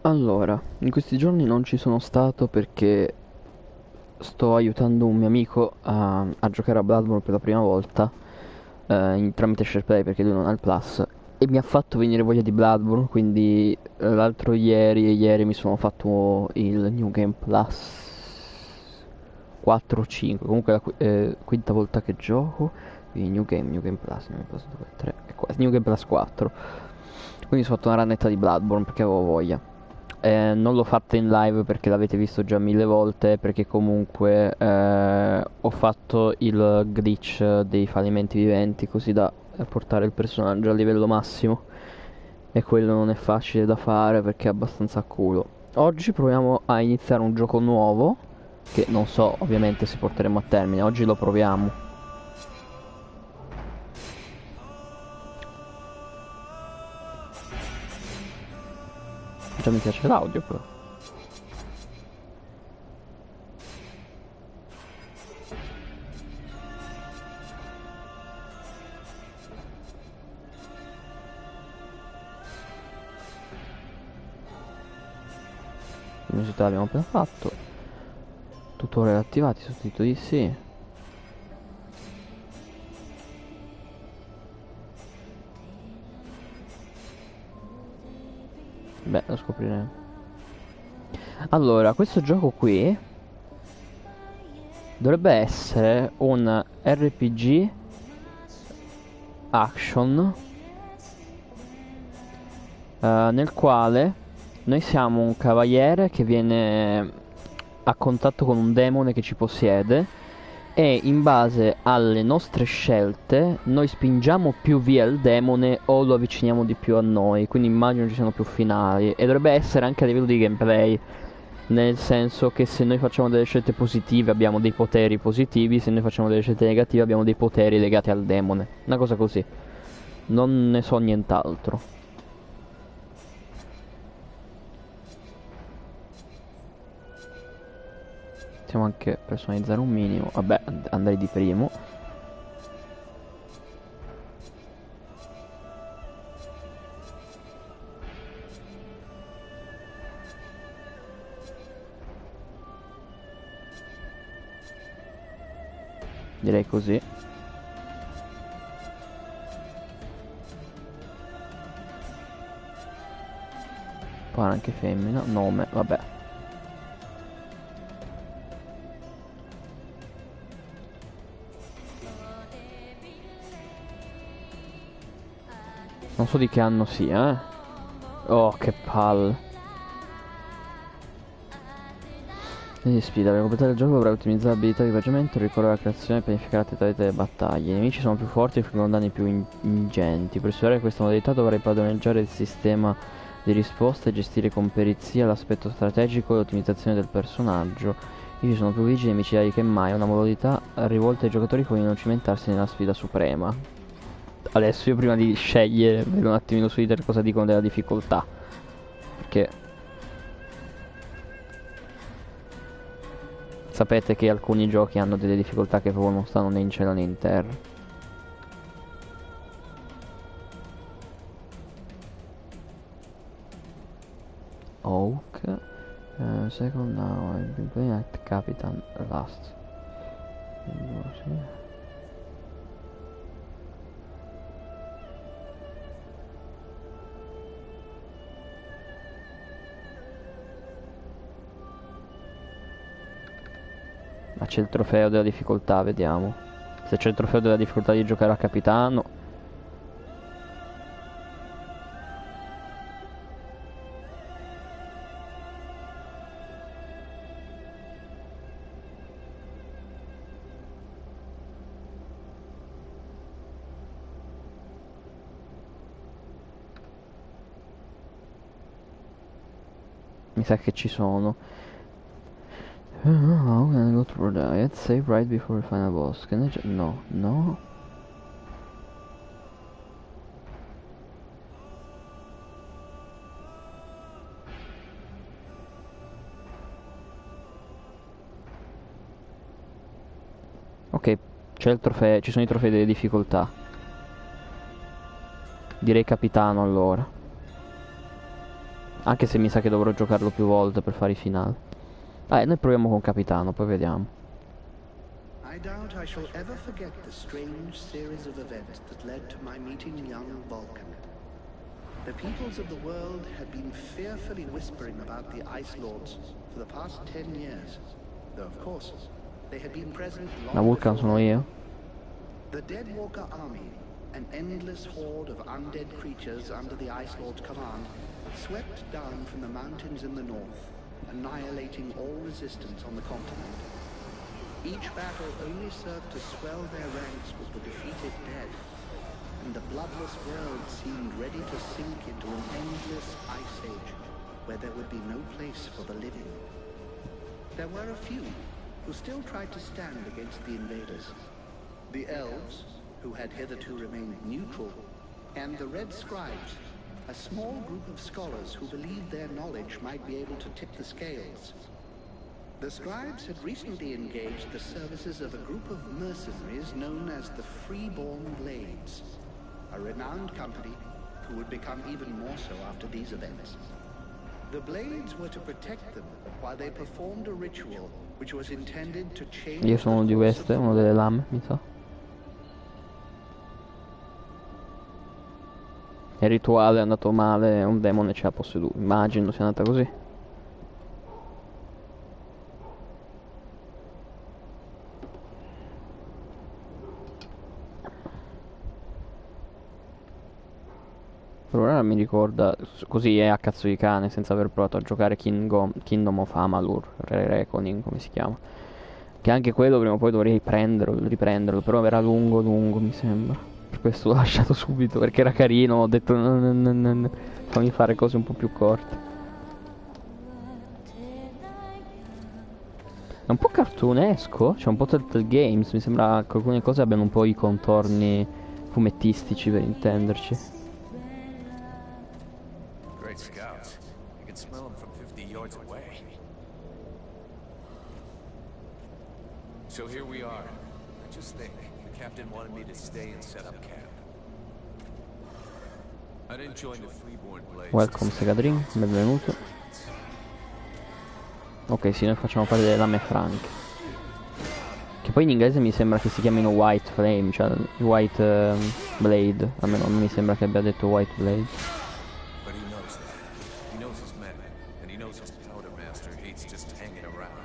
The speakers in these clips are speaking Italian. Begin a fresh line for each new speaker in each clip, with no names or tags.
Allora, in questi giorni non ci sono stato perché sto aiutando un mio amico a giocare a Bloodborne per la prima volta tramite SharePlay perché lui non ha il Plus e mi ha fatto venire voglia di Bloodborne, quindi l'altro ieri e ieri mi sono fatto il New Game Plus 4 o 5, comunque è la quinta volta che gioco, quindi New Game Plus, New Game Plus 2, 3 e New Game Plus 4. Quindi sono fatto una rannetta di Bloodborne perché avevo voglia. Non l'ho fatta in live perché l'avete visto già mille volte, perché comunque ho fatto il glitch dei fallimenti viventi così da portare il personaggio a livello massimo e quello non è facile da fare perché è abbastanza a culo. Oggi proviamo a iniziare un gioco nuovo che non so ovviamente se porteremo a termine, oggi lo proviamo. Già mi piace l'audio però. L'università l'abbiamo appena fatto. Tutorial attivati, sottotitoli sì. Beh, lo scopriremo. Allora, questo gioco qui dovrebbe essere un RPG action nel quale noi siamo un cavaliere che viene a contatto con un demone che ci possiede e in base alle nostre scelte noi spingiamo più via il demone o lo avviciniamo di più a noi, quindi immagino ci siano più finali e dovrebbe essere anche a livello di gameplay, nel senso che se noi facciamo delle scelte positive abbiamo dei poteri positivi, se noi facciamo delle scelte negative abbiamo dei poteri legati al demone, una cosa così, non ne so nient'altro. Possiamo anche personalizzare un minimo, vabbè andrei di primo. Direi così. Poi anche femmina, nome, vabbè. Non so di che anno sia, eh. Oh, che palle. Quindi sfida, per completare il gioco avrai ottimizzato l'abilità di equipaggiamento, ricorrere alla creazione e pianificare la totalità delle battaglie. I nemici sono più forti e infliggono danni più ingenti. Per studiare questa modalità dovrai padroneggiare il sistema di risposta e gestire con perizia l'aspetto strategico e l'ottimizzazione del personaggio. I nemici sono più vigili e micidiali che mai, una modalità rivolta ai giocatori che vogliono cimentarsi nella sfida suprema. Adesso io prima di scegliere vedo un attimino su Twitter cosa dicono della difficoltà. Perché sapete che alcuni giochi hanno delle difficoltà che proprio non stanno né in cielo né in terra. Oak. Second now I've been playing at Capitan Last. Ma c'è il trofeo della difficoltà, vediamo. Se c'è il trofeo della difficoltà di giocare a capitano. Mi sa che ci sono. How can I go through that? Save right before the final boss. Can I no, no. Ok, c'è il trofeo, ci sono i trofei delle difficoltà. Direi capitano allora. Anche se mi sa che dovrò giocarlo più volte per fare i finali. Noi proviamo con Capitano, poi vediamo.
I doubt I shall ever forget the strange series of events that led to my meeting young Vulcan. The peoples of the world had been fearfully whispering about the Ice Lords for the past 10 years, though of course they had been present
La
long
Vulcan
before
sono
them.
io.
The Deadwalker army, an endless horde of undead creatures under the Ice Lord's command, swept down from the mountains in the north, annihilating all resistance on the continent. Each battle only served to swell their ranks with the defeated dead, and the bloodless world seemed ready to sink into an endless ice age, where there would be no place for the living. There were a few who still tried to stand against the invaders. The elves, who had hitherto remained neutral, and the Red Scribes, a small group of scholars who believed their knowledge might be able to tip the scales. The Scribes had recently engaged the services of a group of mercenaries known as the Freeborn Blades, a renowned company who would become even more so after these events. The Blades were to protect them while they performed a ritual which was intended to change.
Io sono uno di queste, uno delle lame, mi sa. Il rituale è andato male, un demone ci ha posseduto. Immagino sia andata così. Per ora mi ricorda, così è a cazzo di cane, senza aver provato a giocare Kingdom of Amalur, Reckoning, come si chiama. Che anche quello prima o poi dovrei riprenderlo, però verrà lungo, mi sembra. Per questo l'ho lasciato subito, perché era carino, ho detto no, fammi fare cose un po' più corte. È un po' cartunesco, c'è un po' Telltale Games, mi sembra che alcune cose abbiano un po' i contorni fumettistici, per intenderci.
Great scouts. You can smell them from 50 yards away. So here we are. I just think the captain wanted me to stay and set up camp. I didn't join the Freeborn Blades.
Welcome Segadrin, benvenuto. Ok, sì, noi facciamo parte delle lame franche. Che poi in inglese mi sembra che si chiamino White Flame, cioè White Blade. Almeno non mi sembra che abbia detto White Blade.
But he knows that. He knows his men, and he knows his powder master hates just hanging around.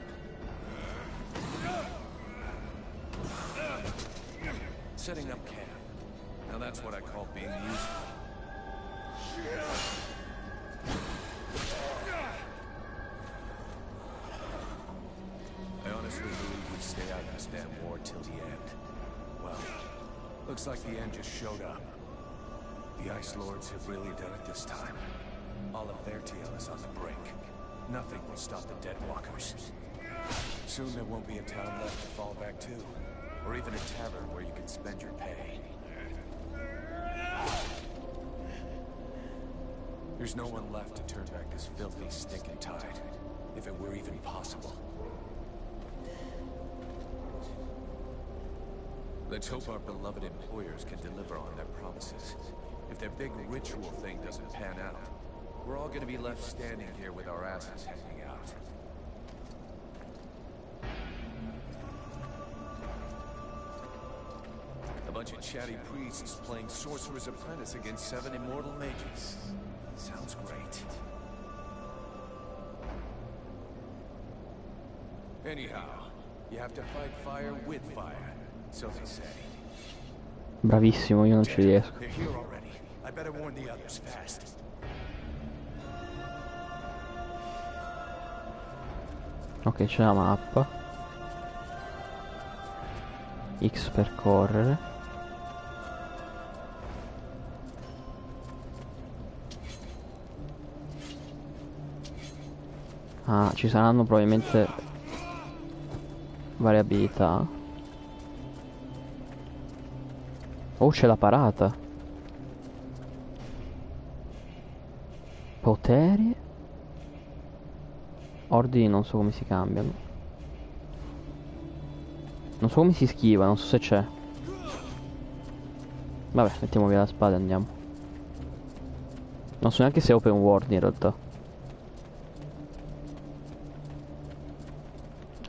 Setting up camp. Now that's what I call being useful. I honestly believe we stay out of this damn war till the end. Well, looks like the end just showed up. The Ice Lords have really done it this time. All of their TL is on the brink. Nothing will stop the Deadwalkers. Soon there won't be a town left to fall back to, or even a tavern where you can spend your pay. There's no one left to turn back this filthy, stinking tide, if it were even possible. Let's hope our beloved employers can deliver on their promises. If their big ritual thing doesn't pan out, we're all gonna be left standing here with our asses hanging out. A bunch of chatty priests playing Sorcerer's Apprentice against 7 immortal mages. Sounds great. Anyhow, you have to fight fire with fire, so they say.
Bravissimo, io non ci riesco.
They're here already. I better warn the others fast.
Ok, c'è la mappa. X per correre. Ah, ci saranno probabilmente variabilità. Oh, c'è la parata. Poteri. Ordini non so come si cambiano. Non so come si schiva, non so se c'è. Vabbè, mettiamo via la spada e andiamo. Non so neanche se è open world in realtà.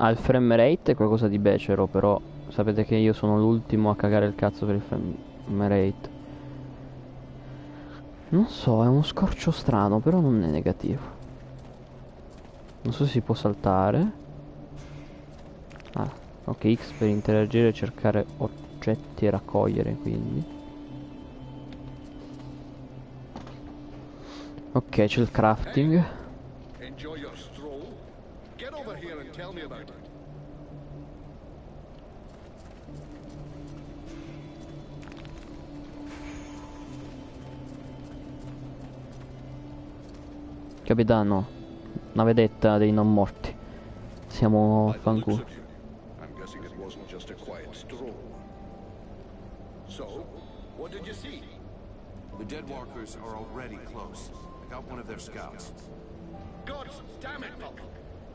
il frame rate è qualcosa di becero, però sapete che io sono l'ultimo a cagare il cazzo per il frame rate. Non so, è uno scorcio strano, però non è negativo. Non so se si può saltare. Ah, ok, X per interagire e cercare oggetti e raccogliere, quindi. Ok, c'è il crafting.
Enjoy your stroll. Get over here and tell me about it.
Capitano, una vedetta dei non morti. Siamo
By the looks
fanculo.
of you, I'm guessing it wasn't just a quiet stroll. So, what did you see?
The Deadwalkers are already close. I got one of their scouts.
God damn it, Pup!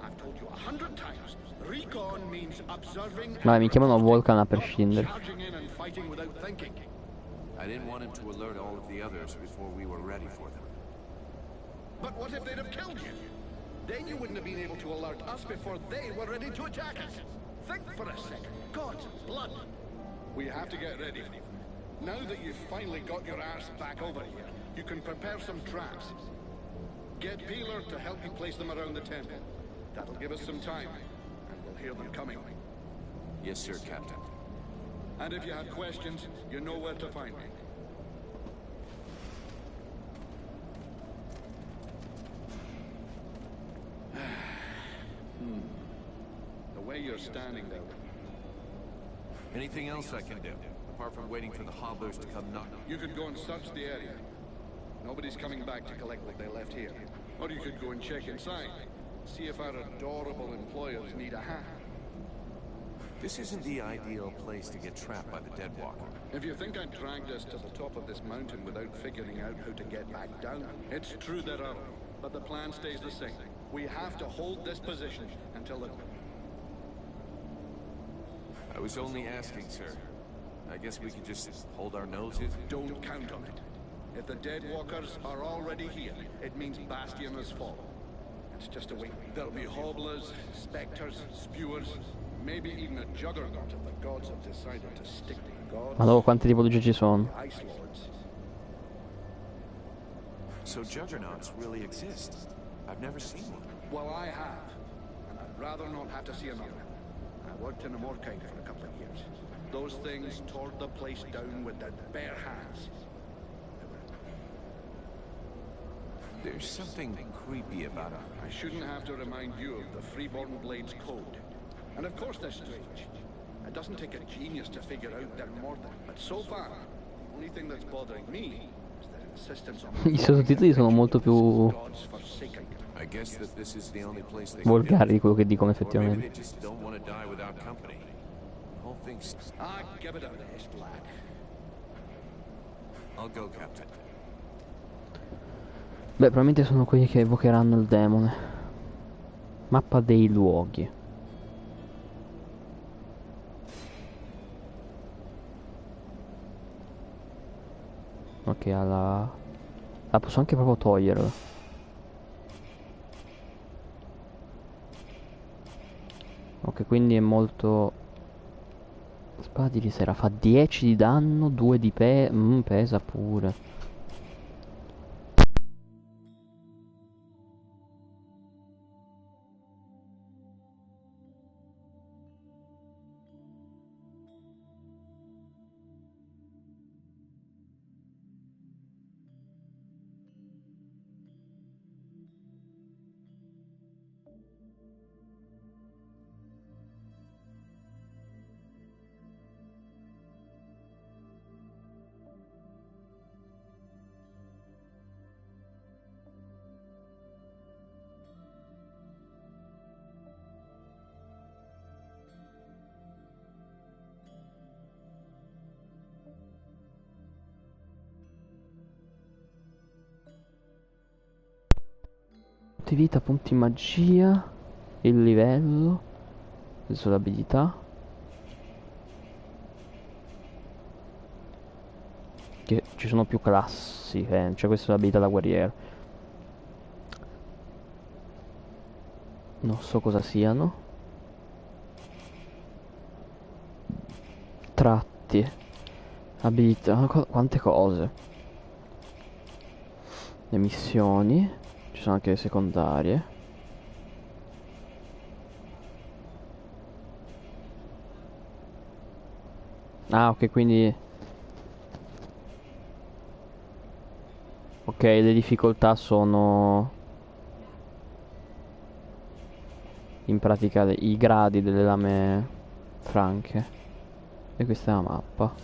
I've told you 100 times. Recon means observing.
Vabbè, mi
and
chiamano
reporting,
Vulcan a
not
prescindere.
charging in and fighting without thinking.
I didn't want him to alert all of the others before we were ready for them.
But what if they'd have killed you? Then you wouldn't have been able to alert us before they were ready to attack us. Think for a second. God's blood. We have to get ready. Now that you've finally got your arse back over here, you can prepare some traps. Get Peeler to help you place them around the temple. That'll give us some time, and we'll hear them coming.
Yes, sir, Captain.
And if you have questions, you know where to find me. The way you're standing there.
Anything else I can do, apart from waiting for the hobblers to come knock?
You could go and search the area. Nobody's coming back to collect what they left here. Or you could go and check inside. See if our adorable employers need a hand.
This isn't the ideal place to get trapped by the Deadwalker.
If you think I dragged us to the top of this mountain without figuring out how to get back down, it's true there are. But the plan stays the same. We have to hold this position until the...
I was only asking, sir. I guess we could just hold our noses.
Don't count on it. If the Deadwalkers are already here, it means Bastion has fallen. It's just a wait. There'll be hobblers, specters, spewers, maybe even a juggernaut if the gods have decided to stick to the gods.
Ma dopo quante tipologie ci sono?
The Ice Lords.
So juggernauts really exist. I've never seen one.
Well, I have. And I'd rather not have to see another. I worked in a Morkite for a couple of years. Those things tore the place down with their bare hands.
There's something creepy about them.
I shouldn't have to remind you of the Freeborn Blades Code. And of course they're strange. It doesn't take a genius to figure out they're mortal. But so far, the only thing that's bothering me is their insistence on...
I sottotitoli sono molto più
God's forsaken.
I guess that this is the only place they
volgari di quello che dicono
Or maybe
effettivamente.
they just don't want to die without company. The whole thing's...
Ah, give it a rest, lad.
I'll go, Captain.
Beh, probabilmente sono quelli che evocheranno il demone. Mappa dei luoghi. Ok, alla... La posso anche proprio toglierla. Ok, quindi è molto... Spada di risera fa 10 di danno, 2 di pesa pure. Punti vita, punti magia, il livello, adesso l'abilità. Che ci sono più classi, cioè questa è l'abilità da guerriero. Non so cosa siano. Tratti. Abilità. Quante cose. Le missioni. Ci sono anche le secondarie. Ah, ok, quindi... Ok, le difficoltà sono... in pratica i gradi delle lame franche. E questa è la mappa.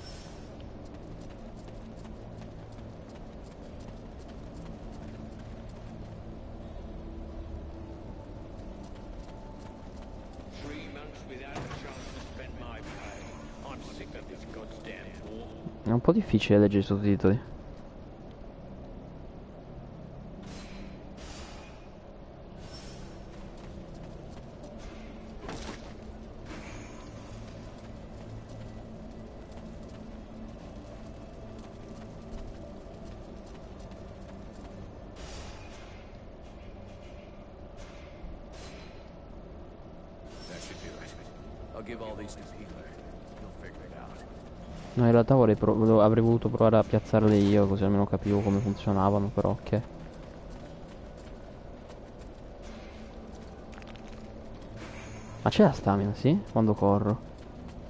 È un po' difficile leggere i sottotitoli. No, in realtà avrei voluto provare a piazzarle io, così almeno capivo come funzionavano, però ok. Ma c'è la stamina, sì? Quando corro.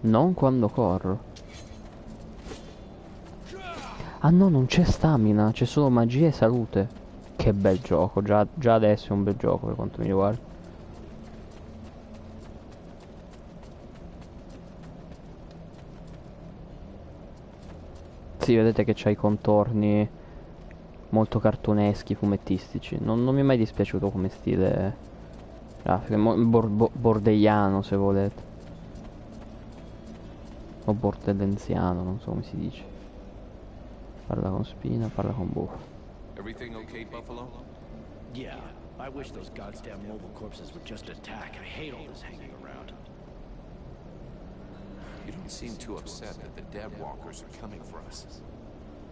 Non quando corro. Ah no, non c'è stamina, c'è solo magia e salute. Che bel gioco, già adesso è un bel gioco per quanto mi riguarda. Sì, vedete che c'ha i contorni molto cartuneschi, fumettistici. Non mi è mai dispiaciuto come stile grafico, è bordelliano se volete. O bordellenziano, non so come si dice. Parla con Spina, parla con Buffo.
Everything okay, Buffalo?
Yeah, I wish those goddamn mobile corpses would just attack. I hate all this hanging around.
You don't seem too upset that the Dead Walkers are coming for us.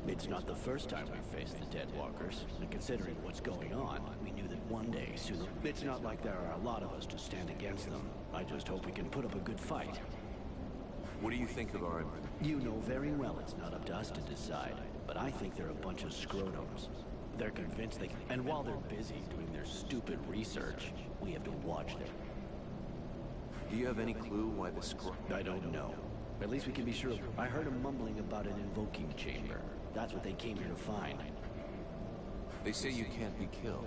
It's not the first time we've faced the Deadwalkers, and considering what's going on, we knew that one day sooner... It's not like there are a lot of us to stand against them. I just hope we can put up a good fight.
What do you think of our...
You know very well it's not up to us to decide, but I think they're a bunch of scrotums. They're convinced they can... And while they're busy doing their stupid research, we have to watch them.
Do you have any clue why the
I don't know. At least we can be sure. I heard them mumbling about an invoking chamber. That's what they came here to find.
They say you can't be killed.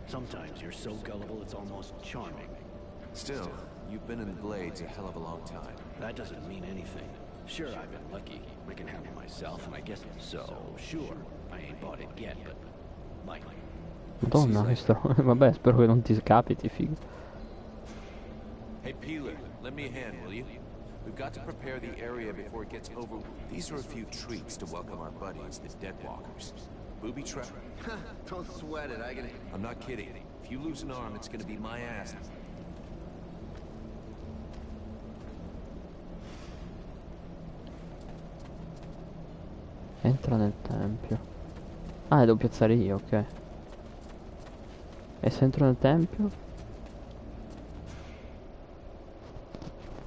Sometimes you're so gullible it's almost charming.
Still, you've been in Blades a hell of a long time.
That doesn't mean anything. Sure, I've been lucky. I can handle myself, and I guess so. Sure, I ain't bought it yet, but might.
Madonna, questo... Vabbè, spero che non ti scapiti, figo.
Hey, Peeler, lend me a hand, will you? We've got to prepare the area before it gets over. These are a few treats to welcome our buddies, the Deadwalkers. Booby trap.
Don't sweat it,
I'm not kidding. If you lose an arm, it's gonna be my ass.
Entra nel tempio. Ah, le devo piazzare io, ok. E se entro nel tempio?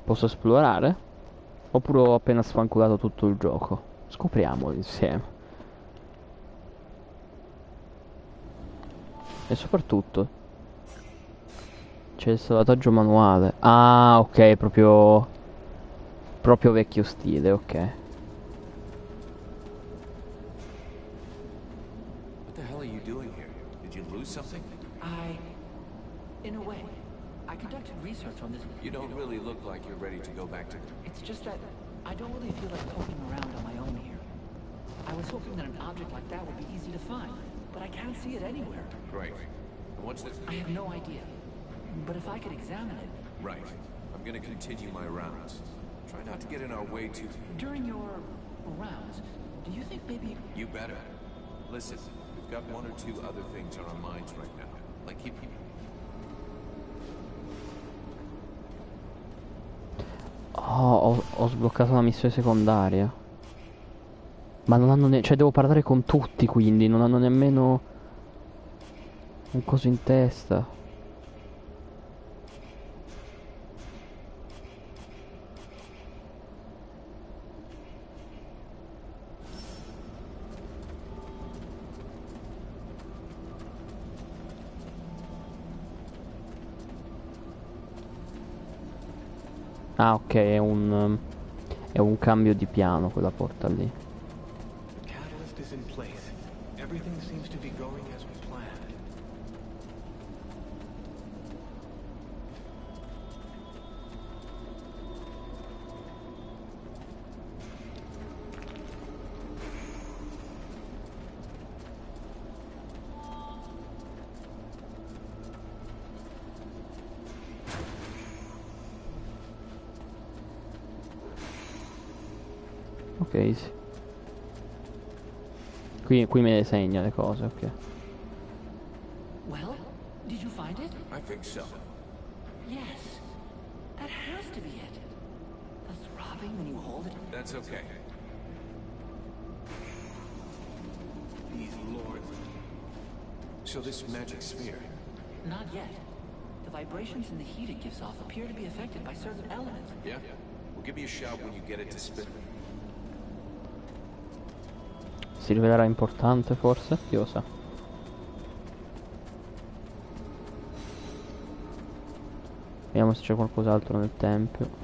Posso esplorare? Oppure ho appena sfanculato tutto il gioco? Scopriamolo insieme. E soprattutto c'è il salvataggio manuale. Ah, ok, proprio vecchio stile, ok.
What the hell are you doing here? Did you lose something?
In a way, I conducted research on this.
You don't really look like you're ready to go back to...
It's just that I don't really feel like poking around on my own here. I was hoping that an object like that would be easy to find, but I can't see it anywhere.
Great. And what's this?
I have no idea. But if I could examine it...
Right. I'm gonna continue my rounds. Try not to get in our way too...
During your rounds, do you think maybe...
You better. Listen, we've got one or two other things on our minds right now. Like keep...
Oh, ho sbloccato una missione secondaria. Ma non hanno cioè devo parlare con tutti, quindi non hanno nemmeno un coso in testa. Ah, ok, è un cambio di piano quella porta lì.
The catalyst is in place. Everything seems to be going as we planned.
Ok, easy. Qui me le segna le cose, ok.
Well, did you find it?
I think so.
Yes. That has to be it. The throbbing when you hold it.
That's okay. These lords. So this magic sphere.
Not yet. The vibrations and the heat it gives off appear to be affected by certain elements.
Yeah? Well, give me a shout when you get it to spin.
Si rivelerà importante forse? Chi lo sa. Vediamo se c'è qualcos'altro nel tempio.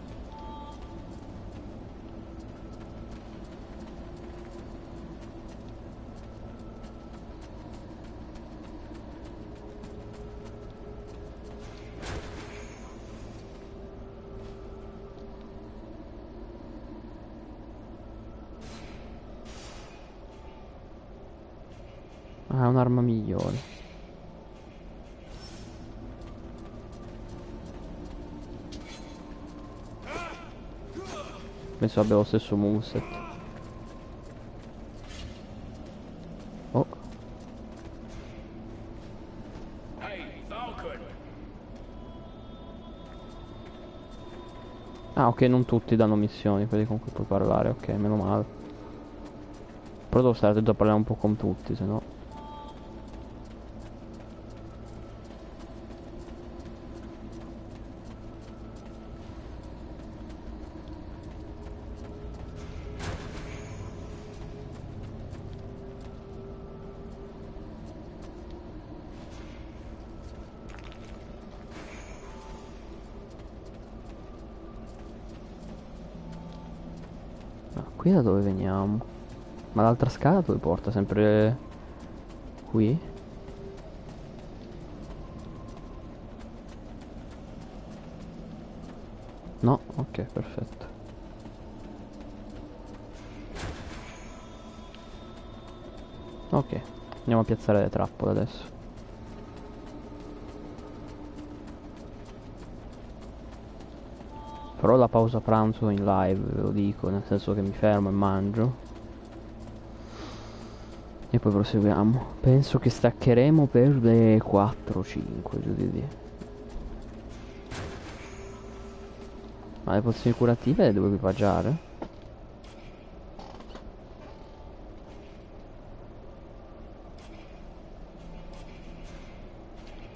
Ah, è un'arma migliore. Penso abbia lo stesso moveset. Oh. Ah, ok, non tutti danno missioni, quelli con cui puoi parlare, ok, meno male. Però devo stare attento a parlare un po' con tutti, se no. Qui da dove veniamo? Ma l'altra scala dove porta? Sempre qui? No? Ok, perfetto. Ok, andiamo a piazzare le trappole adesso. Farò la pausa pranzo in live, ve lo dico, nel senso che mi fermo e mangio. E poi proseguiamo. Penso che staccheremo per le 4-5, giù di lì. Ma le pozioni curative le devo equipaggiare?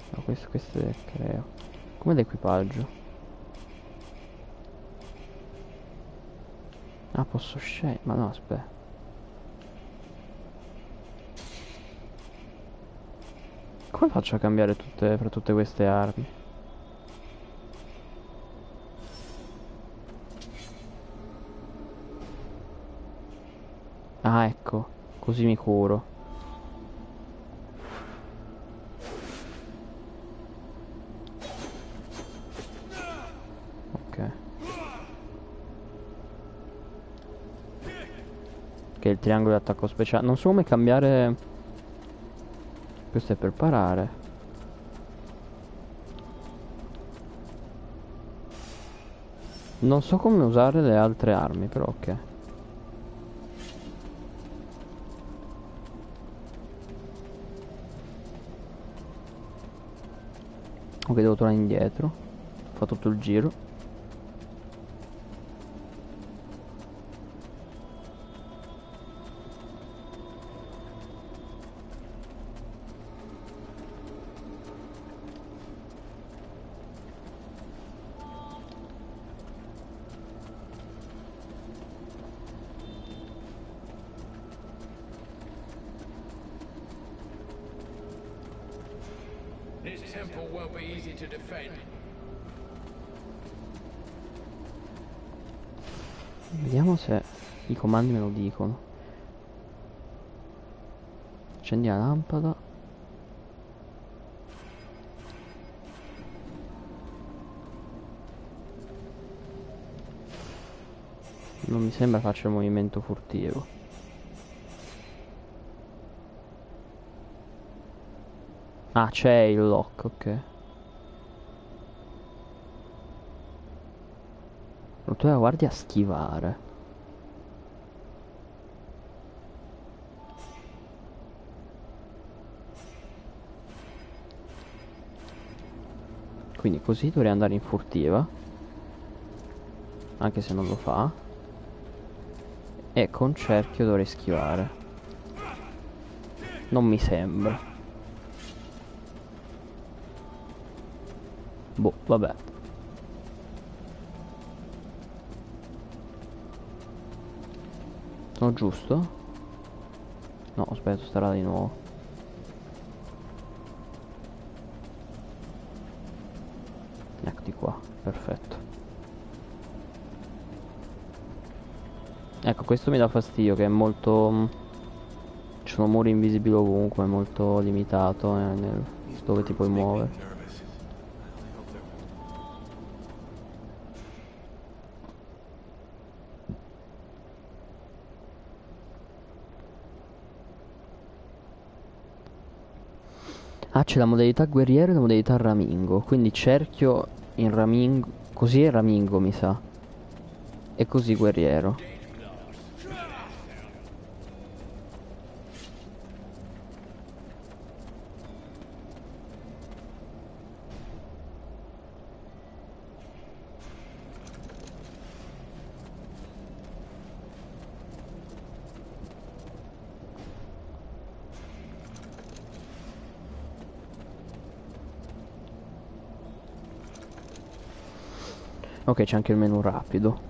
No, queste le creo. Come le equipaggio? Ah, posso scegliere? Ma no, aspetta. Come faccio a cambiare fra tutte queste armi? Ah, ecco. Così mi curo. Ok. Che è il triangolo di attacco speciale. Non so come cambiare. Questo è per parare. Non so come usare le altre armi, però ok. Ok, devo tornare indietro. Ho fatto tutto il giro.
This temple won't be easy to defend.
Vediamo se i comandi me lo dicono. Accendi la lampada. Non mi sembra faccia il movimento furtivo. Ah, c'è il lock, ok. Tu la guardia a schivare. Quindi così dovrei andare in furtiva. Anche se non lo fa. E con cerchio dovrei schivare. Non mi sembra. Boh, vabbè. Sono giusto? No, ho sbagliato strada di nuovo. Eccoti qua, perfetto. Ecco, questo mi dà fastidio, che è molto... ci sono muri invisibili ovunque, è molto limitato nel dove ti puoi muovere. Ah, c'è la modalità guerriero e la modalità ramingo. Quindi cerchio in ramingo. Così è ramingo, mi sa. E così guerriero. Ok, c'è anche il menu rapido.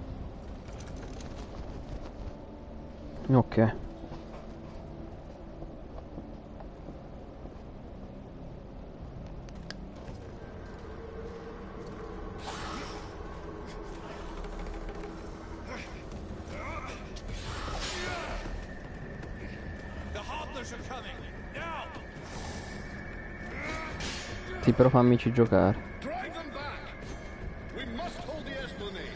Ok. Sì, però fammici giocare.
Drive them back! We must hold the esplanade!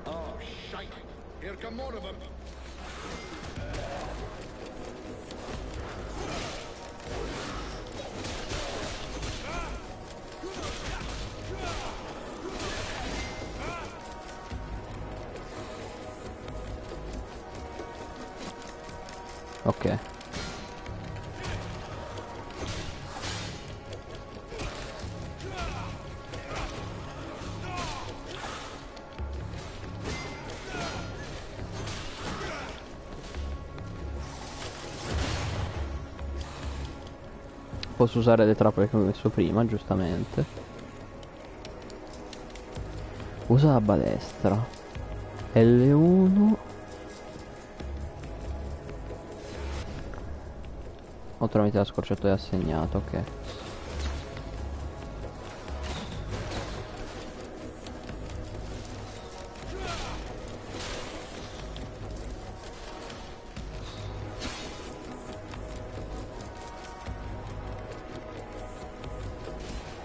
Oh, shite! Here come more of them!
Ok. Posso usare le trappole che ho messo prima, giustamente. Usa la balestra. L1. O tramite la scorciatoia assegnata, ok.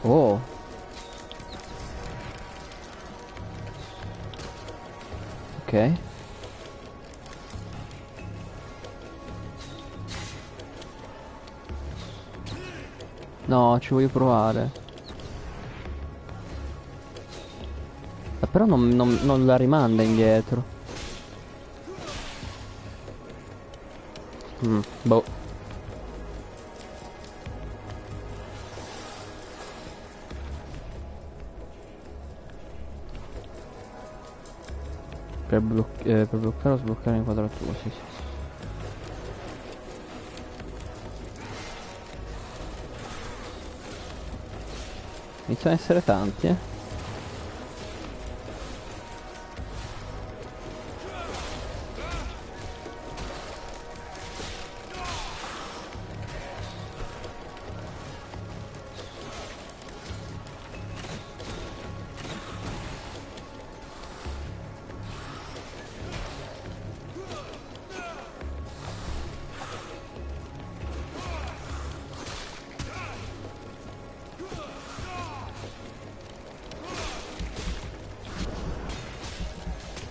Oh. Ok. No, ci voglio provare. Però non la rimanda indietro. Boh. per bloccare o sbloccare l'inquadratura, sì, sì. Iniziano ad essere tanti, eh.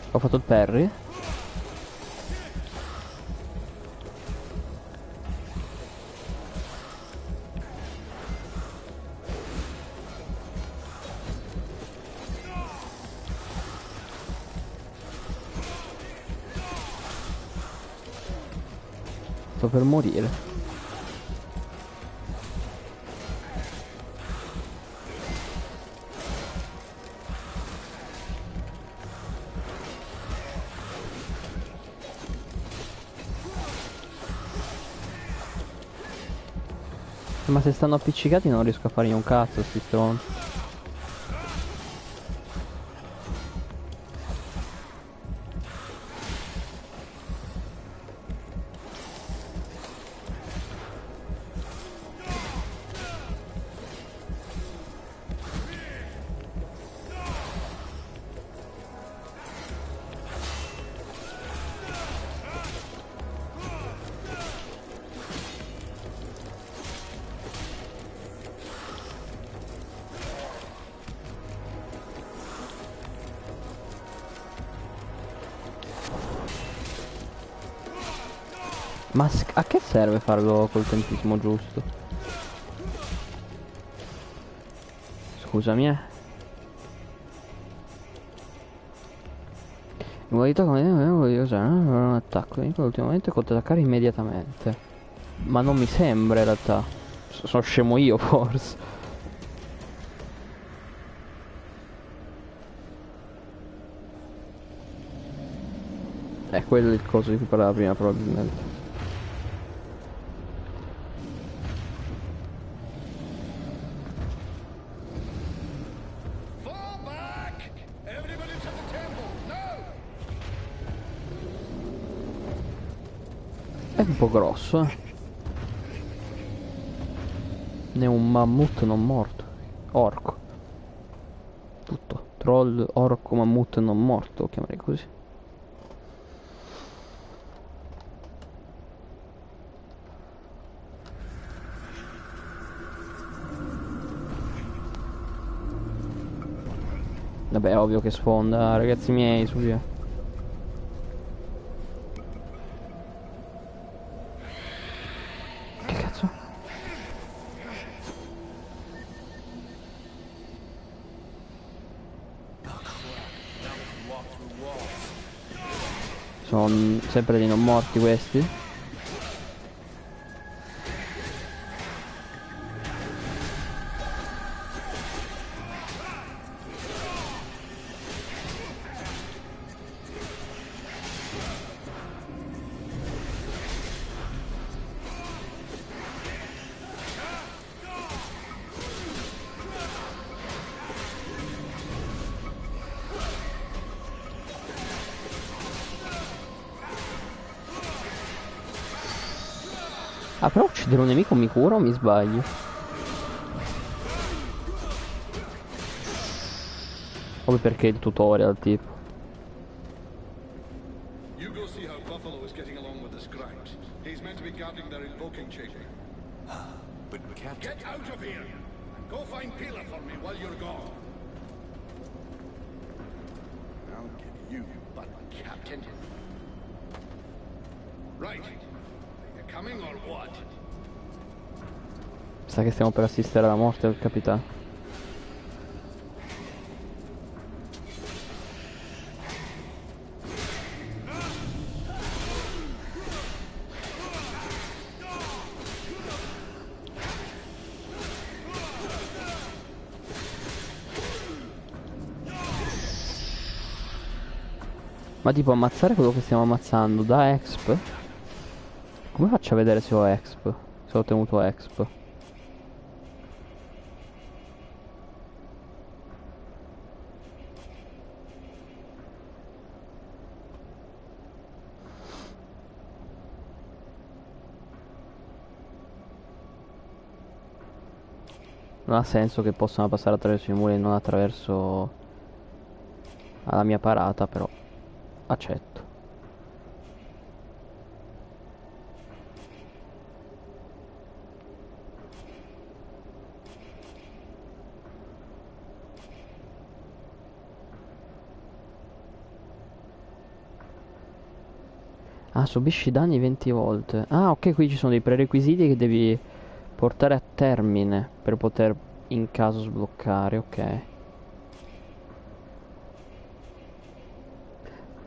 Ho fatto il parry. Sto per morire. Ma se stanno appiccicati non riesco a fargli un cazzo sti stronzi. Ma a che serve farlo col tempismo giusto? Scusami, in modalità come voglio usare un attacco. Ultimamente controattaccare immediatamente. Ma non mi sembra in realtà. Sono scemo io forse. Quello è il coso di cui parlava prima probabilmente.
Fall back! Everybody to the temple, now!
È un po' grosso, eh. Ne è un mammut non morto. Orco. Tutto. Troll, orco, mammut non morto, lo chiamerei così. Vabbè, è ovvio che sfonda, ragazzi miei, su via. Che cazzo? Sono sempre dei non morti questi. Ah, però uccidere un nemico mi cura o mi sbaglio? Come perché il tutorial tipo?
You go see how Buffalo is getting along with the scribes. He's meant to be guarding their invoking chamber.
But Captain...
Get out of here! And go find Pila for me while you're gone. I'll give you, but Captain. Right. Are you coming or what?
Sa che stiamo per assistere alla morte del capitano. Ma tipo ammazzare quello che stiamo ammazzando da exp? Come faccio a vedere se ho exp? Se ho ottenuto exp? Non ha senso che possano passare attraverso i muri e non attraverso la mia parata, però accetto. Ah, subisci danni 20 volte. Ah, ok, qui ci sono dei prerequisiti che devi portare a termine per poter in caso sbloccare, ok.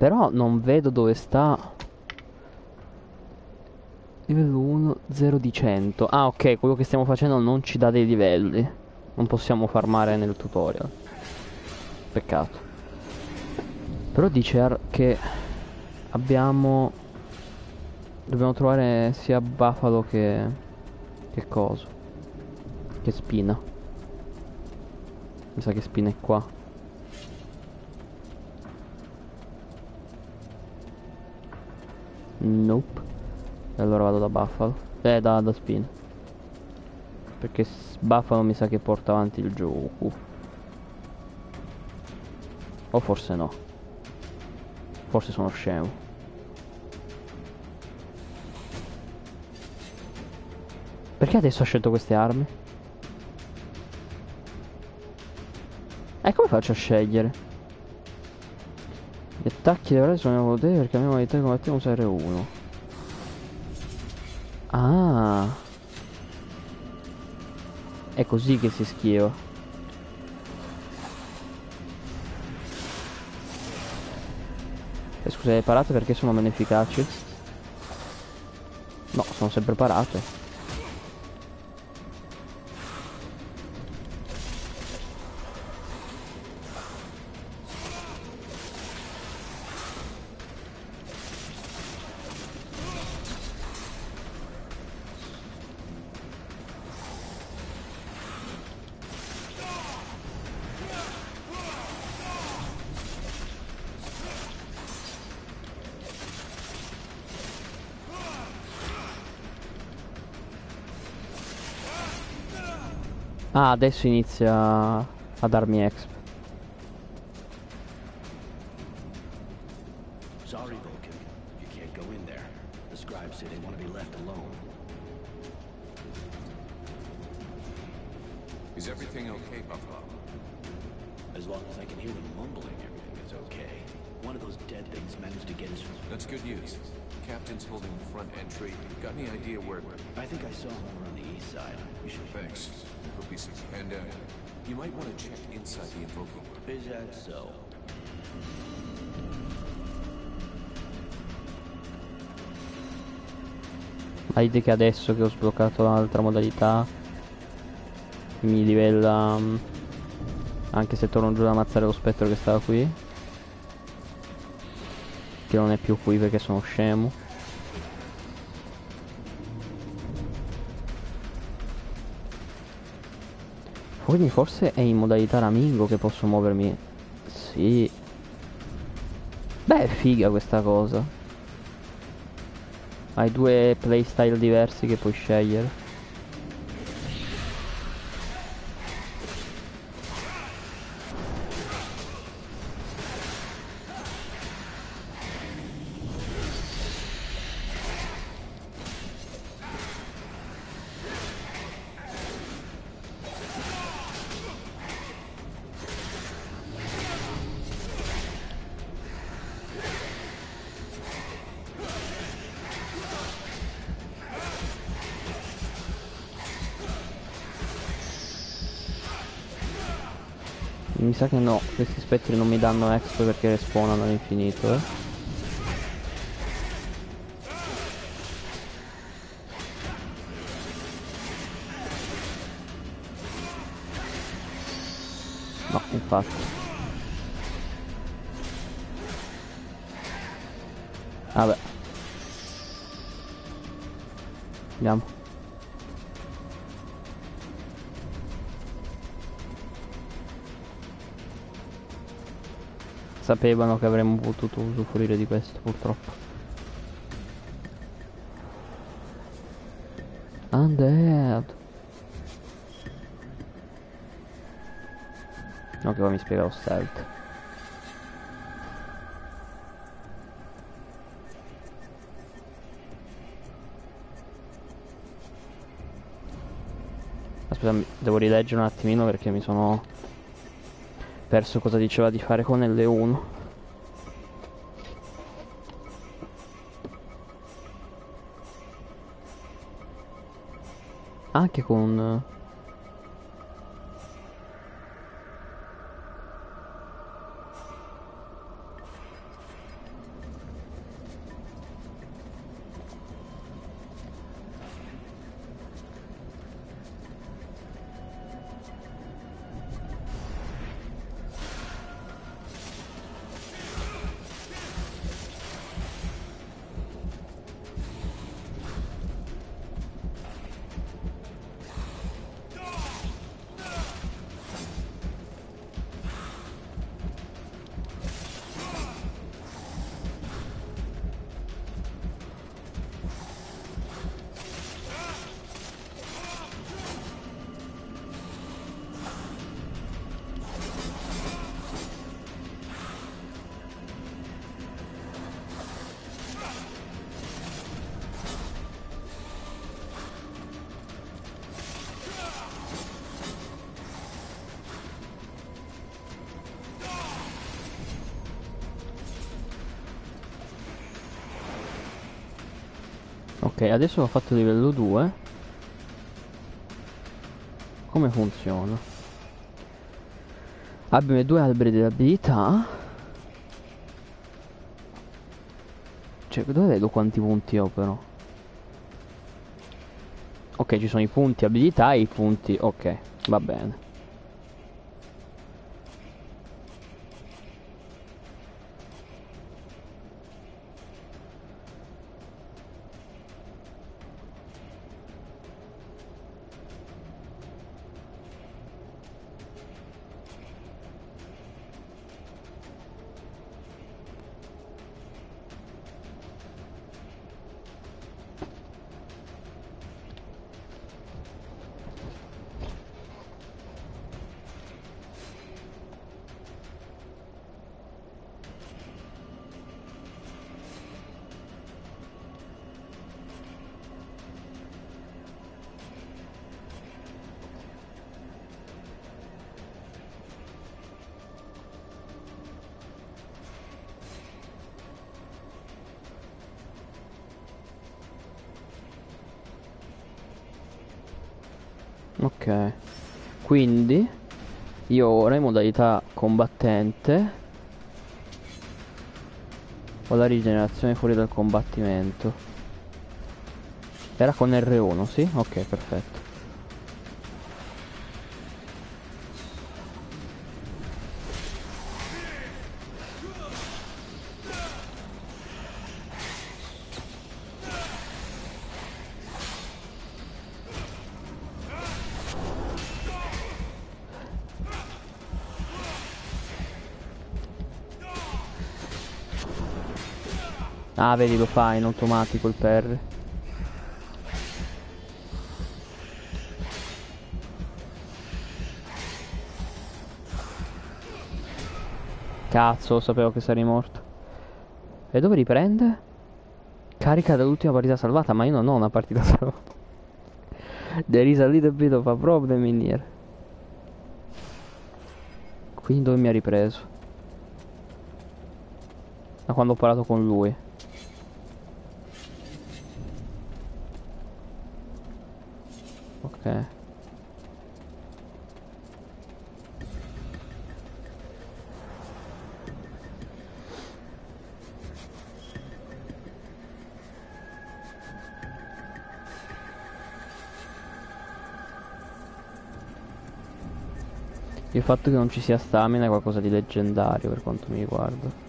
Però non vedo dove sta. Livello 1, 0 di 100. Ah, ok, quello che stiamo facendo non ci dà dei livelli. Non possiamo farmare nel tutorial. Peccato. Però dice che abbiamo... Dobbiamo trovare sia Buffalo che coso. Che spina. Mi sa che spina è qua. Nope. E allora vado da Buffalo. Da spina. Perché Buffalo mi sa che porta avanti il gioco. O forse no. Forse sono scemo. Perché adesso ha scelto queste armi? E come faccio a scegliere? Gli attacchi dei sono poteri perché abbiamo modalità di combattere usa R1. Ah. È così che si schiva. Scusa, le parate perché sono meno efficaci? No, sono sempre parate. Ah, adesso inizia a darmi exp.
Sorry, Vulcan. You can't go in there. The scribes say they want to be left alone.
Is everything okay, Buffalo?
As long as I can hear them mumbling, everything is okay. One of those dead things managed to get us.
That's good news. Captain's holding the front entry. Got any idea where?
I think I saw him over on the east side. We should.
Thanks. Hope he's... And, you might want to check inside the invoker.
Is that so?
Ma dite che adesso che ho sbloccato l'altra modalità mi livella anche se torno giù ad ammazzare lo spettro che stava qui, che non è più qui perché sono scemo. Quindi forse è in modalità Ramingo che posso muovermi. Sì. Beh, è figa questa cosa. Hai due playstyle diversi che puoi scegliere. Mi sa che no, questi spettri non mi danno exp perché respawnano all'infinito, No, infatti. Vabbè. Andiamo. Sapevano che avremmo potuto usufruire di questo, purtroppo. Undead. No, che poi mi spiega lo stealth. Aspetta, devo rileggere un attimino perché mi sono perso cosa diceva di fare con L1. Anche con... Ok, adesso ho fatto livello 2. Come funziona? Abbiamo 2 alberi di abilità. Cioè, dove vedo quanti punti ho però? Ok, ci sono i punti abilità e i punti... Ok, va bene. Ok, quindi io ora in modalità combattente ho la rigenerazione fuori dal combattimento. Era con R1, sì? Ok, perfetto. Ah, vedi, lo fa in automatico il PR. Cazzo, sapevo che sarei morto. E dove riprende? Carica dall'ultima partita salvata, ma io non ho una partita salvata. There is a little bit of a problem in here. Quindi dove mi ha ripreso? Da quando ho parlato con lui. Ok. Il fatto che non ci sia stamina è qualcosa di leggendario per quanto mi riguarda.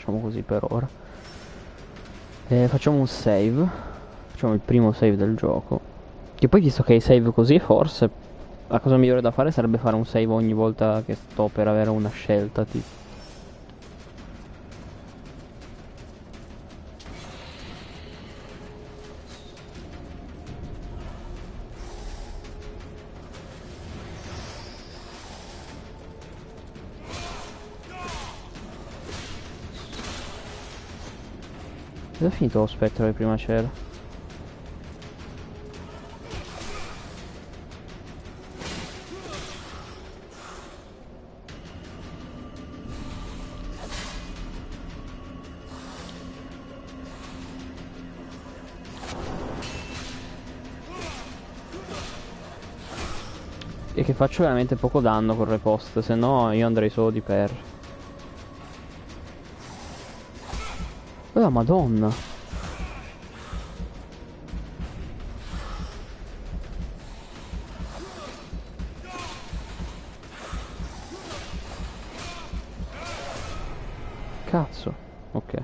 facciamo così per ora. Facciamo un save. Facciamo il primo save del gioco. Che poi visto che hai save così, forse la cosa migliore da fare sarebbe fare un save ogni volta che sto per avere una scelta, tipo. Dove è finito lo spettro che prima c'era? E che faccio veramente poco danno con repost, se no io andrei solo di per. Oh madonna. Cazzo. Ok.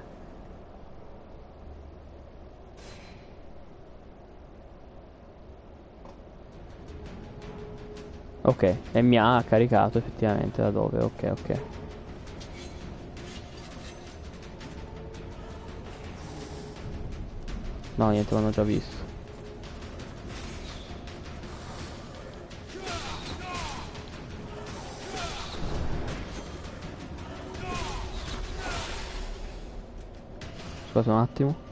Ok, e mi ha caricato effettivamente da dove, ok, ok. No, niente, l'hanno già visto. Aspetta un attimo.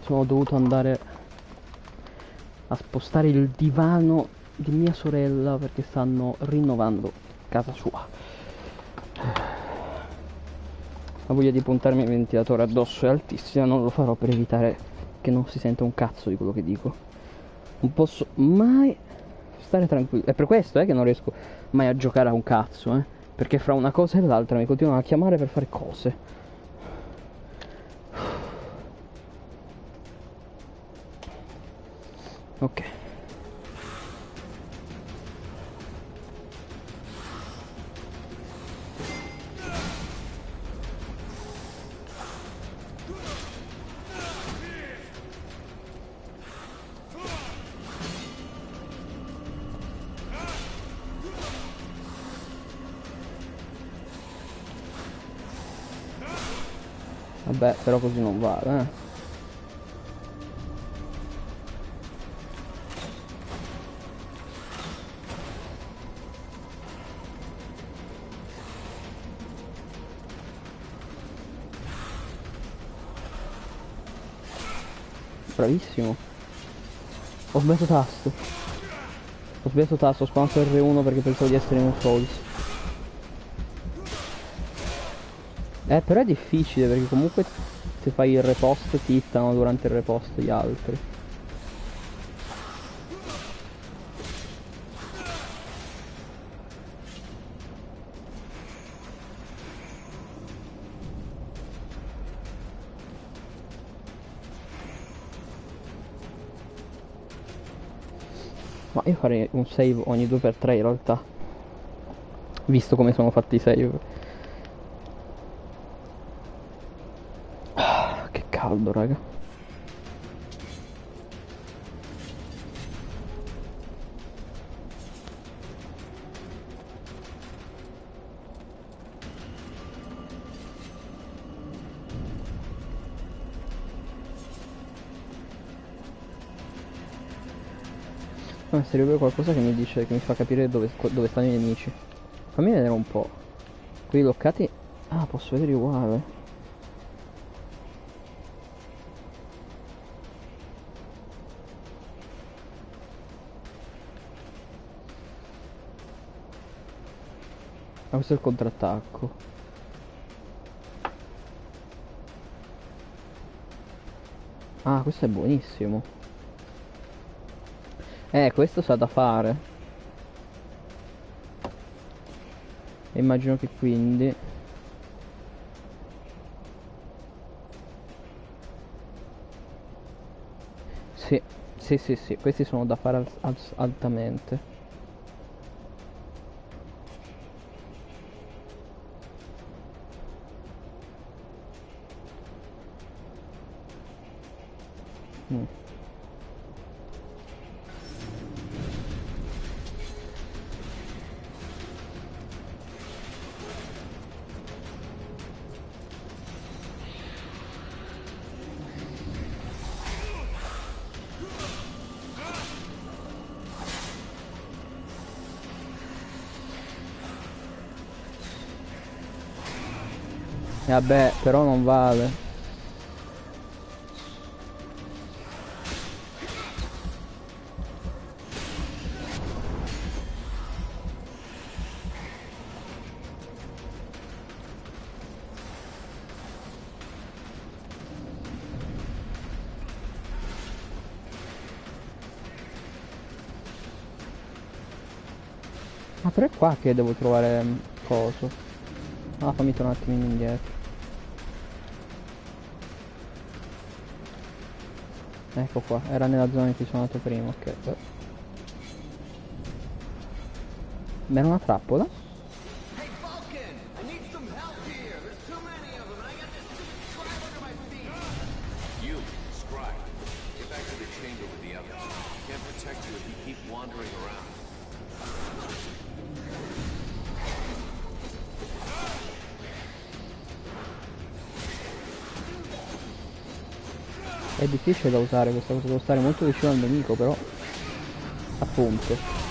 Sono dovuto andare a spostare il divano di mia sorella perché stanno rinnovando casa sua. La voglia di puntarmi il ventilatore addosso è altissima, non lo farò per evitare che non si senta un cazzo di quello che dico. Non posso mai stare tranquillo. È per questo che non riesco mai a giocare a un cazzo, perché fra una cosa e l'altra mi continuano a chiamare per fare cose. Ok. Vabbè, però così non vale, Bravissimo. Ho sbagliato tasto. Ho sbagliato tasto, ho spamato R1 perché pensavo di essere in un Souls. Però è difficile perché comunque se fai il repost ti hittano durante il repost gli altri. Ma io farei un save ogni 2x3 in realtà. Visto come sono fatti i save. Che caldo, raga. Ma servirebbe qualcosa che mi dice, che mi fa capire dove stanno i nemici. Fammi vedere un po'. Quelli bloccati. Ah, posso vedere uguale. Ah, questo è il contrattacco. Ah, questo è buonissimo. Questo sa da fare. E immagino che quindi... Sì, sì, sì, sì, questi sono da fare altamente. Mm. Vabbè, però non vale. Ma però è qua che devo trovare coso. Ah, fammi tornare un attimino indietro. Ecco qua, era nella zona in cui sono andato prima, ok. Ma era una trappola?
Hey, Vulcan! I need some help here! There's too many of them, and I got this stupid scribe under my feet!
You, Scribe, get back to the chamber with the others. Can't protect you if you keep wandering around.
È difficile da usare questa cosa, devo stare molto vicino al nemico, però... Appunto.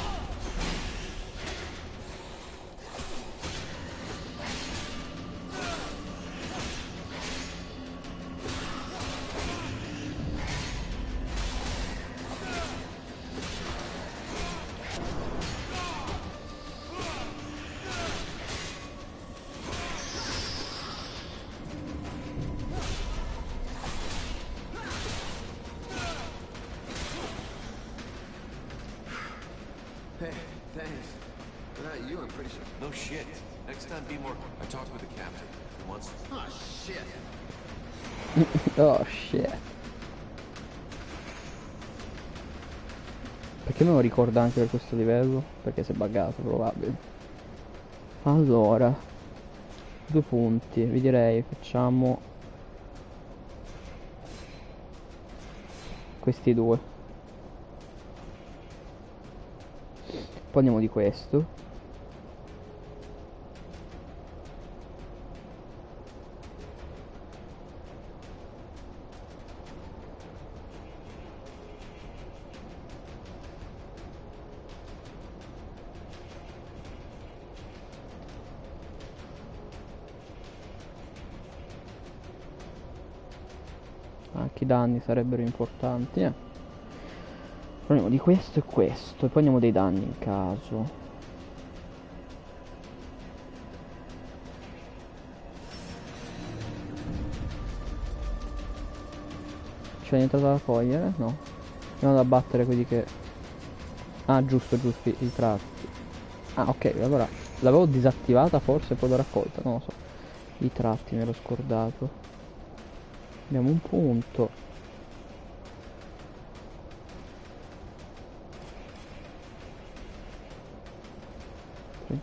No shit. Next time, be more. I talked with the captain. He wants.
Oh, shit.
Oh shit. Perché me lo ricorda anche per questo livello? Perché si è buggato, probabile. Allora, 2 punti, vi direi facciamo questi 2. Poi andiamo di questo. Anche i danni sarebbero importanti, Prendiamo di questo e questo, e poi andiamo dei danni in caso. C'è niente da togliere? No. Andiamo ad abbattere quelli che... Ah, giusto, i tratti. Ah, ok, allora l'avevo disattivata forse, poi l'ho raccolta, non lo so. I tratti mi ero scordato. Abbiamo un punto.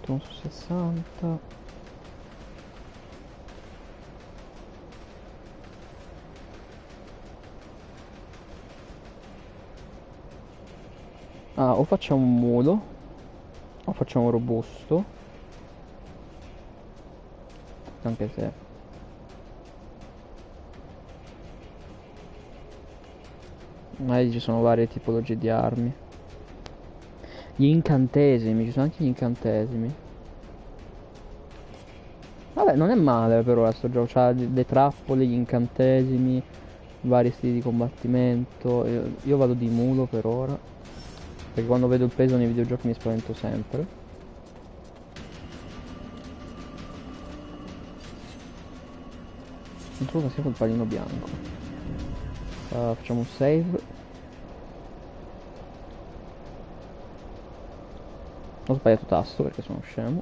Su 60. Ah, o facciamo un mulo o facciamo un robusto, anche se magari ci sono varie tipologie di armi. Gli incantesimi, ci sono anche gli incantesimi. Vabbè, non è male però sto gioco, c'ha le trappole, gli incantesimi, vari stili di combattimento. Io vado di mulo per ora, perché quando vedo il peso nei videogiochi mi spavento sempre. Non so cosa sia quel pallino bianco. Facciamo un save. Ho sbagliato tasto perché sono scemo.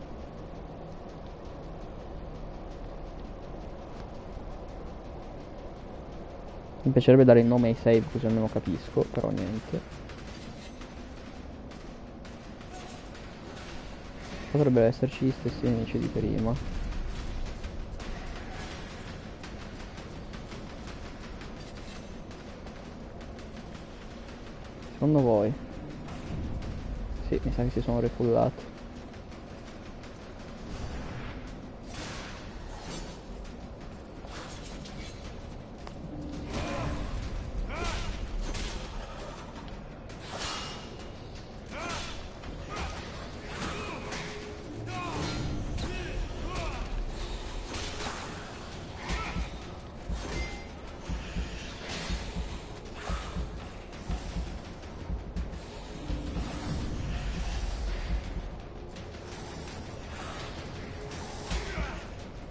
Mi piacerebbe dare il nome ai save così almeno capisco, però niente. Potrebbero esserci gli stessi nemici di prima. Secondo voi? Sì, mi sa che si sono recullati.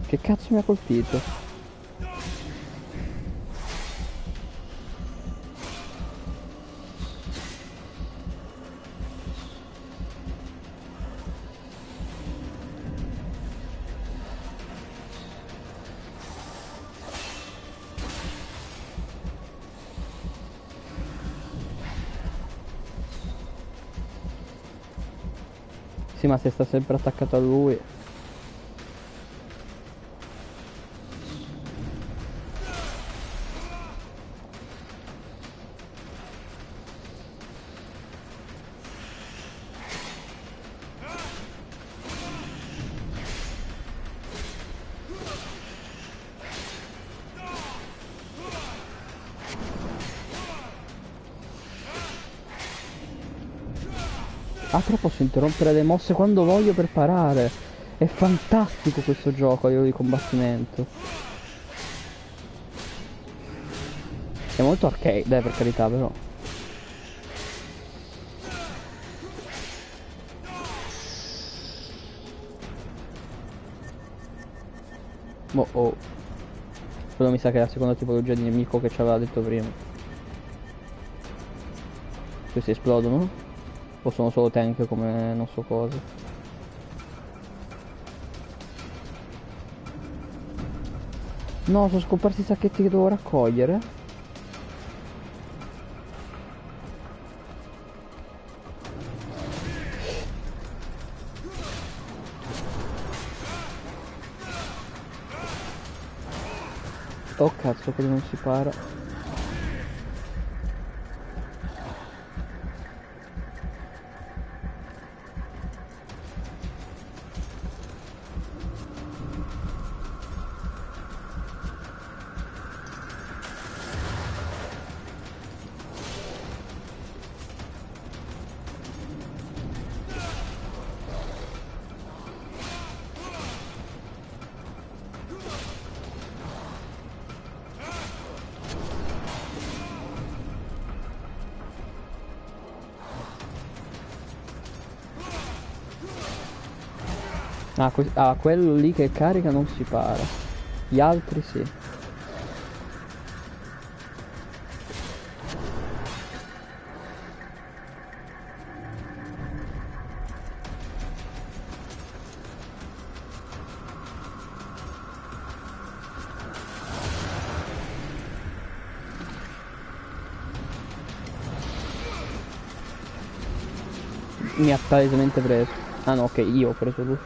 Che cazzo mi ha colpito? Sì, ma se sta sempre attaccato a lui. Ah, però posso interrompere le mosse quando voglio per parare. È fantastico questo gioco a livello di combattimento. È molto arcade, per carità, però. Oh oh. Quello mi sa che è la seconda tipologia di nemico che ci aveva detto prima. Questi esplodono? O sono solo tank come non so cosa? No, sono scomparsi i sacchetti che devo raccogliere. Oh cazzo, quello non si para. Quello lì che carica non si para. Gli altri sì. Mi ha palesemente preso. Ah no, ok, io ho preso lui.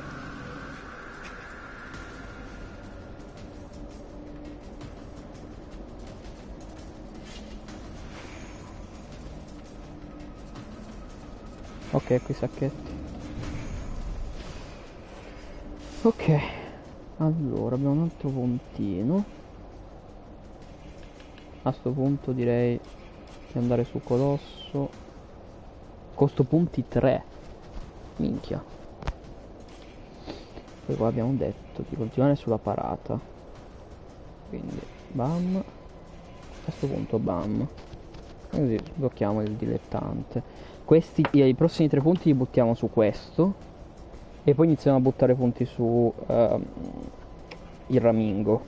Ok, qui sacchetti. Ok, allora abbiamo un altro puntino. A sto punto direi di andare su Colosso. Costo punti 3. Minchia. Poi qua abbiamo detto di continuare sulla parata. Quindi bam. A sto punto bam. Così sblocchiamo il dilettante. I prossimi 3 punti li buttiamo su questo. E poi iniziamo a buttare punti su il ramingo.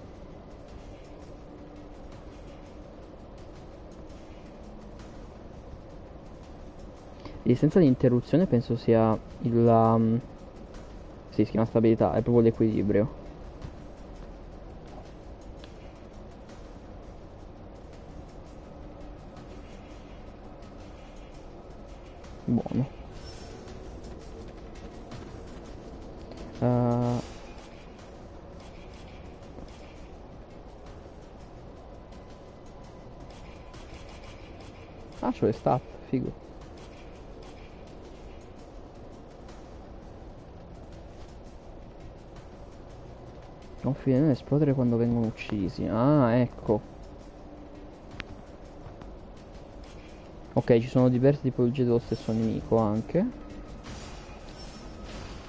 La distanza di interruzione penso sia sì, si chiama stabilità, è proprio l'equilibrio. Buono. Ah, c'ho le stat, figo. Non finire a esplodere quando vengono uccisi. Ah, ecco. Ok, ci sono diverse tipologie dello stesso nemico anche.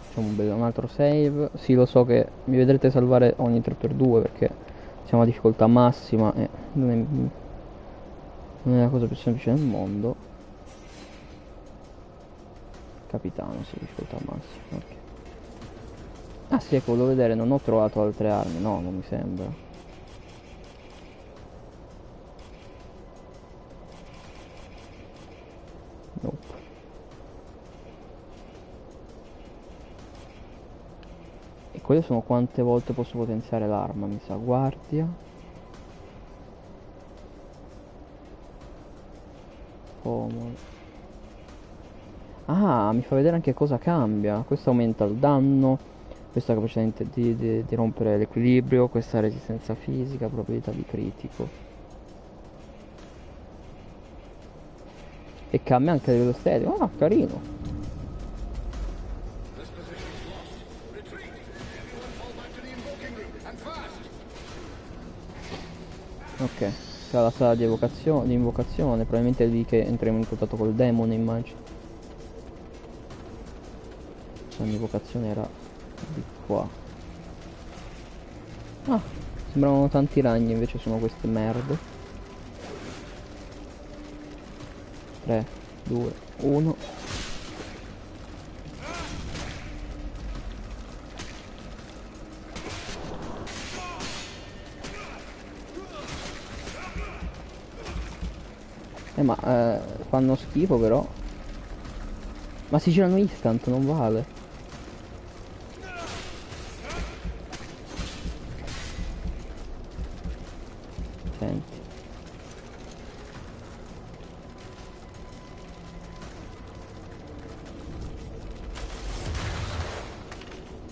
Facciamo un altro save. Sì, lo so che mi vedrete salvare ogni 3x2 perché siamo a difficoltà massima e non è la cosa più semplice del mondo. Capitano, sì, difficoltà massima. Ok. Ah sì, ecco, volevo vedere, non ho trovato altre armi. No, non mi sembra. Nope. E quelle sono quante volte posso potenziare l'arma, mi sa. Guardia. Pommel. Ah, mi fa vedere anche cosa cambia. Questo aumenta il danno, questa capacità di rompere l'equilibrio, questa resistenza fisica, probabilità di critico. E cambia anche a livello estetico. Ah, carino. Ok, c'è la sala di invocazione, probabilmente è lì che entreremo in contatto col demone, immagino. La mia vocazione era di qua. Ah, sembravano tanti ragni, invece sono queste merde. 3, 2, 1. Ma fanno schifo però. Ma si girano instant, non vale. attenti.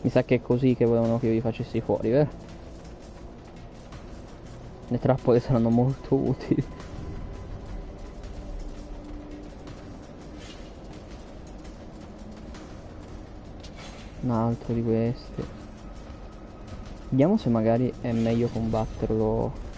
Mi sa che è così che volevano che io li facessi fuori, vero? Le trappole saranno molto utili. Un altro di questi. Vediamo se magari è meglio combatterlo.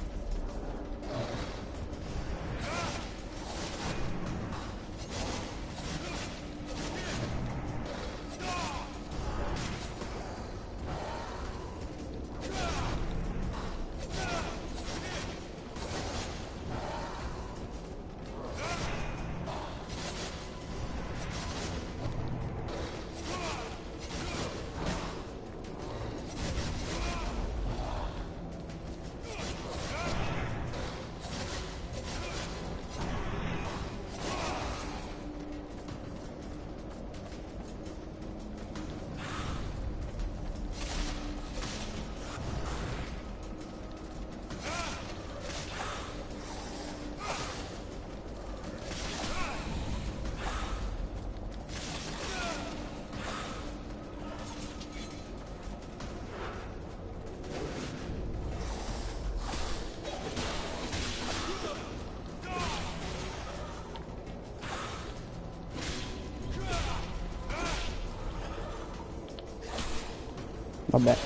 Vabbè.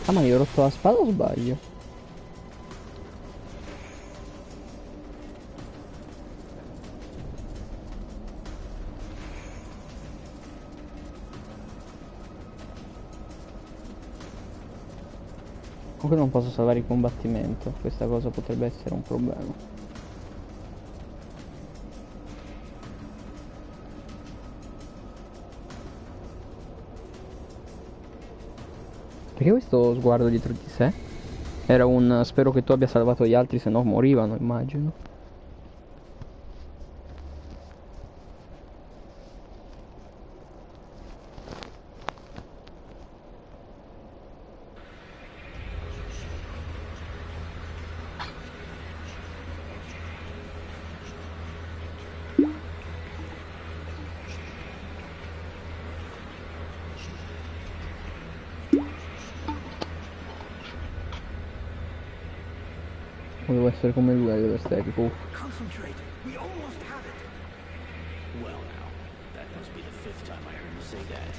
Ah, ma io ho rotto la spada o sbaglio? Comunque non posso salvare il combattimento. Questa cosa potrebbe essere un problema. Perché questo sguardo dietro di sé? Era un spero che tu abbia salvato gli altri, se no morivano, immagino. Volevo essere come lui a livello estetico.
Concentrate. We almost have it. Well now, that must be the 5th time I heard you say that.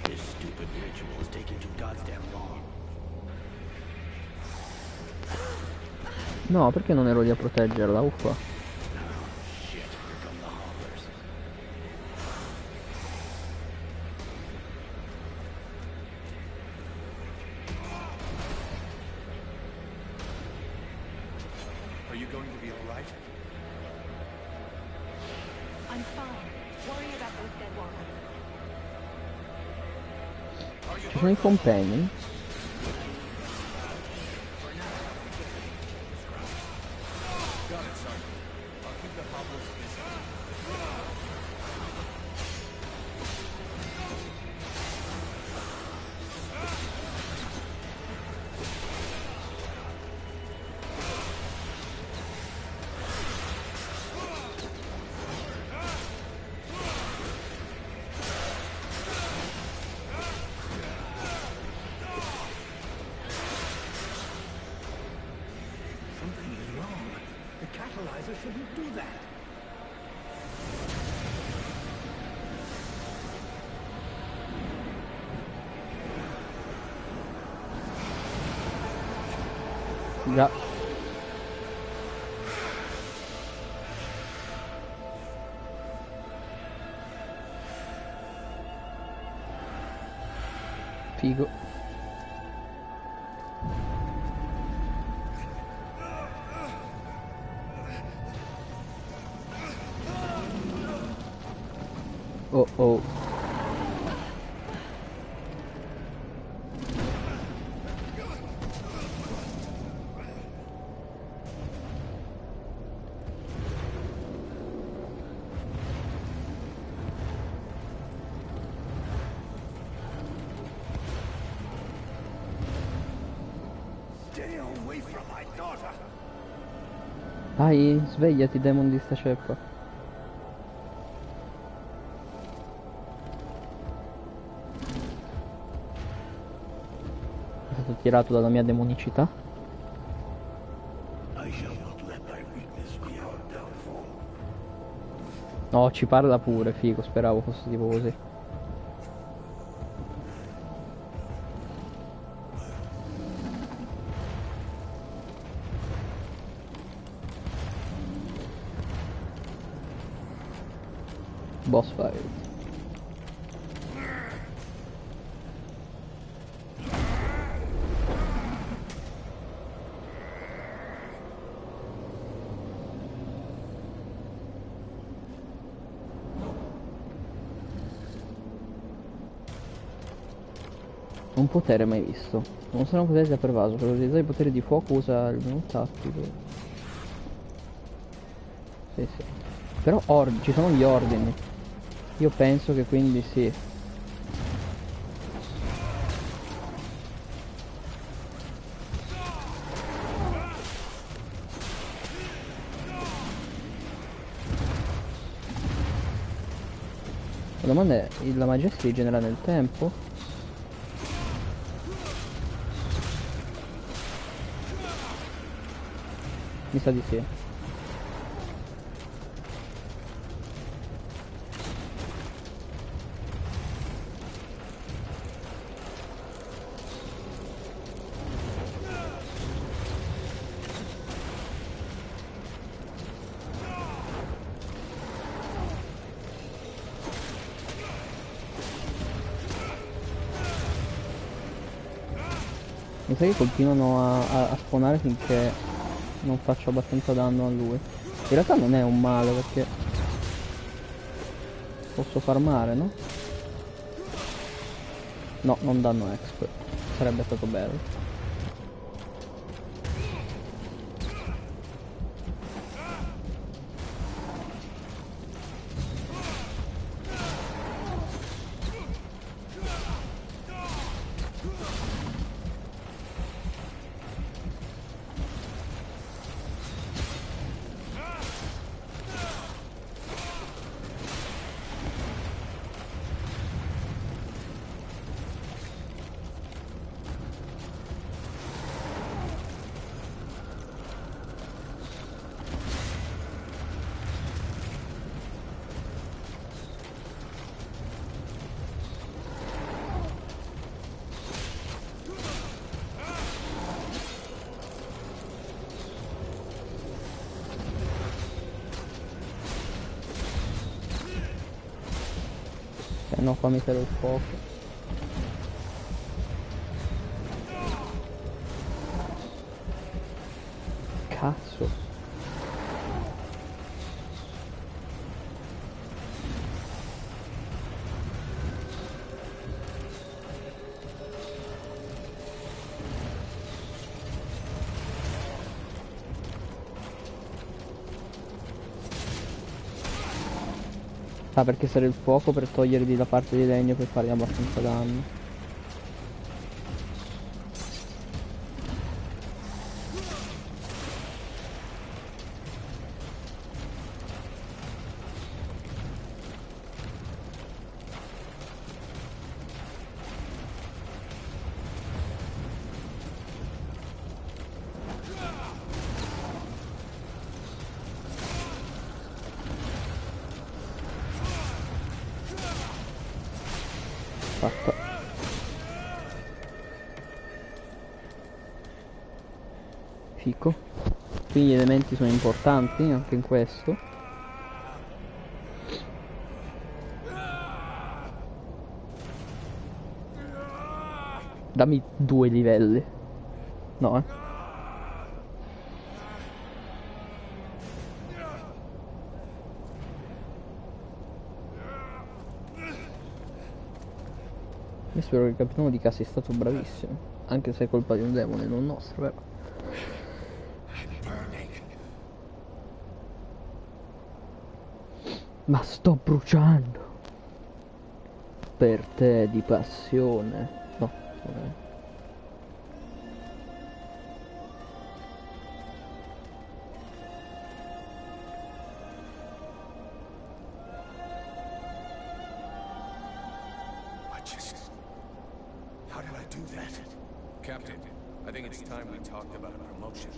This stupid ritual is taking too goddamn long.
No, perché non ero lì a proteggerla, uffa.
Shit, here come the hobblers.
Are you going to be all right?
I'm fine. Worry about those dead walkers.
Ci sono i compagni?
Got it, Sergeant. I'll keep the hobblers busy.
Something is wrong. The catalyzer shouldn't do that.
Già. Figo. Oh oh. Dai, svegliati, demon di sta ceppa. È stato tirato dalla mia demonicità. No, ci parla pure, figo, speravo fosse tipo così. Boss fight. Un potere mai visto. Non sarà un potere da pervaso. Per utilizzare i poteri di fuoco usa il menu tattico. Sì, sì. Però ci sono gli ordini. Io penso che quindi sì. La domanda è, la magia si rigenera nel tempo? Mi sa di sì. Mi sa che continuano a spawnare finché non faccio abbastanza danno a lui. In realtà non è un male perché posso farmare, no? No, non danno exp. Sarebbe stato bello. No, qua mettere il fuoco. Cazzo. Ah, perché serve il fuoco per togliergli la parte di legno per fargli abbastanza danno. Fatta. Fico. Quindi gli elementi sono importanti anche in questo. Dammi 2 livelli. No, Io spero che il capitano di casa sia stato bravissimo. Anche se è colpa di un demone, non nostro, vero? Ma sto bruciando. Per te di passione. No,
How did I do that? Captain, I think it's time we talked about a promotion.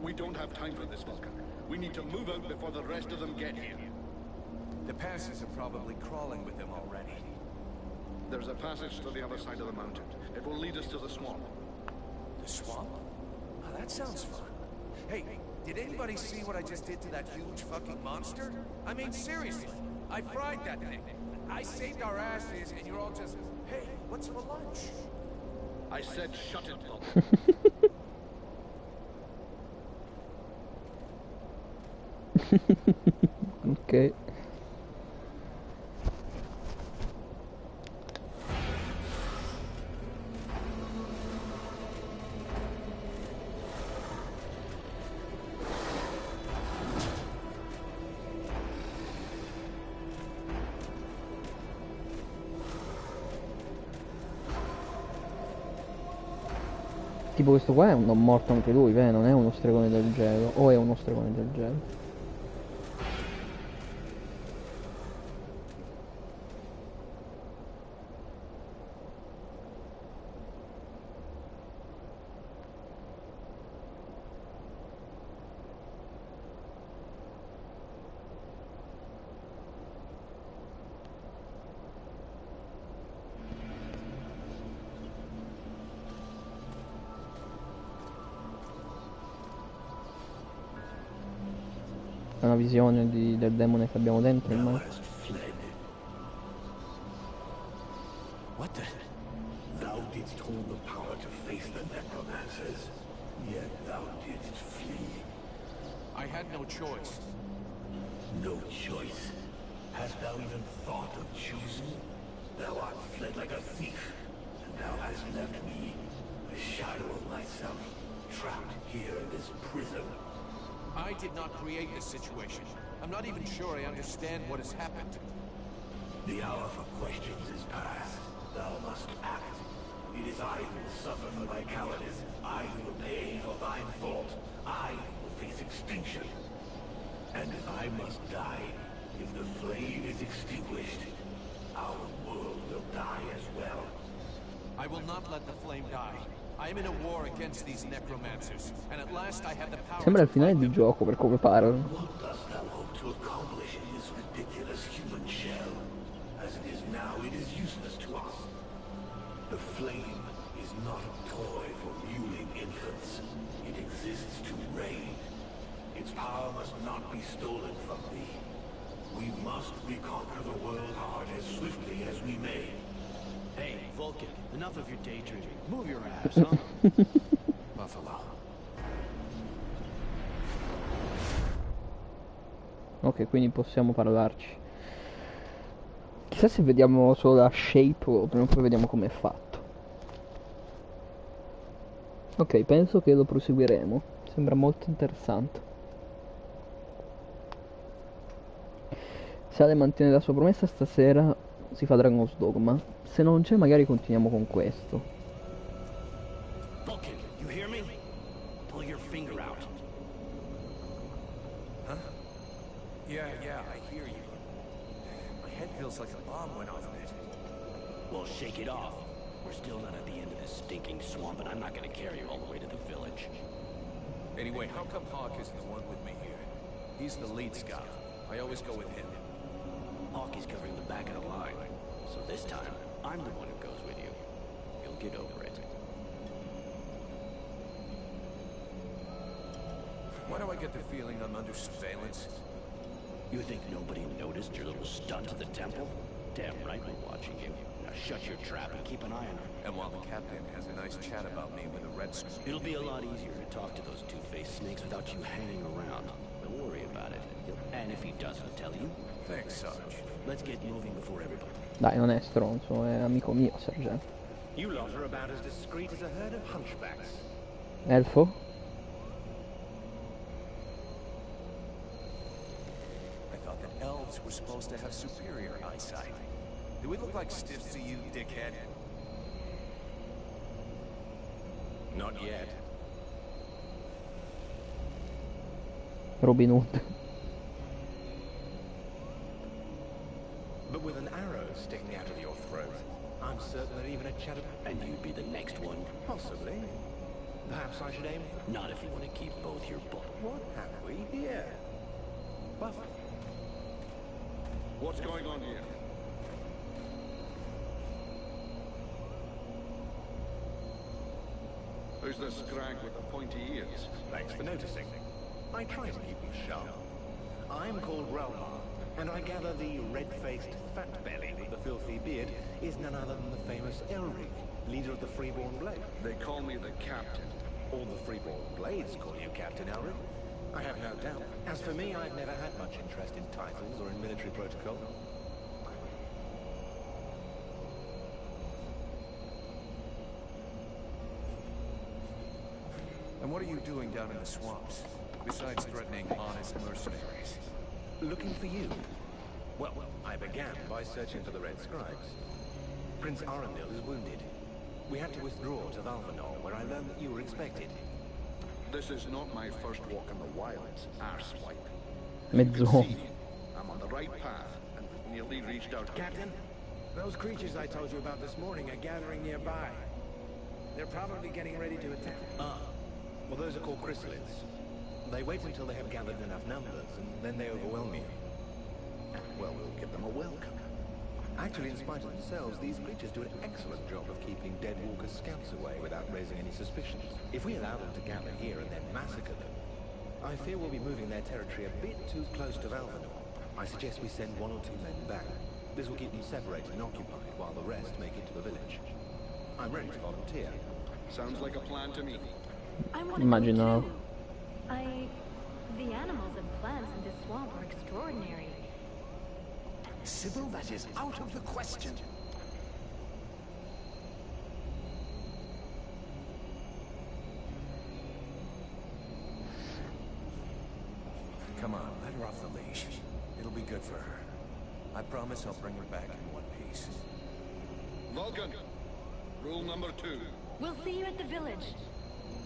We don't have time for this, Vulcan. We need to move out before the rest of them get here.
The passes are probably crawling with them already.
There's a passage to the other side of the mountain. It will lead us to the swamp.
The swamp? Oh, that sounds fun. Hey, did anybody see what I just did to that huge fucking monster? I mean, seriously, I fried that thing. I saved our asses, and you're all just, hey, what's for lunch?
I said shut it, Vulcan.
Ok. Tipo questo qua è non morto anche lui, non è uno stregone del gelo. O è uno stregone del gelo. È una visione del demone che abbiamo dentro, immagino.
What the?
Thou didst hold the power to face the necromancers, yet thou didst flee.
I had no choice.
No choice. Hast thou even thought of choosing? Thou art fled like a thief, and thou hast left me, a shadow of myself, trapped here in this prison.
I did not create this situation. I'm not even sure I understand what has happened.
The hour for questions is past. Thou must act. It is I who will suffer for thy cowardice. I who will pay for thine fault. I who will face extinction. And if I must die, if the flame is extinguished, our world will die as well.
I will not let the flame die. I am in a war against these necromancers, and at last I have the power.
Sembra il finale di gioco per come parlano.
What dost thou hope to accomplish in this ridiculous human shell? As it is now, it is useless to us. The flame is not a toy for mewling infants. It exists to reign. Its power must not be stolen from thee. We must reconquer the world hard as swiftly as we may.
Hey, Vulcan, enough of your daydreaming. Move your ass, huh?
Buffalo.
Ok, quindi possiamo parlarci. Chissà se vediamo solo la shape o prima o poi vediamo com'è fatto. Ok, penso che lo proseguiremo. Sembra molto interessante. Se Ale mantiene la sua promessa stasera si fa Dragon's Dogma. Se non c'è magari continuiamo con questo.
Vulcan, you hear me? Pull your finger out.
Huh? Yeah, I hear you. My head feels like a bomb went off in it.
Well, shake it off. We're still not at the end of this stinking swamp, and I'm not gonna carry you all the way to the village.
Anyway, how come Hawk isn't the one with me here? He's the lead scout. I always go with him.
Hawk is covering the back of the line, so this time, I'm the one who goes with you. You'll get over it.
Why do I get the feeling I'm under surveillance?
You think nobody noticed your little stunt at the temple? Damn right we're watching you. Now shut your trap and keep an eye on her.
And while the captain has a nice chat about me with a red screen.
It'll be a lot easier to talk to those two-faced snakes without you hanging around. Don't worry about it. And if he doesn't tell you,
Thanks, Sarge.
let's get moving before everybody.
Dai, non è stronzo, è amico mio, sergente.
You lot are about as discreet as a herd of hunchbacks.
Elfo?
I thought that elves were supposed to have superior eyesight. Do we look like stiffs to you, dickhead?
Not yet.
Robin Hood.
But with an arrow sticking out of your throat. I'm certain that even a chat of...
And you'd be the next one?
Possibly. Perhaps I should aim for...
Not if you want to keep both your butt.
What have we here? Buffalo.
What's going on here? Who's the scrag with the pointy ears?
Thanks for noticing. I try to keep them sharp. I'm called Relmar, and I gather the red-faced fat belly with the filthy beard is none other than the famous Elric, leader of the Freeborn Blade.
They call me the captain.
All the Freeborn Blades call you Captain Elric. I have no doubt. As for me, I've never had much interest in titles or in military protocol.
And what are you doing down in the swamps, besides threatening honest mercenaries?
Looking for you. Well, I began by searching for the Red Scribes. Prince Arundel is wounded. We had to withdraw to Valvanor, where I learned that you were expected.
This is not my first walk in the wilds, arsewipe.
Mezz'uomo.
I'm on the right path, and nearly reached out.
Captain, those creatures I told you about this morning are gathering nearby. They're probably getting ready to attack.
Ah. Well, those are called chrysalids. They wait until they have gathered enough numbers, and then they overwhelm you.
Well, we'll give them a welcome.
Actually, in spite of themselves, these creatures do an excellent job of keeping Deadwalker scouts away without raising any suspicions. If we allow them to gather here and then massacre them, I fear we'll be moving their territory a bit too close to Valvanor. I suggest we send 1 or 2 men back. This will keep them separated and occupied while the rest make it to the village. I'm ready to volunteer.
Sounds like a plan to me.
I want to
Immaginavo.
go too. The animals and plants in this swamp are extraordinary.
Sybil, that is out of the question.
Come on, let her off the leash. It'll be good for her. I promise I'll bring her back in one piece.
Vulcan, rule number 2.
We'll see you at the village.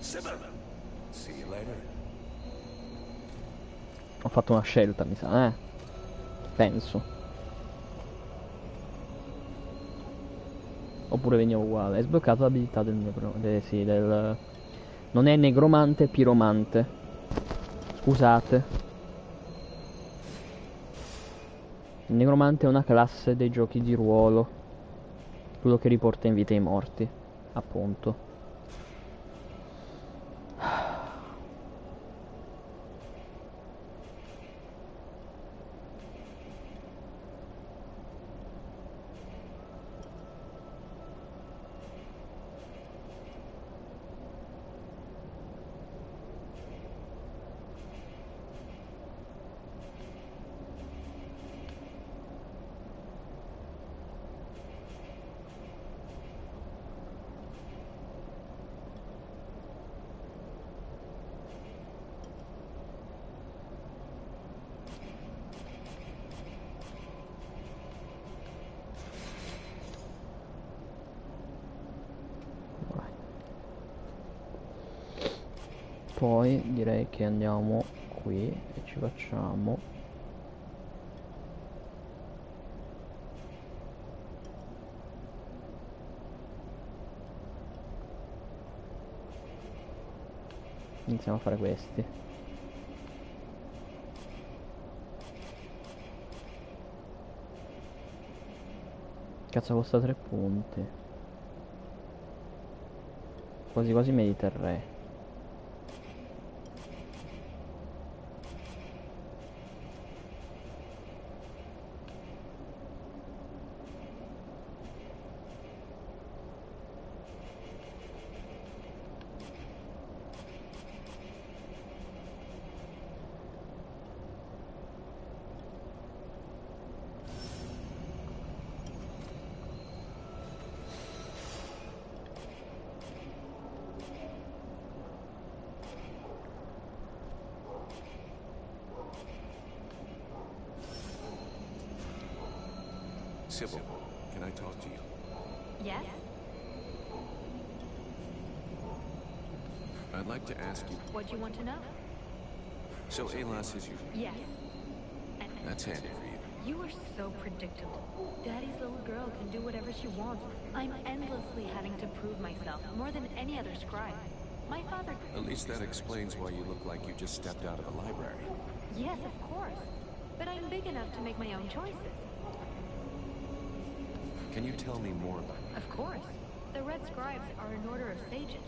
Sybil!
See you later.
Ho fatto una scelta, mi sa, Penso. Oppure veniva uguale. Hai sbloccato l'abilità del non è negromante, è piromante. Scusate. Il negromante è una classe dei giochi di ruolo. Quello che riporta in vita i morti. Appunto. Poi direi che andiamo qui e ci facciamo iniziamo a fare questi. Cazzo, costa 3 punti. Quasi quasi mi terrei.
Sybil, can I talk to you?
Yes?
I'd like to ask you...
What do you want to know?
So Alas is your...
Yes.
That's handy for you.
You are so predictable. Daddy's little girl can do whatever she wants. I'm endlessly having to prove myself, more than any other scribe. My father...
At least that explains why you look like you just stepped out of a library.
Yes, of course. But I'm big enough to make my own choices.
Can you tell me more about it?
Of course. The Red Scribes are an order of sages.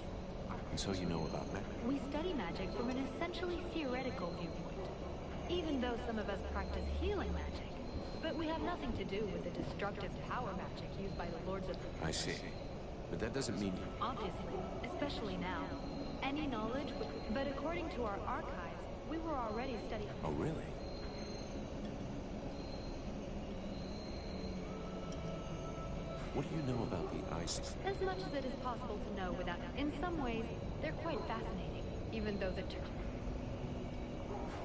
And so you know about magic?
We study magic from an essentially theoretical viewpoint. Even though some of us practice healing magic. But we have nothing to do with the destructive power magic used by the Lords of...
I see. But that doesn't mean...
Obviously, especially now. Any knowledge would... But according to our archives, we were already studying...
Oh, really? What do you know about the ice?
As much as it is possible to know without... In some ways, they're quite fascinating, even though the term...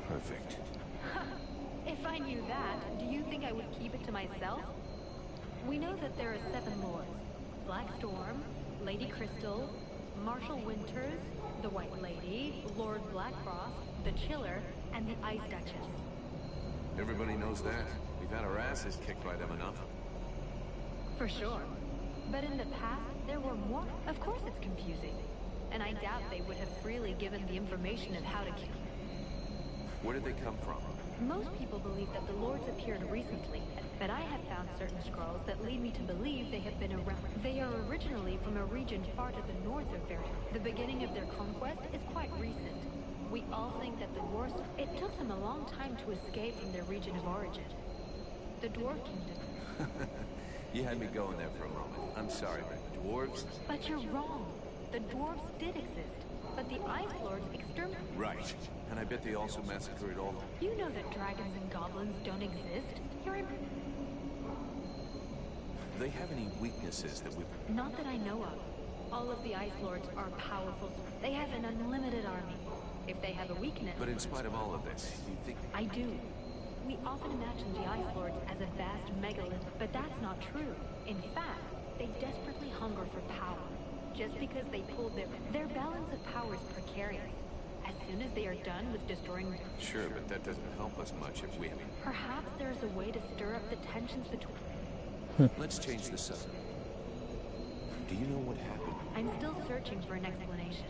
Perfect.
If I knew that, do you think I would keep it to myself? We know that there are 7 lords. Black Storm, Lady Crystal, Marshal Winters, the White Lady, Lord Blackfrost, the Chiller, and the Ice Duchess.
Everybody knows that. We've had our asses kicked by them enough.
For sure. But in the past, there were more. Of course it's confusing. And I doubt they would have freely given the information of how to kill.
Where did they come from?
Most people believe that the lords appeared recently, but I have found certain scrolls that lead me to believe they have been around. They are originally from a region far to the north of Varia. The beginning of their conquest is quite recent. We all think that the dwarves... It took them a long time to escape from their region of origin. The Dwarf Kingdom.
You had me going there for a moment. I'm sorry, but dwarves?
But you're wrong. The dwarves did exist, but the Ice Lords exterminated...
Right. And I bet they also massacred all...
You know that dragons and goblins don't exist. You're in...
Do they have any weaknesses that we...
Not that I know of. All of the Ice Lords are powerful. They have an unlimited army. If they have a weakness...
But in spite of all of this, you think...
I do. We often imagine the Ice Lords as a vast megalith, but that's not true. In fact, they desperately hunger for power. Just because they pulled their balance of power is precarious. As soon as they are done with destroying...
Sure, but that doesn't help us much if we...
Perhaps there is a way to stir up the tensions between...
Let's change the subject. Do you know what happened?
I'm still searching for an explanation.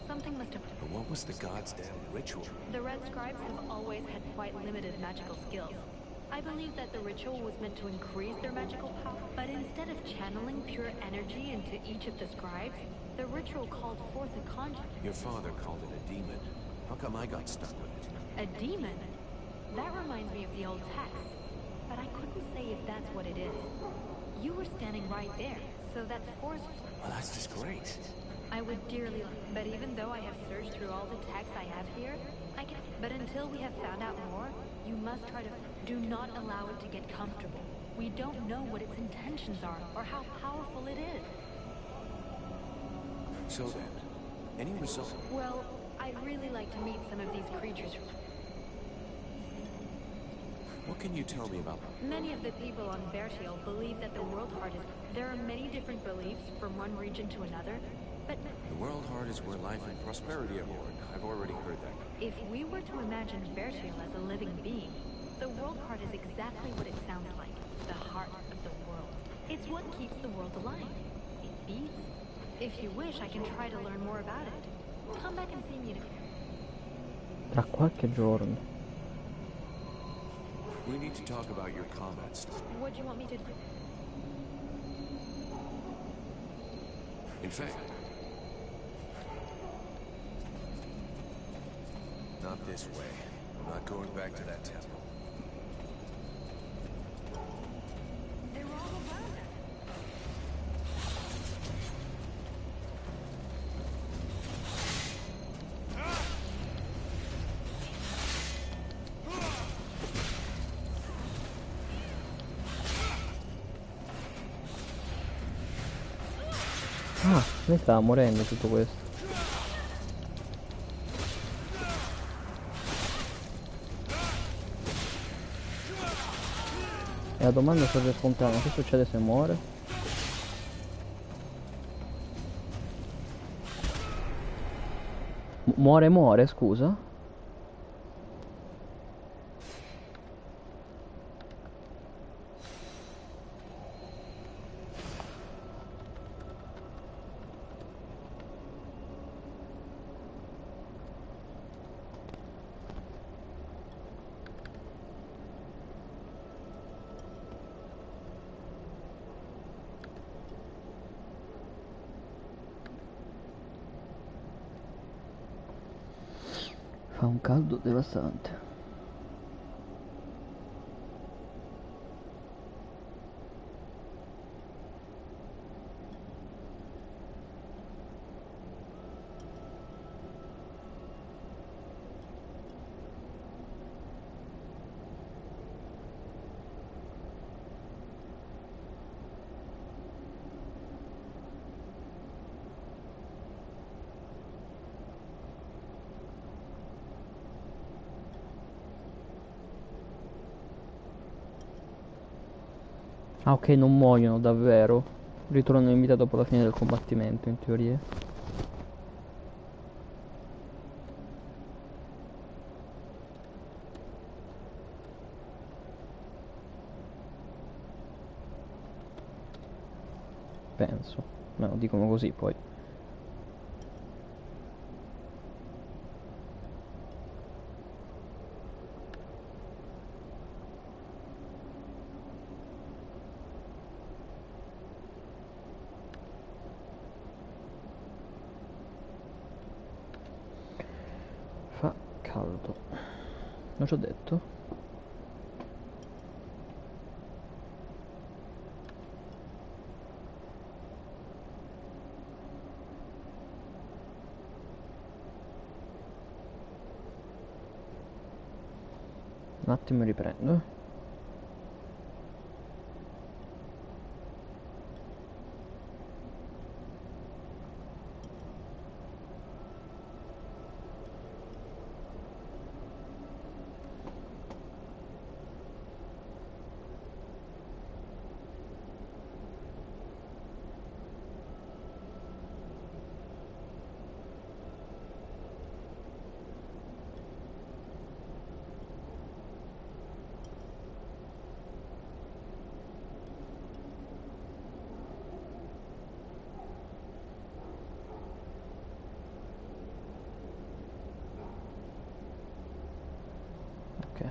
Something must have...
But what was the god's damn ritual?
The Red Scribes have always had quite limited magical skills. I believe that the ritual was meant to increase their magical power, but instead of channeling pure energy into each of the scribes, the ritual called forth a conjure.
Your father called it a demon. How come I got stuck with it?
A demon? That reminds me of the old text, but I couldn't say if that's what it is. You were standing right there, so that force...
Well, that's just great.
I would dearly... But even though I have searched through all the texts I have here, I can... But until we have found out more, you must try to... Do not allow it to get comfortable. We don't know what its intentions are, or how powerful it is.
So then, any result?
Well, I'd really like to meet some of these creatures.
What can you tell me about them?
Many of the people on Vertiel believe that the World Heart is... There are many different beliefs from one region to another, but...
The World Heart is where life and prosperity are born. I've already heard that.
If we were to imagine Vertiel as a living being, the World Heart is exactly what it sounds like. The heart of the world. It's what keeps the world alive. It beats. If you wish, I can try to learn more about it. Come back and see me.
Tra qualche giorno.
We need to talk about your combat stuff.
What do you want me to do?
In fact... Not this way. I'm not going back to that temple.
They're all around us.
Ah, lei stava morendo tutto questo. E la domanda sorge spontanea, che succede se muore? Muore, scusa? Fa un caldo devastante. Ah, ok, non muoiono davvero. Ritornano in vita dopo la fine del combattimento, in teoria. Penso. No, dicono così poi. Fa caldo. Non ci ho detto? Un attimo riprendo. Ok.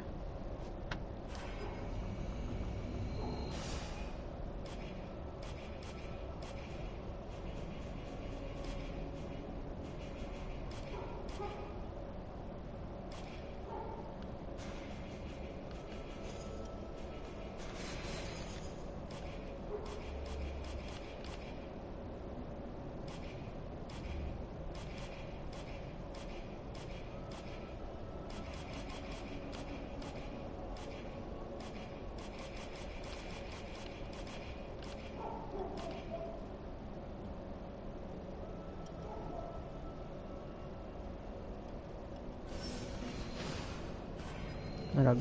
Era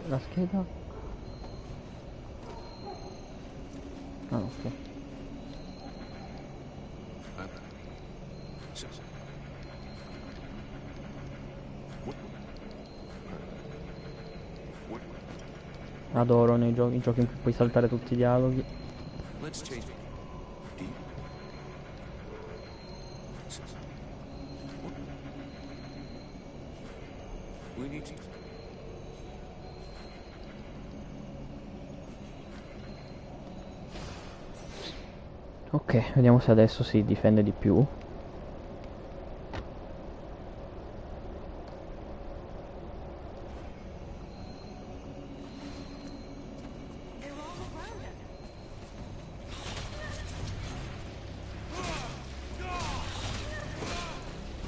la scheda? Ah, ok. Adoro nei giochi, in cui puoi saltare tutti i dialoghi.
Let's change. Deep. We need to.
Ok, vediamo se adesso si difende di più.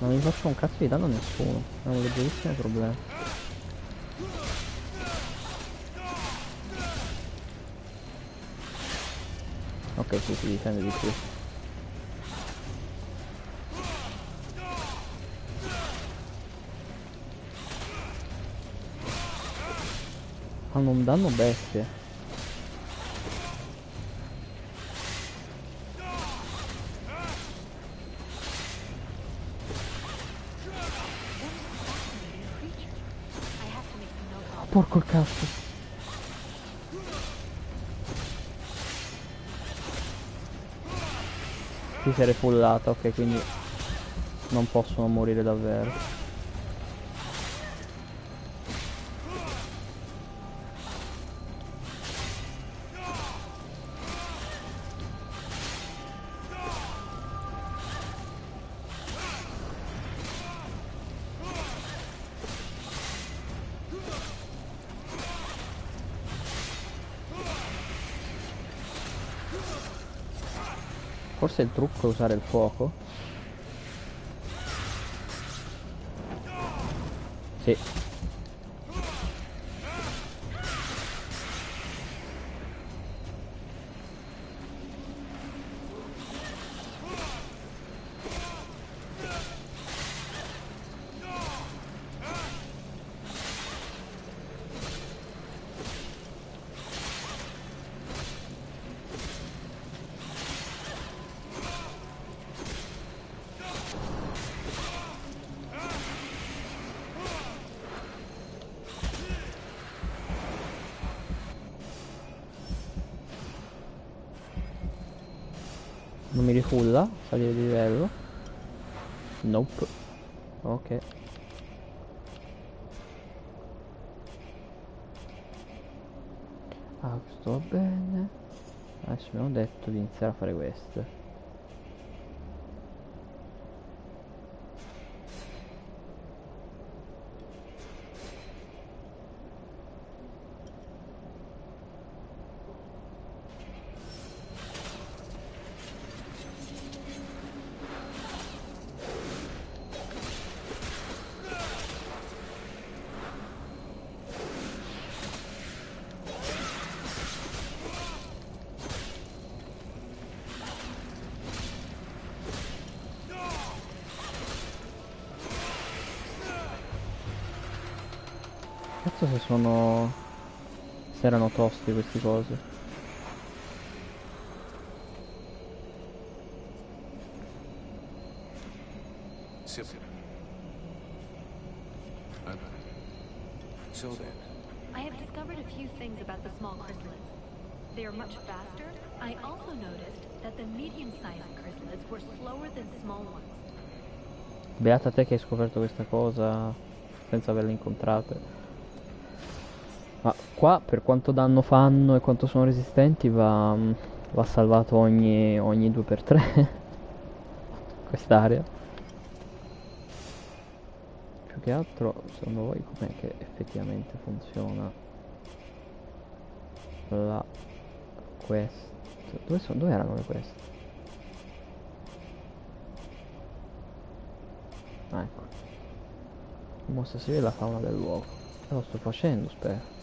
Non mi faccio un cazzo di danno a nessuno. È un leggerissimo problema. Ok, sì, si difende di più. Fanno un danno bestia. Porco il cazzo. Si si è refullata, ok, quindi non possono morire davvero. Forse il trucco è usare il fuoco? Sì. Non mi rifulla salire di livello? Nope. Ok. Ah, questo va bene. Adesso abbiamo detto di iniziare a fare queste. Cazzo se sono... se erano tosti questi cosi.
So then,
I have discovered a few things about the small chrysalids. They are much faster. I also noticed that the medium-sized chrysalids were slower than small ones.
Beata te che hai scoperto questa cosa senza averle incontrate. Ma qua per quanto danno fanno e quanto sono resistenti va salvato ogni 2x3 quest'area. Più che altro secondo voi com'è che effettivamente funziona la quest? Dove erano le quest? Ah, ecco. Mostra si vede la fauna del luogo. Lo sto facendo, spero.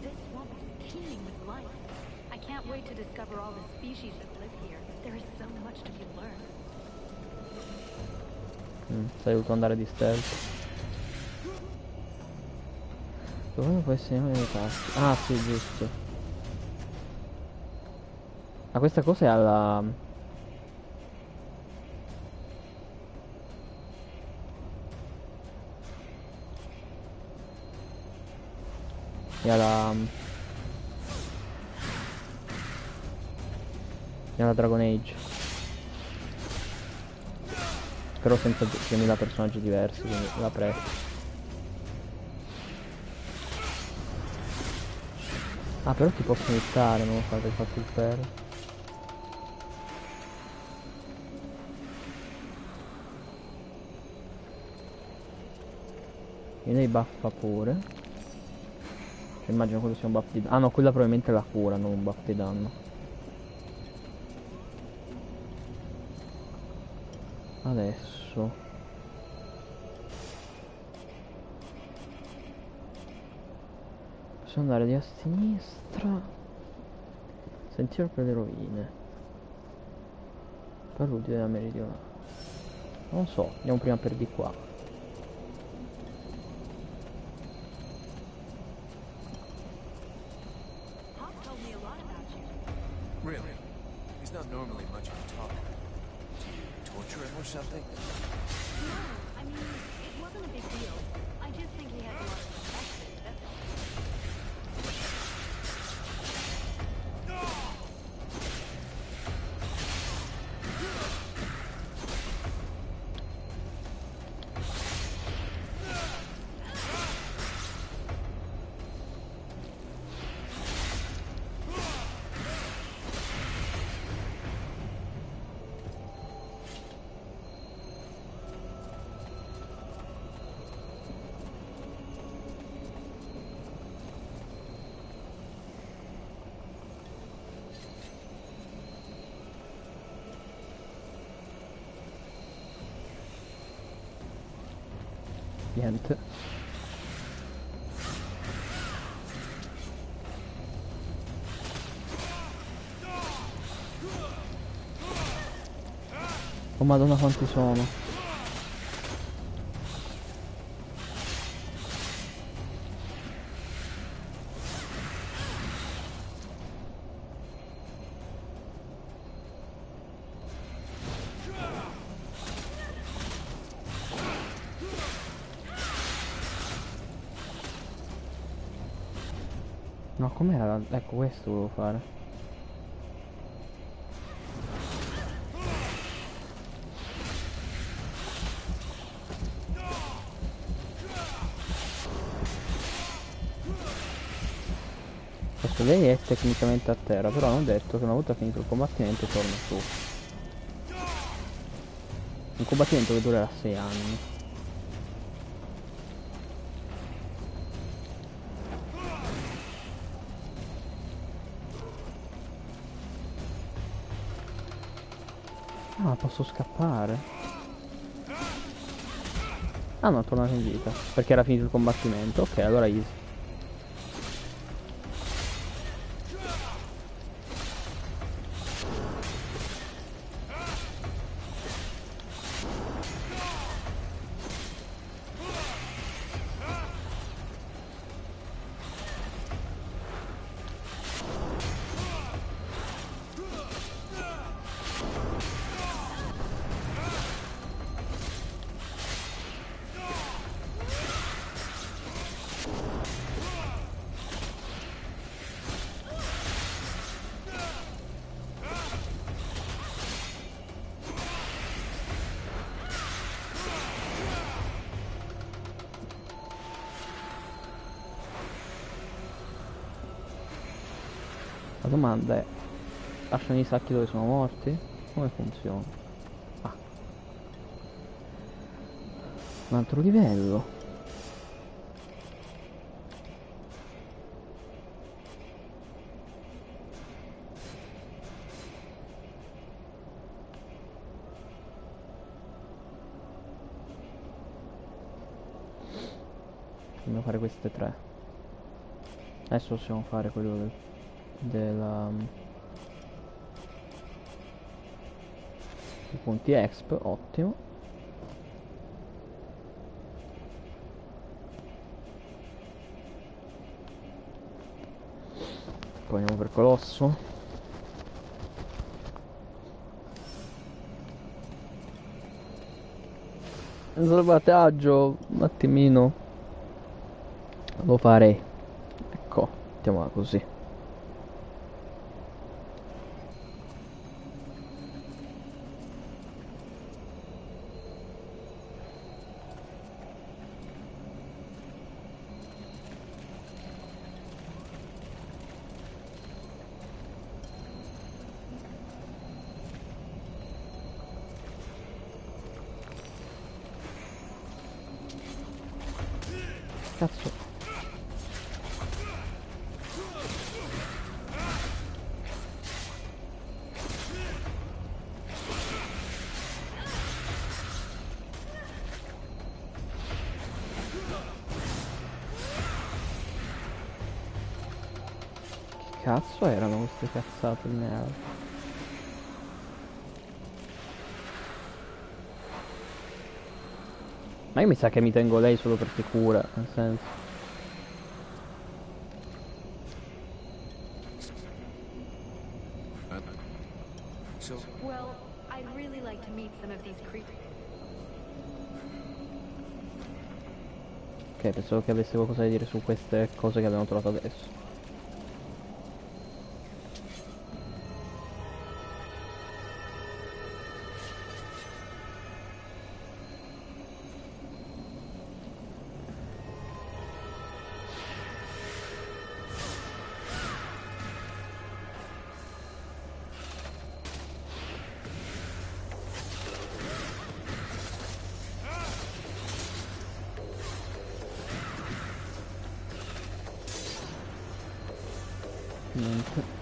This swamp is teeming with life. I can't wait to discover all the species that live here. There is so much to be learned.
Sei dovuto andare di stealth. Dove può essere uno dei tasti? Ah sì, giusto. Ah, questa cosa è alla... è alla Dragon Age. Però senza 2000 personaggi diversi, quindi la presto. Ah, però ti possono ittare, non lo so, che hai fatto il ferro. E lei buffa pure. Cioè, immagino quello sia un buff di danno. Ah no, quella probabilmente è la cura, non un buff di danno. Adesso posso andare di a sinistra. Sentiero per le rovine. Paludi della meridionale. Non so, andiamo prima per di qua.
Pop told me a lot about you.
really, he's not normally much of a talker. Do you torture him or something?
No, I mean, it wasn't a big deal. I just think he has a lot of respect, that's all.
Niente. Oh madonna quanti sono. No, com'era? Ecco, questo volevo fare. Adesso lei è tecnicamente a terra, però hanno detto che una volta finito il combattimento torna su. Un combattimento che durerà 6 anni. Ah, posso scappare? Ah no, è tornato in vita. Perché era finito il combattimento. Ok, allora easy. La domanda è, lasciano i sacchi dove sono morti? Come funziona? Ah, un altro livello. Dobbiamo fare queste 3. Adesso possiamo fare quello i punti exp, ottimo. Poi andiamo per Colosso. Il salvataggio, un attimino. Lo farei. Ecco, mettiamola così. Cazzo. Che cazzo erano queste cazzate di merda? Ma io mi sa che mi tengo lei solo perché cura, nel senso.
Well, I'd really like to meet some of these creatures.
Ok, pensavo che avesse qualcosa da dire su queste cose che abbiamo trovato adesso. Niente.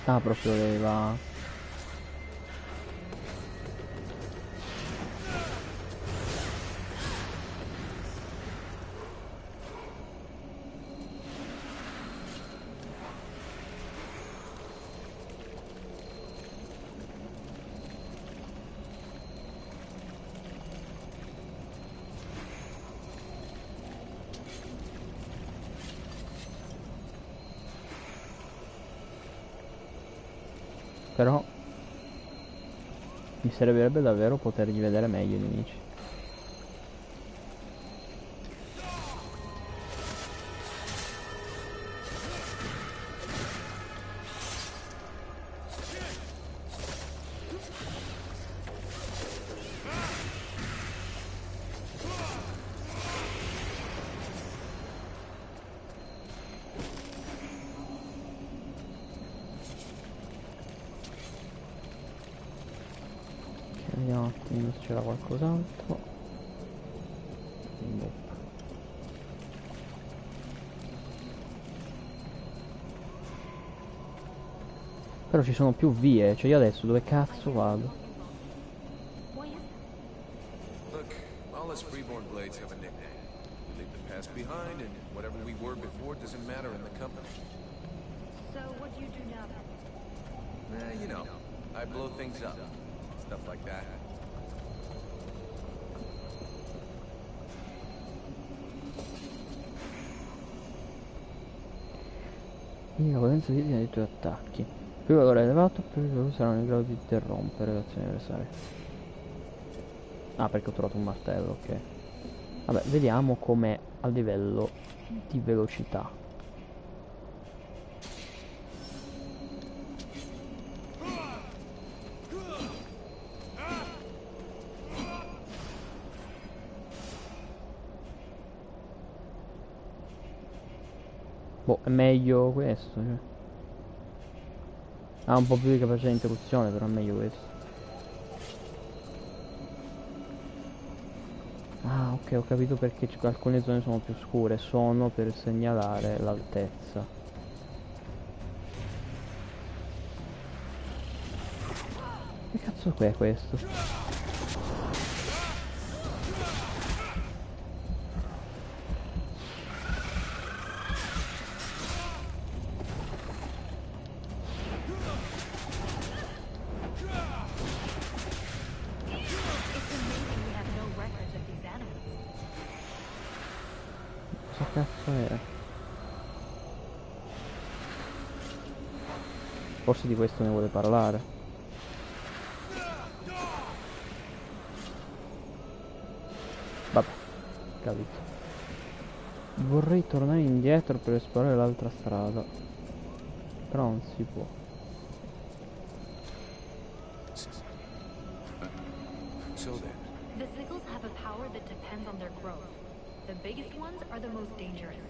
Ah, proprio lei va... Però mi servirebbe davvero potergli vedere meglio i nemici. Vediamo un attimo se c'era qualcos'altro. Boh. Però ci sono più vie, cioè io adesso dove cazzo vado?
Look, all us Freeborn Blades have a nickname. We leave the past behind, and whatever we were before doesn't matter in the company.
So what do you do now then?
You know, I blow things up. Stuff like that.
La potenza di dei tuoi attacchi. Più valore elevato, più i tuoi saranno in grado di interrompere le azioni avversarie. Ah, perché ho trovato un martello, ok. Vabbè, vediamo com'è a livello di velocità. Boh, è meglio questo, cioè. Ha un po' più di capacità di interruzione, però è meglio questo. Ah, ok, ho capito perché alcune zone sono più scure, sono per segnalare l'altezza. Che cazzo è questo? Cosa cazzo era? Forse di questo ne vuole parlare. Vabbè, capito. Vorrei tornare indietro per esplorare l'altra strada, però non si può.
So then,
The sickles have a power that depends on their growth. The biggest ones are the most dangerous.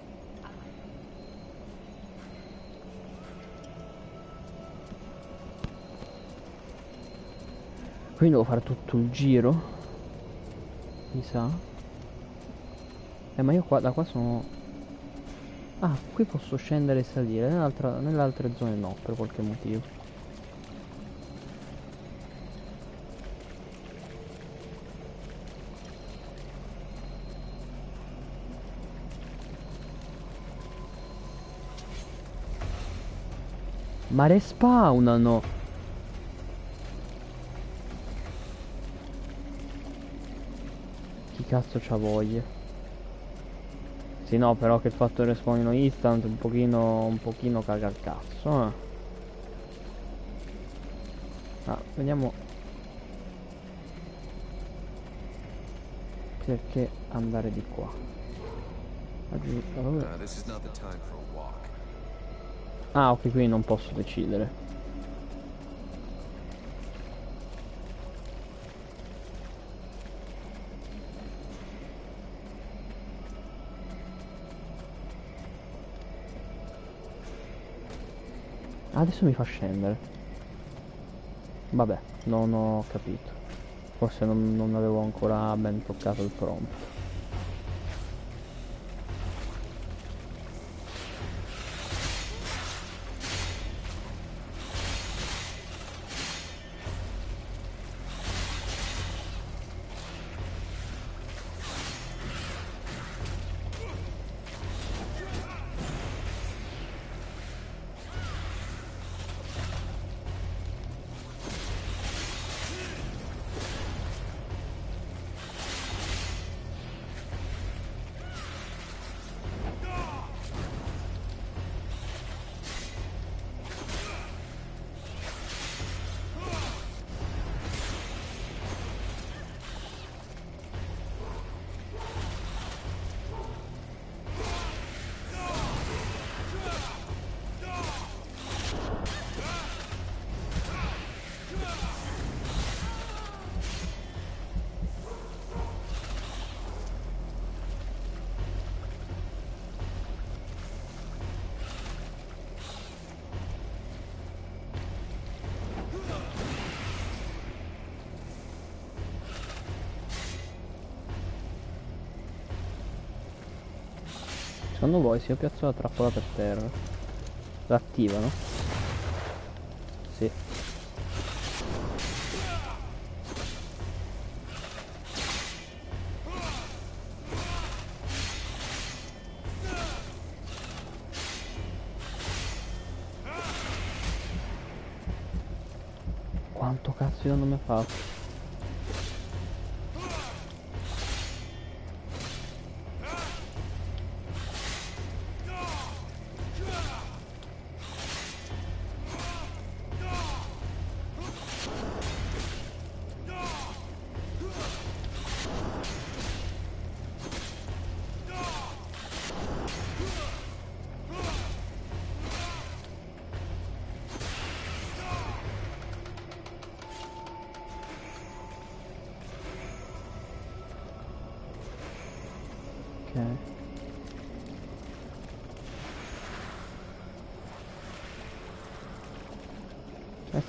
Quindi devo fare tutto il giro, mi sa. Ma io qua, da qua sono... Ah, qui posso scendere e salire, nelle altre zone no, per qualche motivo. Ma respawnano! Chi cazzo c'ha voglia? Sì, no, però che il fatto che respawnino instant un pochino caga il cazzo, Ah, vediamo perché andare di qua.
this is not the time for a walk.
Ah, ok, qui non posso decidere. Adesso mi fa scendere. Vabbè, non ho capito. Forse non avevo ancora ben toccato il prompt. Secondo voi se io piazzo la trappola per terra, l'attivano? Sì. Quanto cazzo di danno mi ha fatto?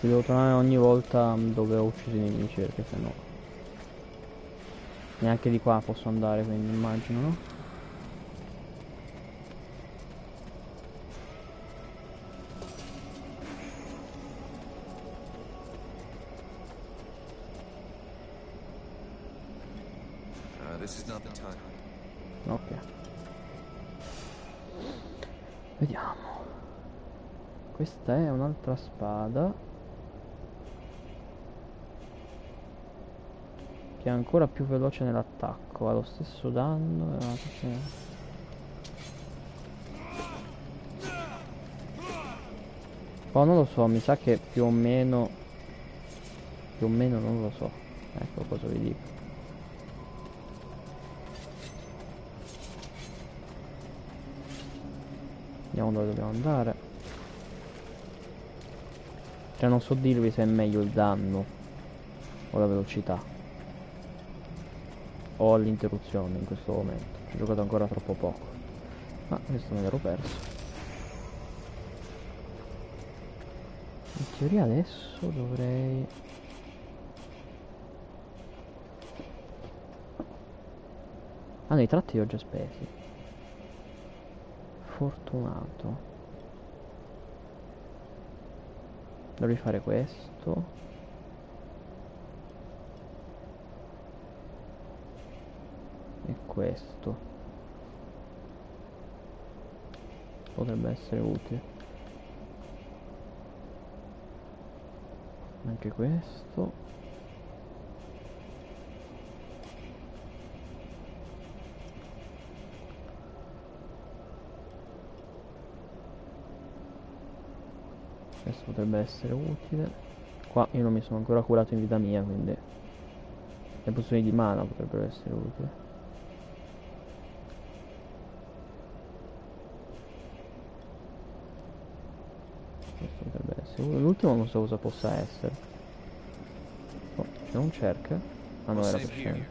Sì, devo tornare ogni volta dove ho ucciso i nemici perché sennò neanche di qua posso andare, quindi immagino, no?
This is not the time.
Ok. Vediamo. Questa è un'altra spada che è ancora più veloce nell'attacco, ha lo stesso danno oh, non lo so, mi sa che più o meno non lo so. Ecco cosa vi dico. Vediamo dove dobbiamo andare. Cioè non so dirvi se è meglio il danno o la velocità o l'interruzione in questo momento. Ho giocato ancora troppo poco. Ma questo me l'ero perso. In teoria adesso dovrei... Ah no, i tratti li ho già spesi. Fortunato. Dovrei fare questo. E questo potrebbe essere utile. Anche questo. Questo potrebbe essere utile. Qua io non mi sono ancora curato in vita mia, quindi le pozioni di mana potrebbero essere utili. Questo potrebbe essere utile. L'ultimo non so cosa possa essere. Oh, c'è un cerca. Ah no, era per scendere.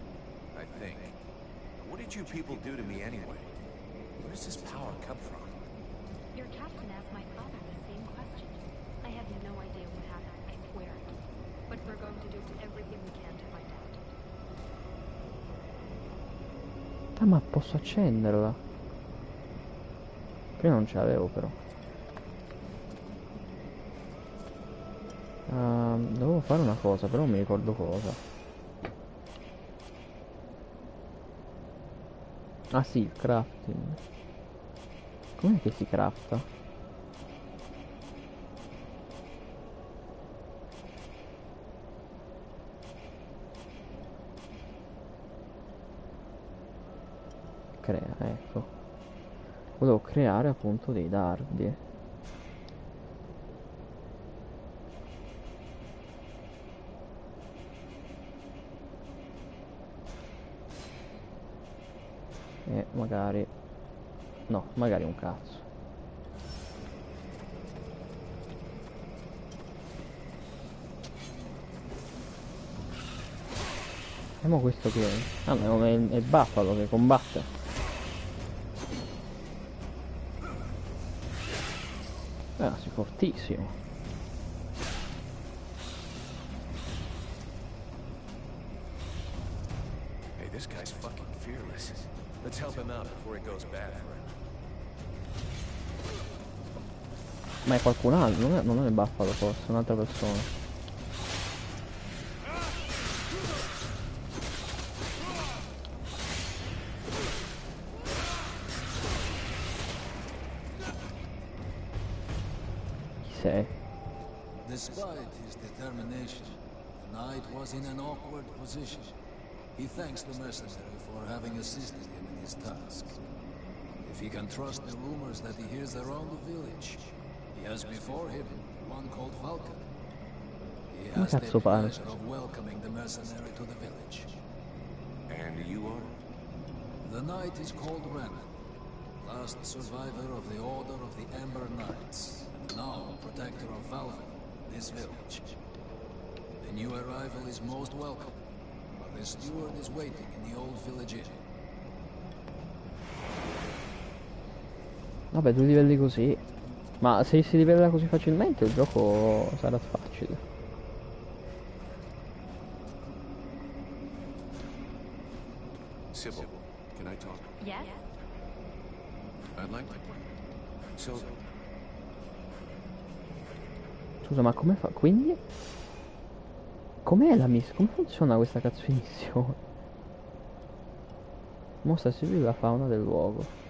I think. What did you people do to me anyway? Where does this power come from?
Your captain asked my father the same question. I have no idea what happened, I swear. But we're going to do everything we can to find out.
Ah, ma posso accenderla? Prima non ce l'avevo però. Dovevo fare una cosa, però non mi ricordo cosa. Ah sì, il crafting. Com'è che si crafta? Crea, ecco. Volevo creare appunto dei dardi. E magari... no, magari un cazzo. E mo questo che è? Ah no, è il Buffalo che combatte. Ah, sei fortissimo.
Hey, this guy's fucking fearless. Let's help him out before it goes bad for him.
Ma è qualcun altro, non è Buffalo forse, è un'altra persona. Chi sei?
Despite his determination, the knight was in an awkward position. He thanks the mercenary for having assisted him in his task. If he can trust the rumors that he hears around the village, he has before him one called Falcon. He has the pleasure of welcoming the mercenary to the village.
And you are?
The knight is called Renan, last survivor of the Order of the Ember Knights, and now protector of Valvin, this village. The new arrival is most welcome, but the steward is waiting in the old village inn.
Vabbè, 2 livelli così. Ma se si livella così facilmente il gioco sarà facile.
Sybil, can I talk?
Yes?
I'd like to... So...
Scusa, ma come fa? Quindi? Com'è la missione? Come funziona questa cazzo di missione? Mostra Sybil la fauna del luogo.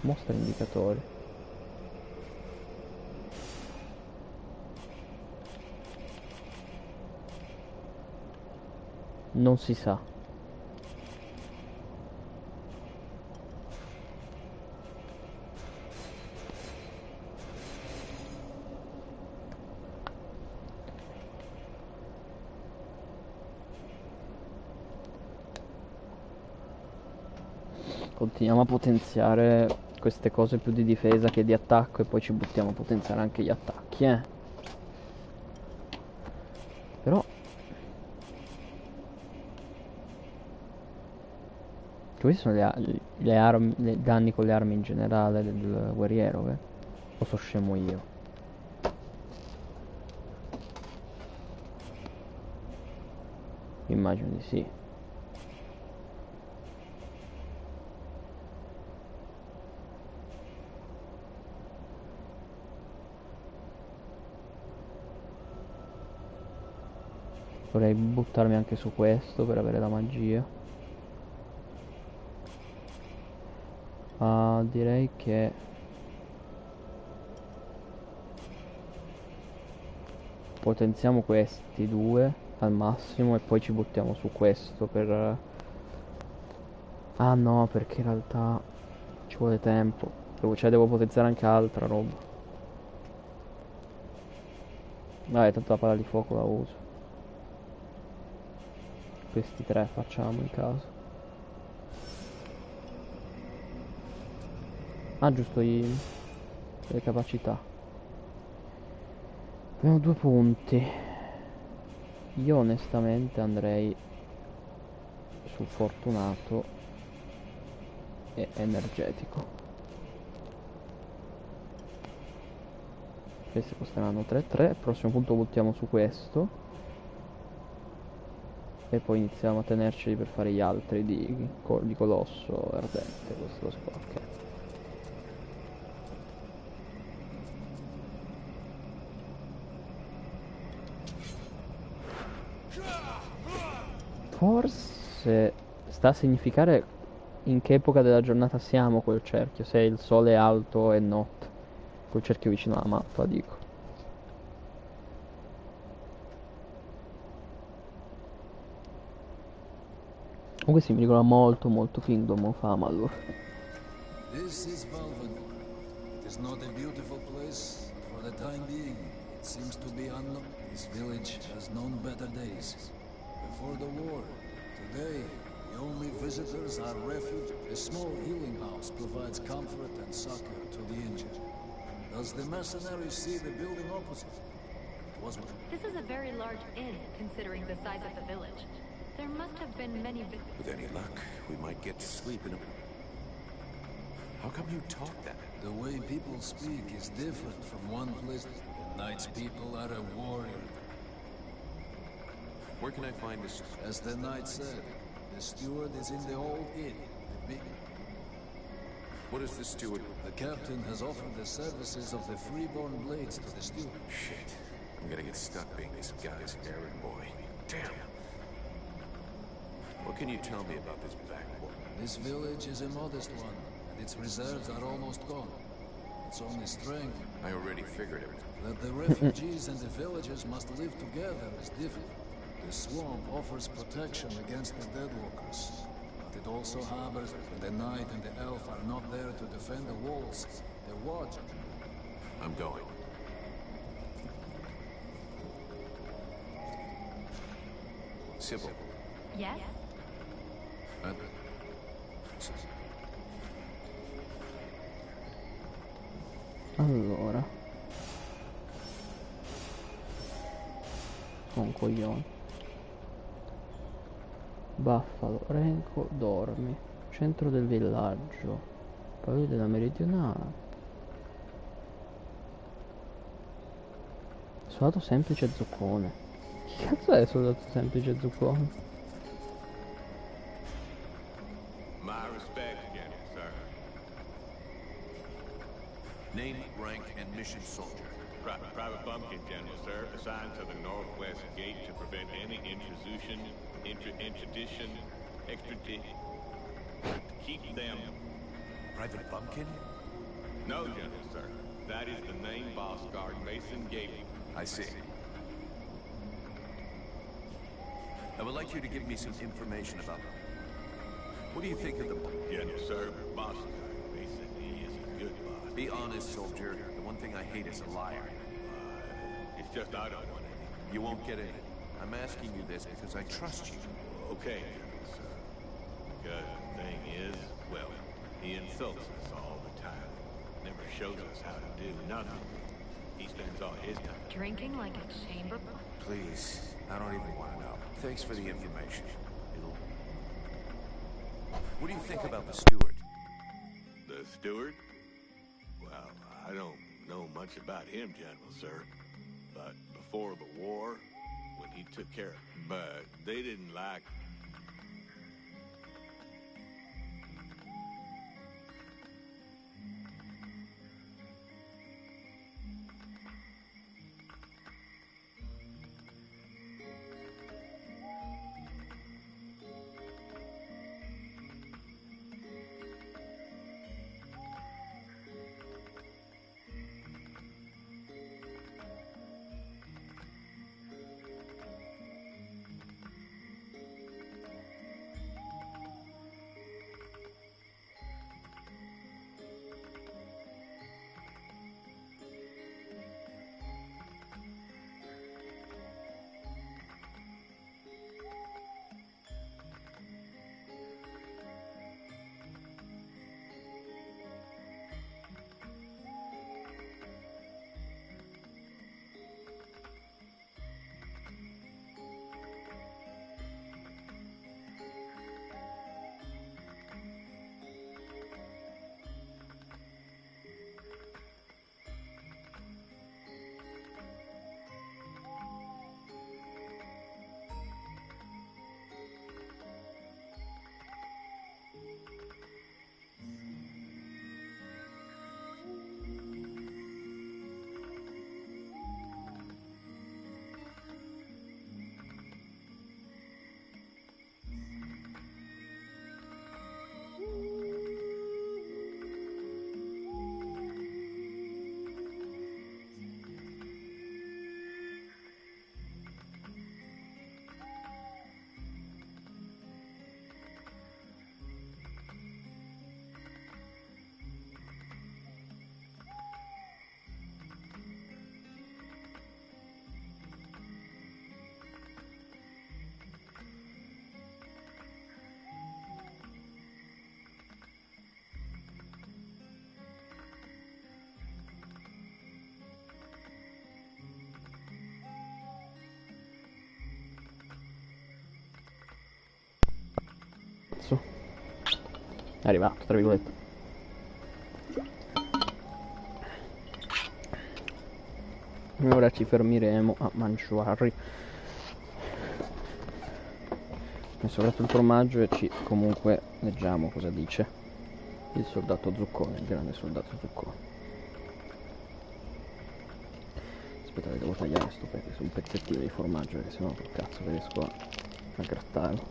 Mostra indicatori. Non si sa. Continuiamo a potenziare queste cose più di difesa che di attacco e poi ci buttiamo a potenziare anche gli attacchi, Però questi sono le armi, i danni con le armi in generale del guerriero, o so scemo io? Immagino di sì. Vorrei buttarmi anche su questo per avere la magia. Direi che potenziamo questi due al massimo e poi ci buttiamo su questo per... Ah no, perché in realtà ci vuole tempo. Cioè devo potenziare anche altra roba. Dai, tanto la palla di fuoco la uso. Questi 3 facciamo in caso. Ah, giusto, le capacità. Abbiamo 2 punti. Io onestamente andrei sul fortunato e energetico. Questi costeranno 3-3. Al prossimo punto buttiamo su questo. E poi iniziamo a tenerceli per fare gli altri di colosso ardente. Queste cose qua, ok. Forse sta a significare in che epoca della giornata siamo quel cerchio, se il sole è alto e notte. Quel cerchio vicino alla mappa, dico. Comunque sì, mi ricorda molto Kingdom of Amalur.
This is Valvin. It is not a beautiful place. For the time being, it seems to be unknown. This village has known better days. Before the war, today, the only visitors are refugees. A small healing house provides comfort and succor to the injured. Does the mercenary see the building opposite? It was...
This is a very large inn, considering the size of the village. There must have been many...
With any luck, we might get to sleep in a... How come you talk that?
The way people speak is different from one place. The knight's people are a warrior.
Where can I find this?
As the knight said, the steward is in the old inn. The big...
What is the steward?
The captain has offered the services of the freeborn blades to the steward.
Shit. I'm gonna get stuck being this guy's errand boy. Damn. What can you tell me about this backwater?
This village is a modest one, and its reserves are almost gone. Its only strength.
I already figured it.
That the refugees and the villagers must live together is difficult. The swamp offers protection against the Deadwalkers, but it also harbors when the knight and the elf are not there to defend the walls. They watch.
I'm going. Sybil.
Yes?
Allora. Un coglione. Buffalo, Renko, dormi. Centro del villaggio. Poi della meridionale. Soldato semplice zuccone. Che cazzo è soldato semplice zuccone?
My respect, General, sir. Name, rank, and mission soldier.
Private Bumpkin, General, sir. Assigned to the northwest gate to prevent any intrusion, intradition, extradition. Keep them.
Private Bumpkin?
No, General, sir. That is the name boss guard Mason gave me.
I see. I would like you to give me some information about them. What do you think of them?
General, sir. Boss guard Mason, he is a good boss.
Be honest, soldier. The one thing I hate is a liar.
It's just I don't want any.
You won't get any. I'm asking you this because I trust you.
Okay, General, sir. Because the thing is, well, he insults us all the time. Never shows us how to do nothing. He spends all his time
Drinking like a chamber pot?
Please, I don't even want to know. Thanks for the information. What do you think about the steward?
The steward? Well, I don't know much about him, General, sir. But before the war, when he took care of... But they didn't like...
È arrivato, tra virgolette. E ora ci fermeremo a mangiare. Ho messo il formaggio e comunque leggiamo cosa dice. Il soldato zuccone, il grande soldato zuccone. Aspettate, devo tagliare su un pezzettino di formaggio, che sennò col cazzo che riesco a grattarlo.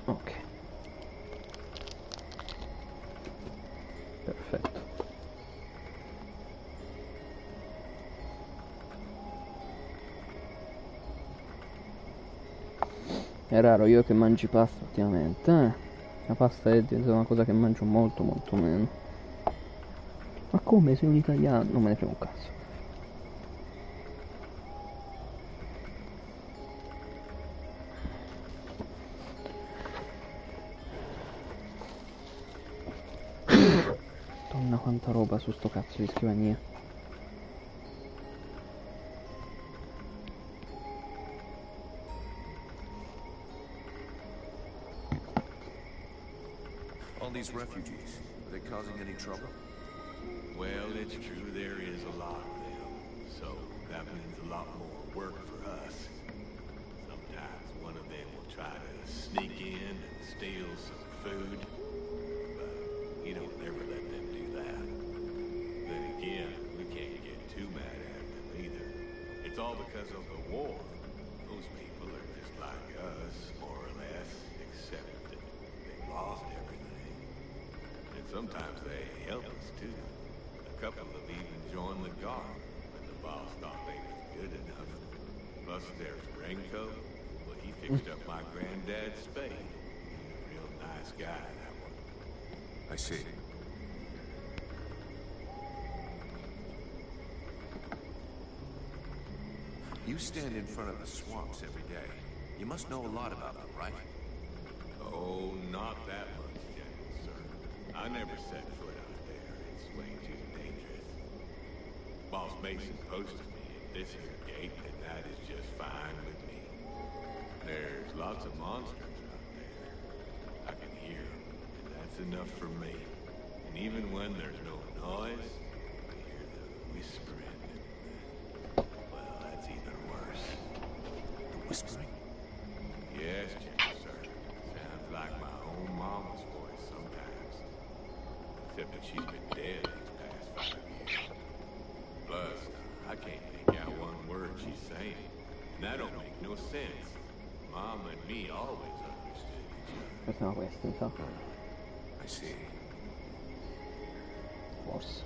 Ok. Perfetto. È raro io che mangi pasta ultimamente, La pasta è diventata una cosa che mangio molto molto meno. Ma come, sei un italiano? Non me ne frega un cazzo. Madonna quanta roba su sto cazzo di scrivania.
All these refugees, are they causing any trouble?
Well, it's true there is a lot of them, so that means a lot more work for us. Sometimes one of them will try to sneak in and steal some food, but we don't ever let them do that. Then again, we can't get too mad at them either. It's all because of the war. Those people are just like us, more or less, except that they've lost everything. And sometimes they help us too. A couple have even joined the guard when the boss thought they was good enough. Plus there's Renko. Well, he fixed up my granddad's spade. He's a real nice guy, that one.
I see. You stand in front of the swamps every day. You must know a lot about them, right?
Oh, not that much, General, sir. I never set foot out there. It's way too dangerous. Boss Mason posted me at this here gate, and that is just fine with me. There's lots of monsters out there. I can hear them, and that's enough for me. And even when there's no noise, I hear the whispering. Well, that's even worse.
The whispering?
Yes, General, sir. Sounds like my own mama's voice sometimes. Except that she's been dead these past 5 years. Plus, I can't make out one word she's saying. And that don't make no sense. Mom and me always understood each other.
Questa è una questa, mi sa.
I see.
Forse.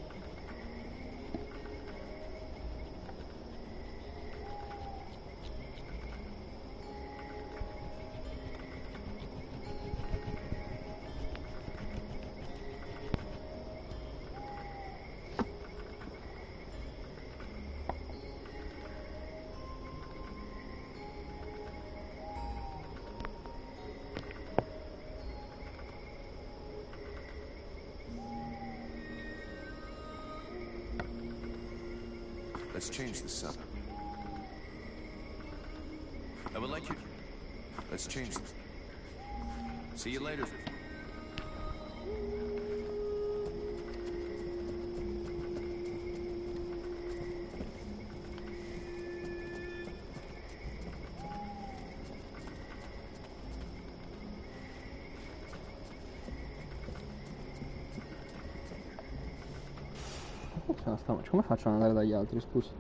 Let's change the sun. I would like you... Let's change this. See you later. Come faccio ad andare dagli altri, scusa?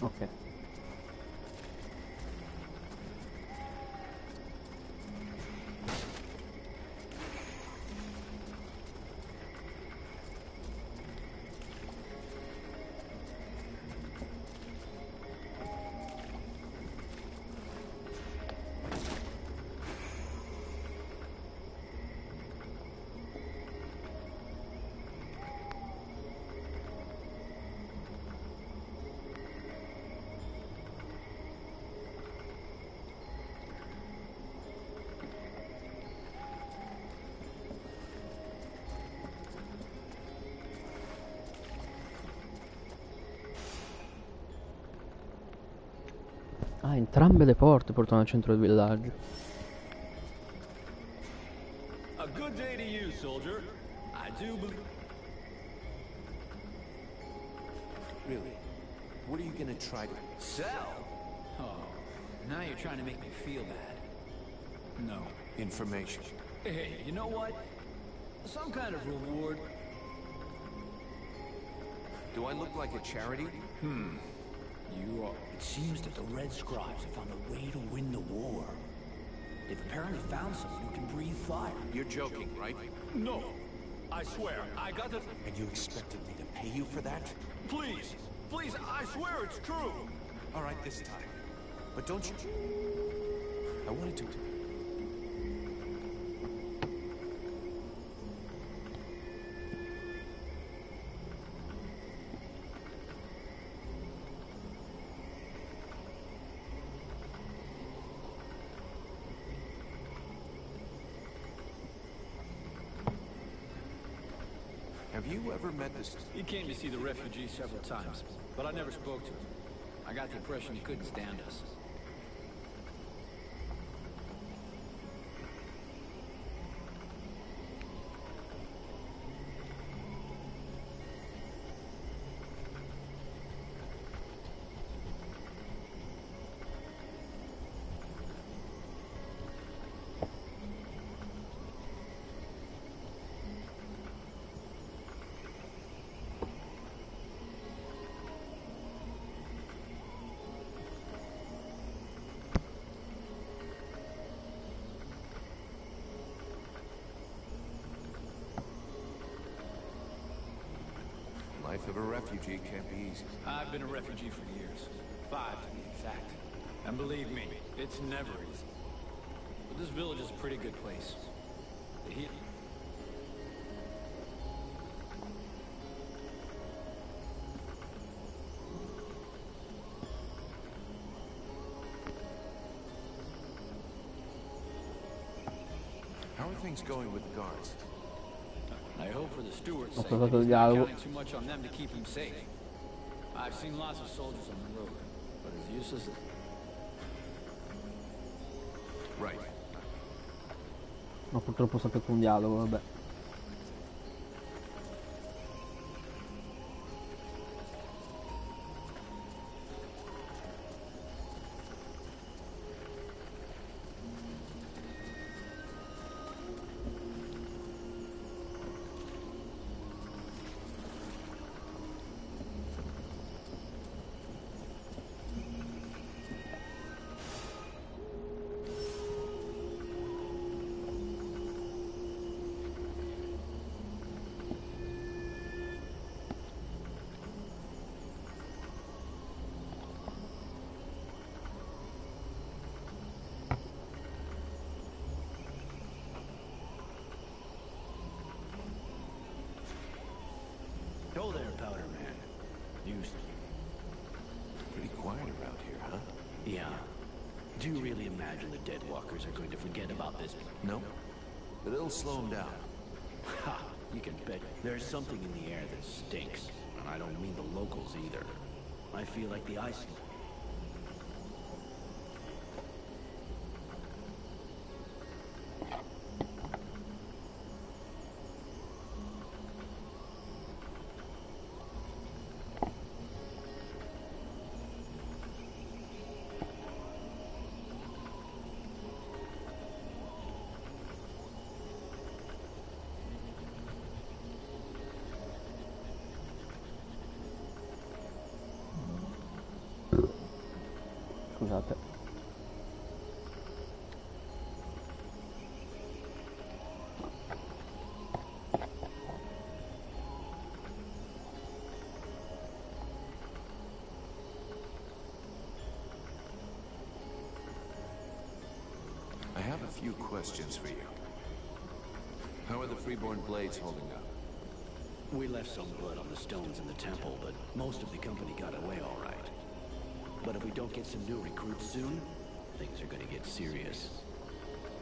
Ok.
Ah, entrambe le porte portano al centro del villaggio.
A good day to you, soldier. I do believe...
Really? What are you gonna try to...
Sell? Oh, now you're trying to make me feel bad. No.
Information.
Hey, you know what? Some kind of reward.
Do I look like a charity?
You are.
It seems that the Red Scribes have found a way to win the war. They've apparently found someone who can breathe fire.
You're joking, right?
No. I swear, I got the...
And you expected me to pay you for that?
Please, please, I swear it's true.
All right, this time. But don't you... I wanted to... Have you ever met this...
He came to see the refugees several times, but I never spoke to him. I got the impression he couldn't stand us.
Life of a refugee can't be easy.
I've been a refugee for years. 5 to be exact. And believe me, it's never easy. But this village is a pretty good place. The heat...
How are things going with the guards?
I hope for the steward's
Ho
sake that
passato il
he's not
dialogo.
counting too much on them to keep him safe. I've seen lots of soldiers on the road, but as useless as...
Right.
No, purtroppo ho sappiato un dialogo, vabbè.
Go there, Powder Man. Used.
Pretty quiet around here, huh?
Yeah. Do you really imagine the Deadwalkers are going to forget about this?
No. But it'll slow them down.
Ha! You can bet. There's something in the air that stinks. And I don't mean the locals either. I feel like the ice...
Scusate.
I have a few questions for you. How are the Freeborn Blades holding up?
We left some blood on the stones in the temple, but most of the company got away all right. But if we don't get some new recruits soon, things are gonna get serious.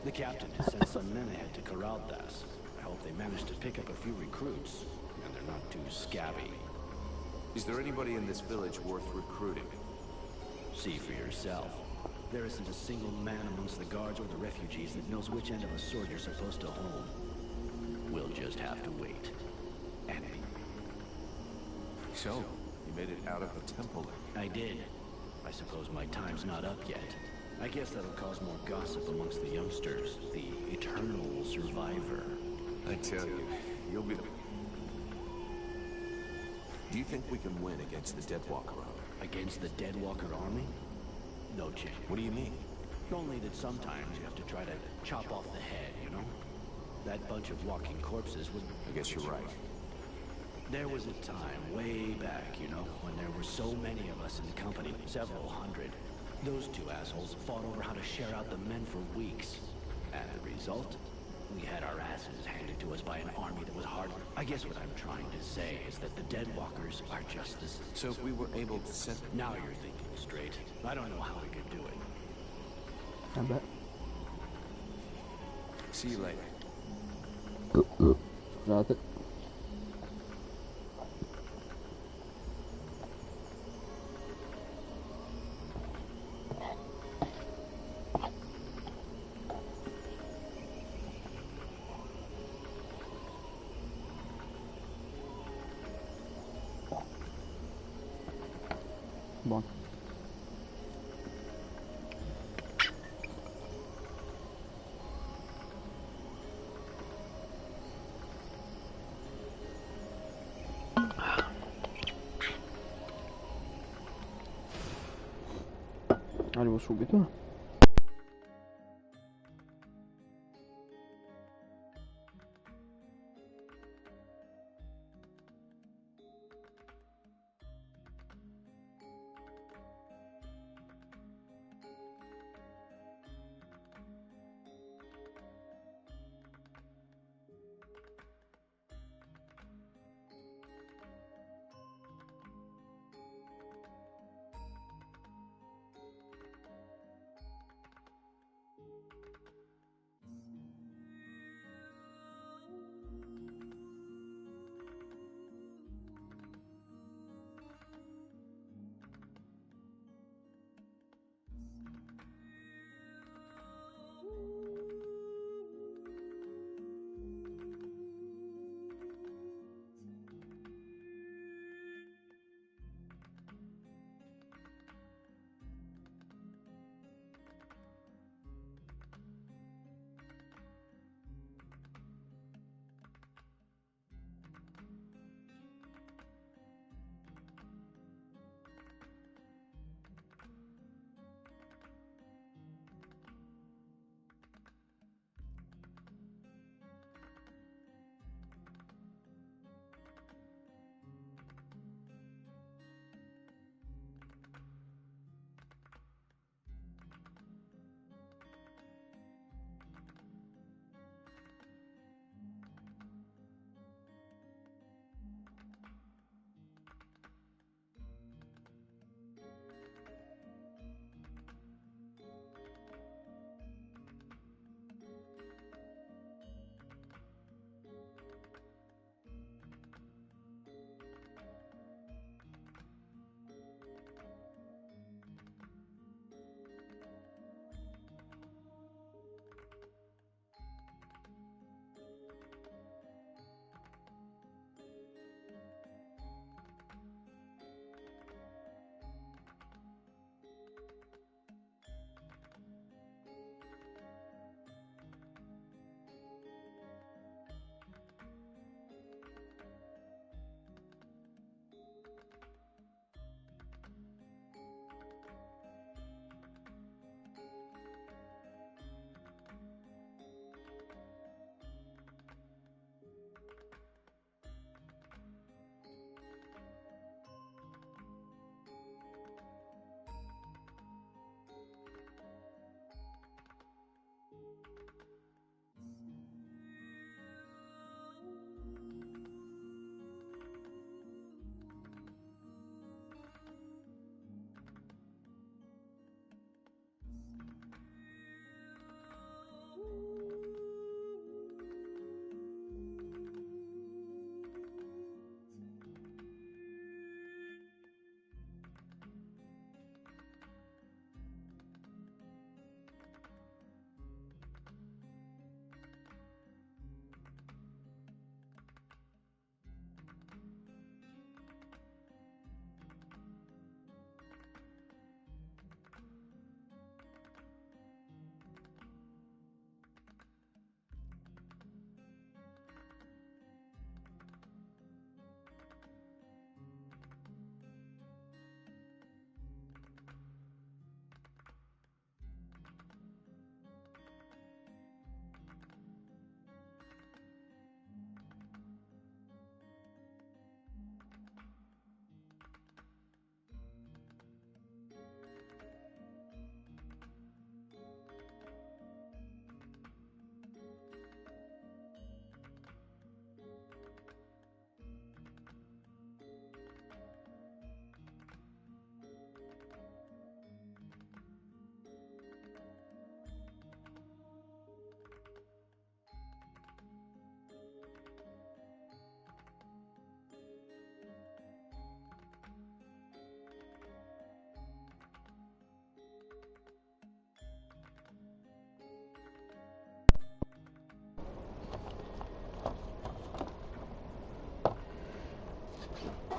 The captain has sent some men ahead to Corraldas. I hope they manage to pick up a few recruits, and they're not too scabby.
Is there anybody in this village worth recruiting?
See for yourself. There isn't a single man amongst the guards or the refugees that knows which end of a sword you're supposed to hold. We'll just have to wait. And
So, you made it out of the temple then?
I did. I suppose my time's not up yet. I guess that'll cause more gossip amongst the youngsters. The eternal survivor.
I tell you, you'll be the... Do you think we can win against the Deadwalker army?
Against the Deadwalker army? No chance.
What do you mean?
Only that sometimes you have to try to chop off the head, you know? That bunch of walking corpses would...
I guess you're right.
There was a time, way back, you know, when there were so many of us in the company, several hundred. Those two assholes fought over how to share out the men for weeks. And the result? We had our asses handed to us by an army that was hard. I guess what I'm trying to say is that the Deadwalkers are just this...
So if we were able to set...
Now you're thinking straight. I don't know how we could do it.
I bet.
See you later.
Scusate. Buono. Arrivo subito.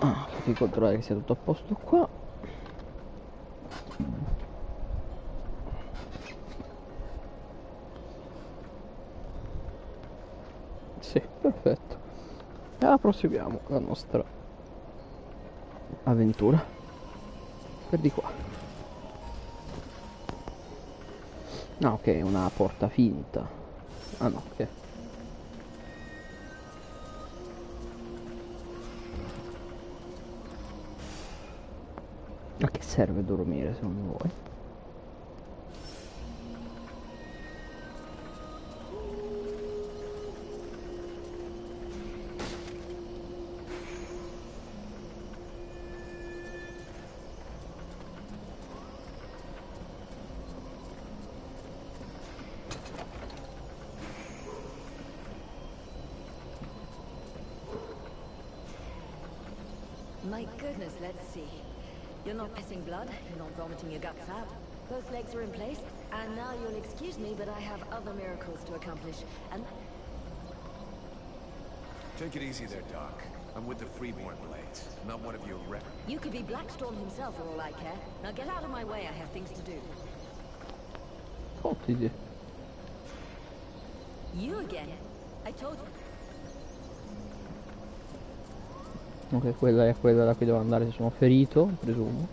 Devi controllare che sia tutto a posto qua. Sì, perfetto. E ora proseguiamo la nostra avventura per di qua. No, ok, una porta finta. Ah no, ok. A che serve dormire secondo voi?
My goodness, let's see. You're not pissing blood, you're not vomiting your guts out. Both legs are in place, and now you'll excuse me, but I have other miracles to accomplish, and...
Take it easy there, Doc. I'm with the Freeborn Blades, not one of your rep...
You could be Blackstorm himself for all I care. Now get out of my way, I have things to do.
Oh, ti
You again? I told you.
Ok, quella è quella da cui devo andare se sono ferito, presumo.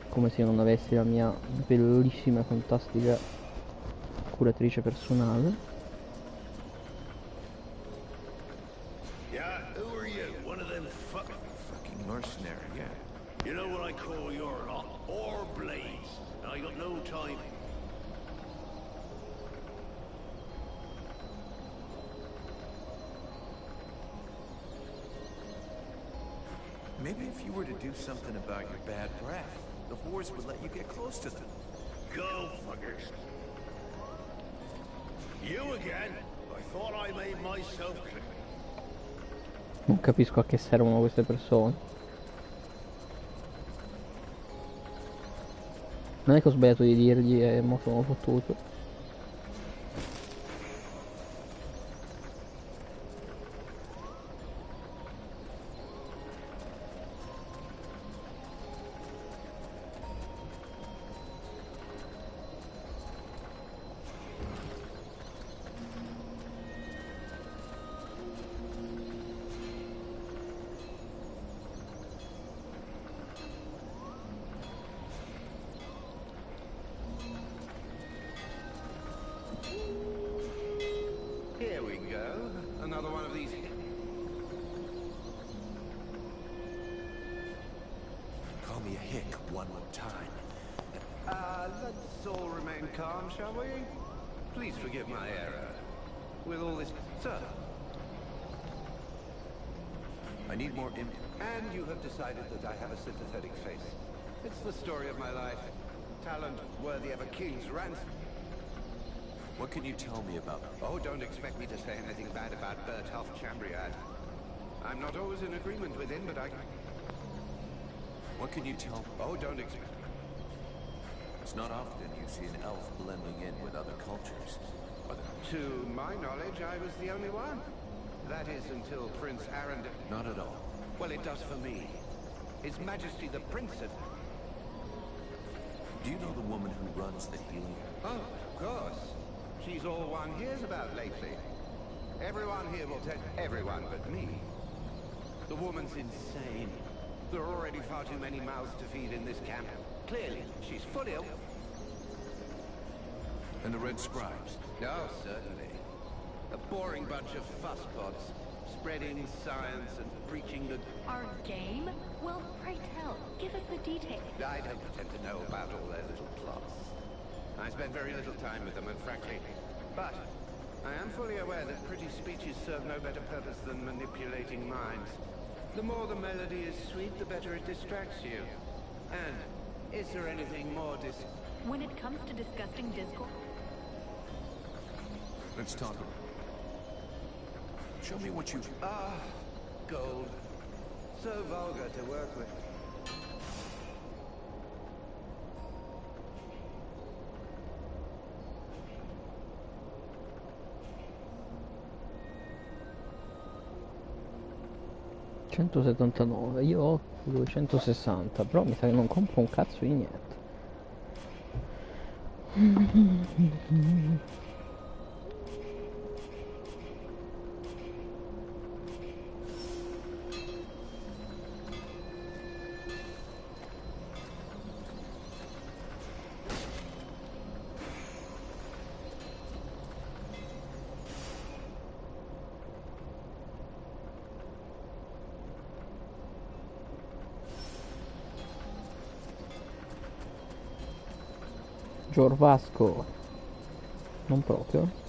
Come se io non avessi la mia bellissima e fantastica curatrice personale.
Yeah, who are you? One of them fucking
mercenary, yeah.
You know what I call your lot? Or blades. I got no time.
Maybe if you were to do something about your bad breath, the whores would let you get close to them.
Go fuckers. You again? I thought I made myself clear.
Non capisco a che servono queste persone. Non è che ho sbagliato di dirgli e mo sono fottuto.
Here we go. Another one of these.
Call me a hick one more time.
Let's all remain calm, shall we? Please forgive my error. With all this... Sir.
I need more
And you have decided that I have a sympathetic face. It's the story of my life. Talent worthy of a king's ransom.
What can you tell me about...
Oh, don't expect me to say anything bad about Bertolf Chambriard. I'm not always in agreement with him, but I...
What can you tell me?
Oh, don't expect...
It's not often you see an elf blending in with other cultures.
To my knowledge, I was the only one. That is until Prince Arundel...
Not at all.
Well, it does for me. His Majesty the Prince of...
Do you know the woman who runs the healing?
Oh, of course. She's all one hears about lately. Everyone here will tell... Everyone but me. The woman's insane. There are already far too many mouths to feed in this camp. Clearly, she's full ill.
And the Red Scribes?
Oh, certainly. A boring bunch of fusspots, spreading science and preaching the...
Our game? Well, pray tell. Give us the details.
I don't pretend to know about all their little plots. I spend very little time with them, and frankly... But I am fully aware that pretty speeches serve no better purpose than manipulating minds. The more the melody is sweet, the better it distracts you. And is there anything more
When it comes to disgusting discourse...
Let's talk about it. Show me what you...
Ah, gold. So vulgar to work with.
179, io ho 260, però mi sa che non compro un cazzo di niente. Giorvasco, non proprio.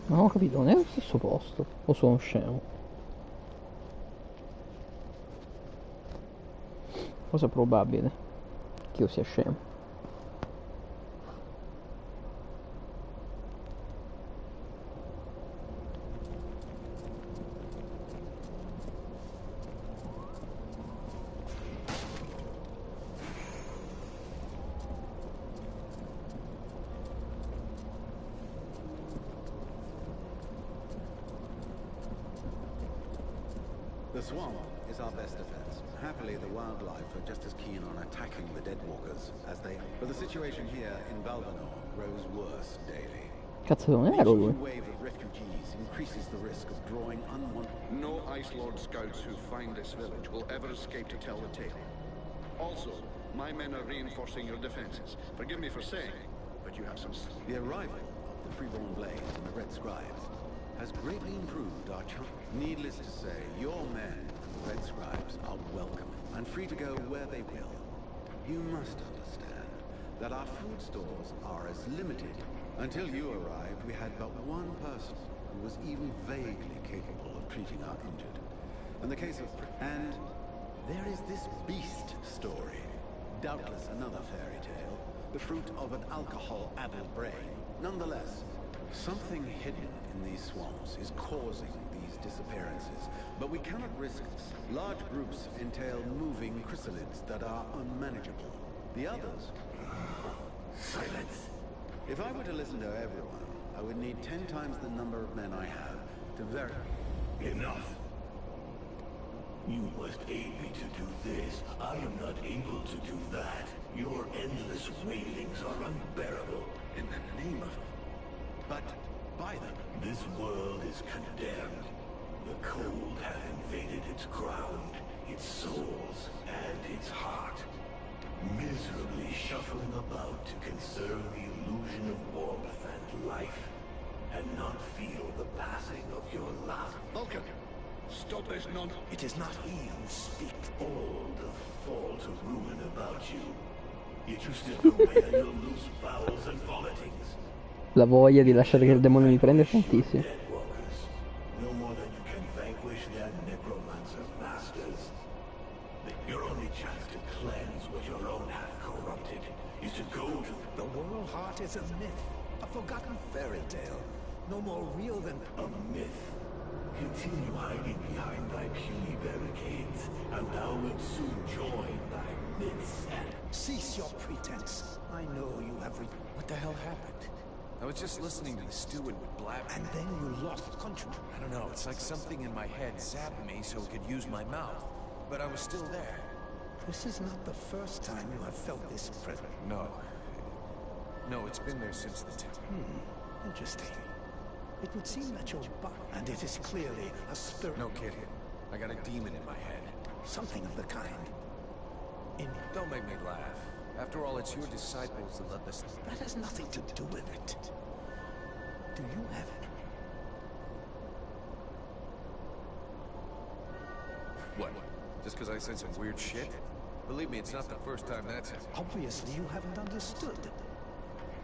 Non ho capito, non è lo stesso posto, o sono scemo? Cosa probabile che io sia scemo.
The swamp is our best defense. Happily, the wildlife are just as keen on attacking the Deadwalkers as they are. But the situation here in Balvanor grows worse daily.
Cazzo, non ero lui.
The wave of refugees increases the risk of drawing unwanted...
No Ice Lord scouts who find this village will ever escape to tell the tale. Also, my men are reinforcing your defenses. Forgive me for saying, but you have some...
The arrival of the Freeborn Blades and the Red Scribes has greatly improved our chance. Needless to say, your men and the Red Scribes are welcome and free to go where they will. You must understand that our food stores are as limited. Until you arrived, we had but one person who was even vaguely capable of treating our injured. In the case of... And there is this beast story. Doubtless another fairy tale. The fruit of an alcohol-addled brain. Nonetheless, something hidden in these swamps is causing these disappearances. But we cannot risk this. Large groups entail moving chrysalids that are unmanageable. The others... Silence. If I were to listen to everyone, I would need 10 times the number of men I have to verify.
Enough. You must aid me to do this. I am not able to do that. Your endless wailings are unbearable.
In the name of... But by them...
This world is condemned. The cold hath invaded its ground, its souls, and its heart. Miserably shuffling about to conserve the illusion of warmth and life, and not feel the passing of your last...
Vulcan! Stop this nonsense!
It is not he who speaks. All the fall to ruin about you. Yet you still go by your loose bowels and vomitings.
La voglia di lasciare che il demone mi prenda è tantissima.
No more than you can vanquish their necromancer masters. Your only chance to cleanse what your own hath corrupted is to go to...
The World Heart is a myth, a forgotten fairy tale. No more real than...
A myth. Continue hiding behind thy puny barricades, and thou wilt soon join thy myths and...
Cease your pretense. I know you have
What the hell happened? I was just listening to the steward blab.
And then you lost control.
I don't know, it's like something in my head zapped me so it could use my mouth. But I was still there.
This is not the first time you have felt this present.
No. No, it's been there since the
Interesting. It would seem that your body... And it is clearly a spirit...
No kidding. I got a demon in my head.
Something of the kind.
Don't make me laugh. After all, it's your disciples that let this...
That has nothing to do with it. Do you have it?
What? Just because I said some weird shit? Believe me, it's not the first time that's happened.
Obviously, you haven't understood.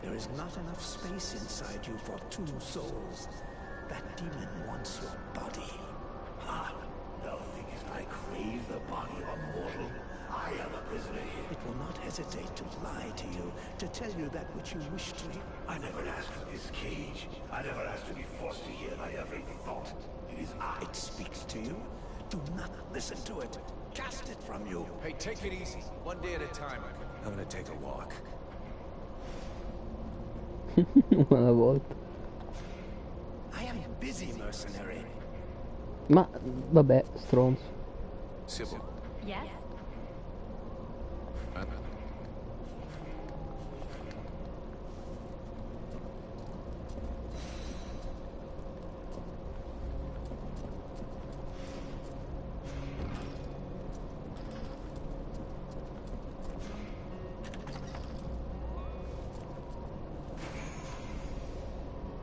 There is not enough space inside you for 2 souls. That demon wants your body.
Ha! Thou thinkest I crave the body of a mortal? I am a prisoner here.
It will not hesitate to lie to you, to tell you that which you wish to hear.
I never asked for this cage. I never asked to be forced to hear thy every thought. It is I.
It speaks to you. Do not listen to it. Cast it from you.
Hey, take it easy. One day at a time. I'm gonna take a walk.
Una volta.
I am busy, mercenary.
Ma vabbè, stronzo.
Sybil.
Yes?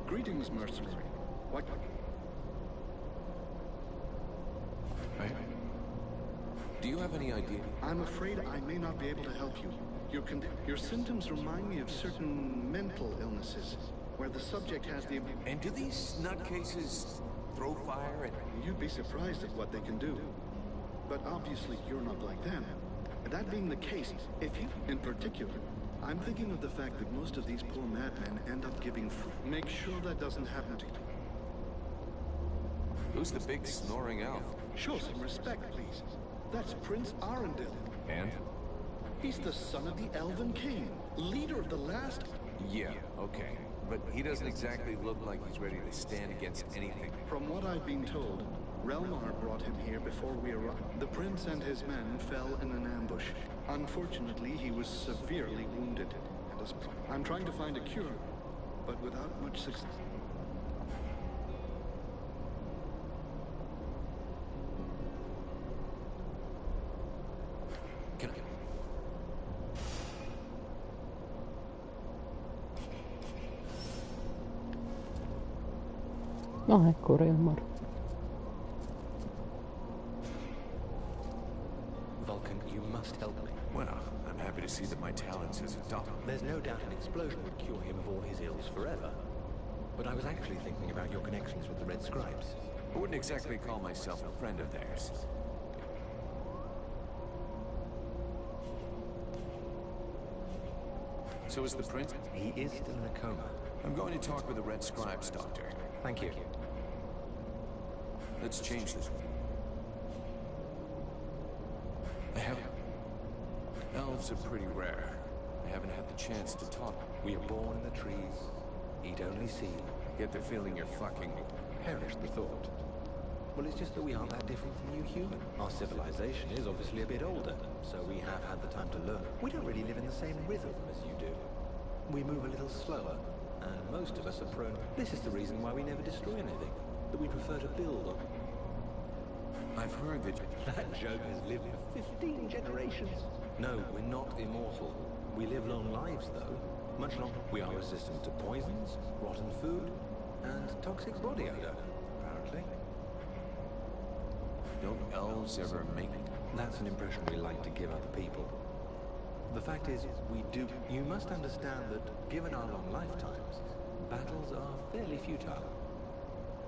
Greetings, mercenary. What?
Do you have any idea?
I'm afraid I may not be able to help you. Your symptoms remind me of certain mental illnesses, where the subject has the...
And do these nutcases throw fire at...
You'd be surprised at what they can do. But obviously you're not like them. That being the case, if you... In particular, I'm thinking of the fact that most of these poor madmen end up giving free. Make sure that doesn't happen to you.
Who's the big snoring elf?
Show some respect, please. That's Prince Arundel.
And?
He's the son of the Elven King, leader of the last...
Yeah, okay. But he doesn't exactly look like he's ready to stand against anything.
From what I've been told, Relmar brought him here before we arrived. The prince and his men fell in an ambush. Unfortunately, he was severely wounded. And I'm trying to find a cure, but without much success.
Can I...
Ah, ecco, Relmar.
Vulcan, you must help me.
Well, I'm happy to see that my talents as a doctor.
There's no doubt an explosion would cure him of all his ills forever. But I was actually thinking about your connections with the Red Scribes.
I wouldn't exactly call myself a friend of theirs. So is the prince?
He is still in a coma.
I'm going to talk with the Red Scribes, Doctor.
Thank you.
Let's change this. Elves are pretty rare. I haven't had the chance to talk.
We are born in the trees, eat only seed.
I get the feeling you're fucking...
Perish the thought. Well, it's just that we aren't that different from you human. Our civilization is obviously a bit older, so we have had the time to learn. We don't really live in the same rhythm as you do. We move a little slower, and most of us are prone... This is the reason why we never destroy anything. That we prefer to build on.
I've heard that...
That joke has lived for 15 generations. No, we're not immortal. We live long lives, though. Much longer. We are resistant to poisons, rotten food, and toxic body odor, apparently.
Don't elves ever make...
That's an impression we like to give other people. The fact is, we do. You must understand that, given our long lifetimes, battles are fairly futile.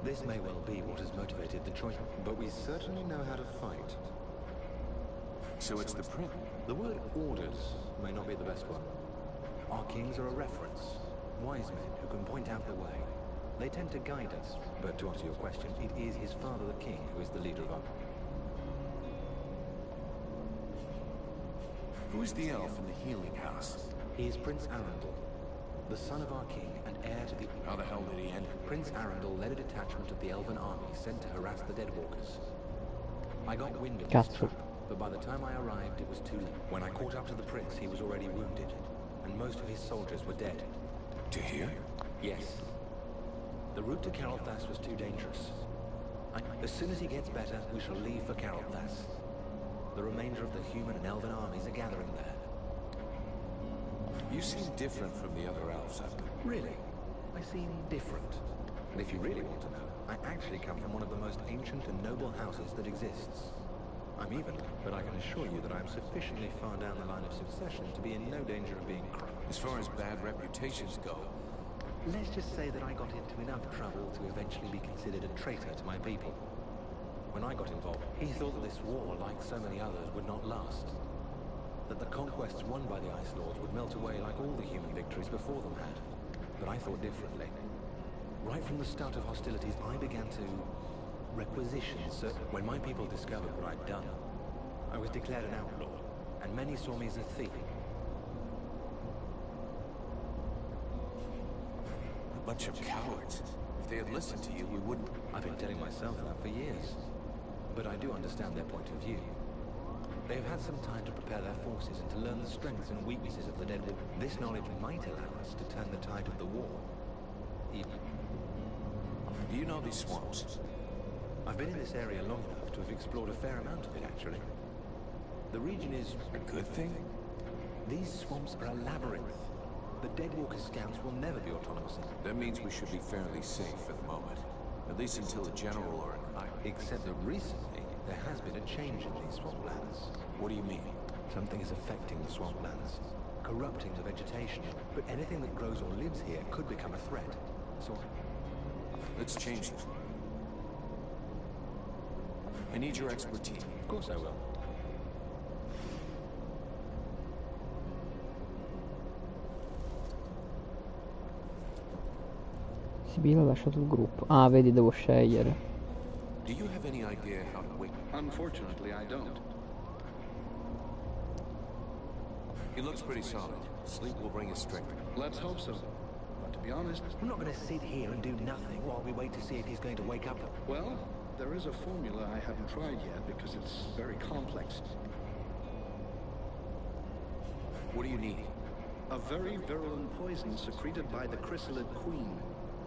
This may well be what has motivated the choice, but we certainly know how to fight.
So it's the prince?
The word orders may not be the best one. Our kings are a reference. Wise men who can point out the way. They tend to guide us, but to answer your question, it is his father, the king, who is the leader of our...
Who is the elf in the healing house?
He is Prince Arundel, the son of our king and heir to the...
How the hell did he end?
Prince Arundel led a detachment of the Elven army sent to harass the Deadwalkers. I got wind of this trap, but by the time I arrived, it was too late. When I caught up to the prince, he was already wounded, and most of his soldiers were dead.
To here?
Yes. The route to Carolthas was too dangerous. As soon as he gets better, we shall leave for Carolthas. The remainder of the human and elven armies are gathering there.
You seem different from the other elves up there.
Really? I seem different. And if you really want to know, I actually come from one of the most ancient and noble houses that exists. I'm even, but I can assure you that I'm sufficiently far down the line of succession to be in no danger of being crushed.
As far as bad reputations go,
Let's just say that I got into enough trouble to eventually be considered a traitor to my people. When I got involved, he thought that this war, like so many others, would not last. That the conquests won by the Ice Lords would melt away like all the human victories before them had. But I thought differently. Right from the start of hostilities, I began to requisition. So when my people discovered what I'd done, I was declared an outlaw, and many saw me as a thief.
a bunch of cowards. If they had listened to you, we wouldn't...
I've been telling myself that for years. But I do understand their point of view. They have had some time to prepare their forces and to learn the strengths and weaknesses of the Dead War. This knowledge might allow us to turn the tide of the war. Even...
Do you know these swamps?
I've been in this area long enough to have explored a fair amount of it, actually. The region is...
A good thing?
These swamps are a labyrinth. The Deadwalker scouts will never be autonomous.
That means we should be fairly safe for the moment. At least until a general or an...
Except that recently, there has been a change in these swamplands.
What do you mean?
Something is affecting the swamplands, corrupting the vegetation. But anything that grows or lives here could become a threat. So...
Let's change this. I need your expertise.
Of course I will.
Sibilla ha lasciato il gruppo. Ah, vedi, devo scegliere.
Do you have any idea how to wait?
Unfortunately, I don't.
He looks pretty solid. Sleep will bring his strength.
Let's hope so. But to be honest...
I'm not going to sit here and do nothing while we wait to see if he's going to wake up.
Well, there is a formula I haven't tried yet because it's very complex.
What do you need?
A very virulent poison secreted by the chrysalid queen.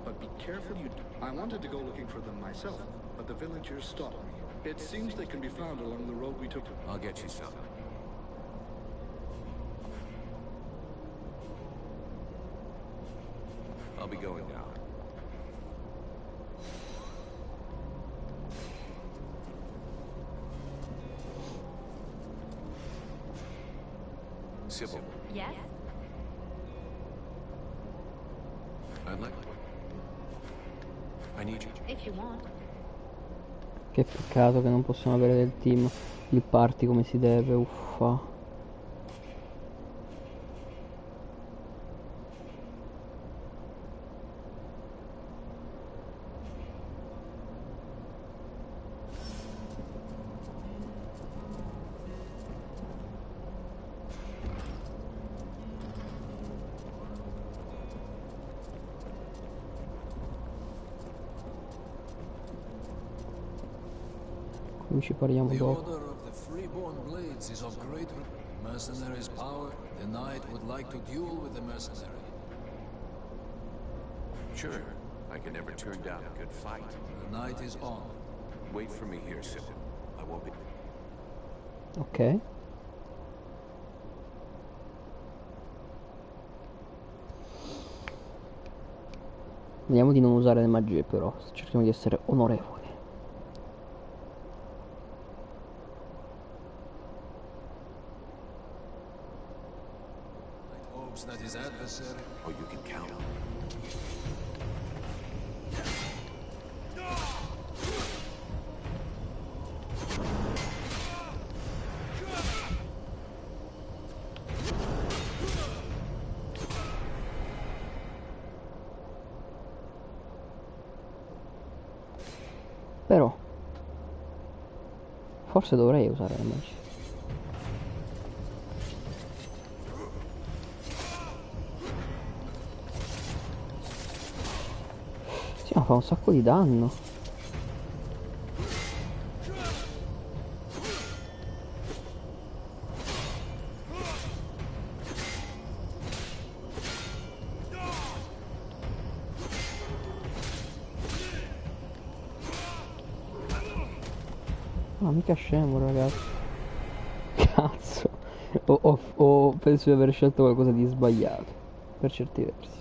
But be careful you... I wanted to go looking for them myself, but the villagers stopped me. It seems they can be found along the road we took.
I'll get you some. I'll be going now. Sybil.
Yes?
I'd like... I need you.
If you want.
Che peccato che non possiamo avere del team il party come si deve, uffa. Ci parliamo
The
dopo.
order of the Freeborn Blades is of great mercenaries' power. The knight would like to duel with the mercenary.
Sure. I can never turn down a good fight.
The knight is on.
Wait for me here, Sybil. I won't be...
Ok. Vediamo di non usare le magie però, cerchiamo di essere onorevoli.
That his adversary...
Oh, you can count on.
Però forse dovrei usare le magie. Sì, ma fa un sacco di danno. Ma mica scemo, ragazzi. Cazzo. Penso di aver scelto qualcosa di sbagliato. Per certi versi.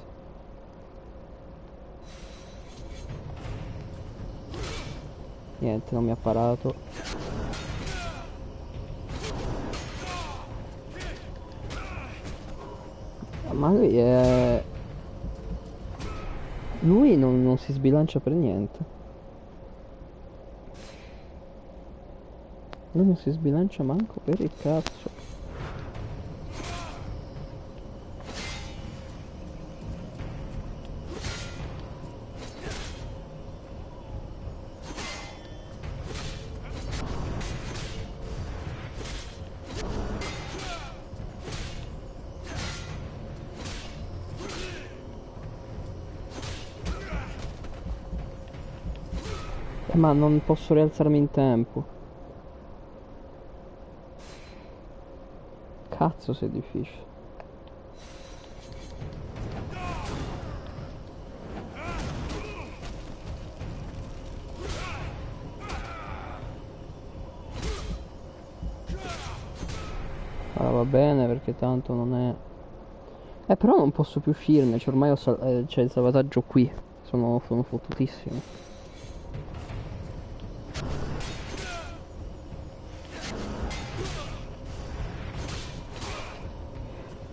Niente, non mi ha parato. Ma lui è... Lui non si sbilancia per niente. Lui non si sbilancia manco per il cazzo. Ma non posso rialzarmi in tempo. Cazzo, se è difficile. Allora va bene perché tanto non è... però non posso più uscirne, cioè ormai c'è il salvataggio qui. Sono fottutissimo.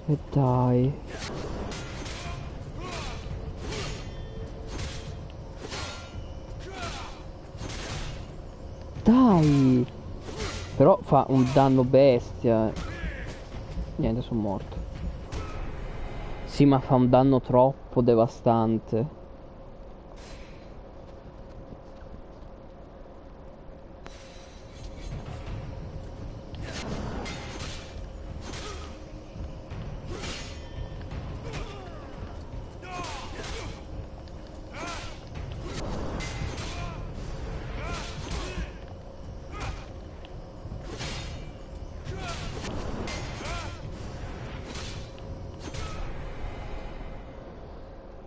E dai. Dai. Però fa un danno bestia. Niente, sono morto. Sì, ma fa un danno troppo devastante.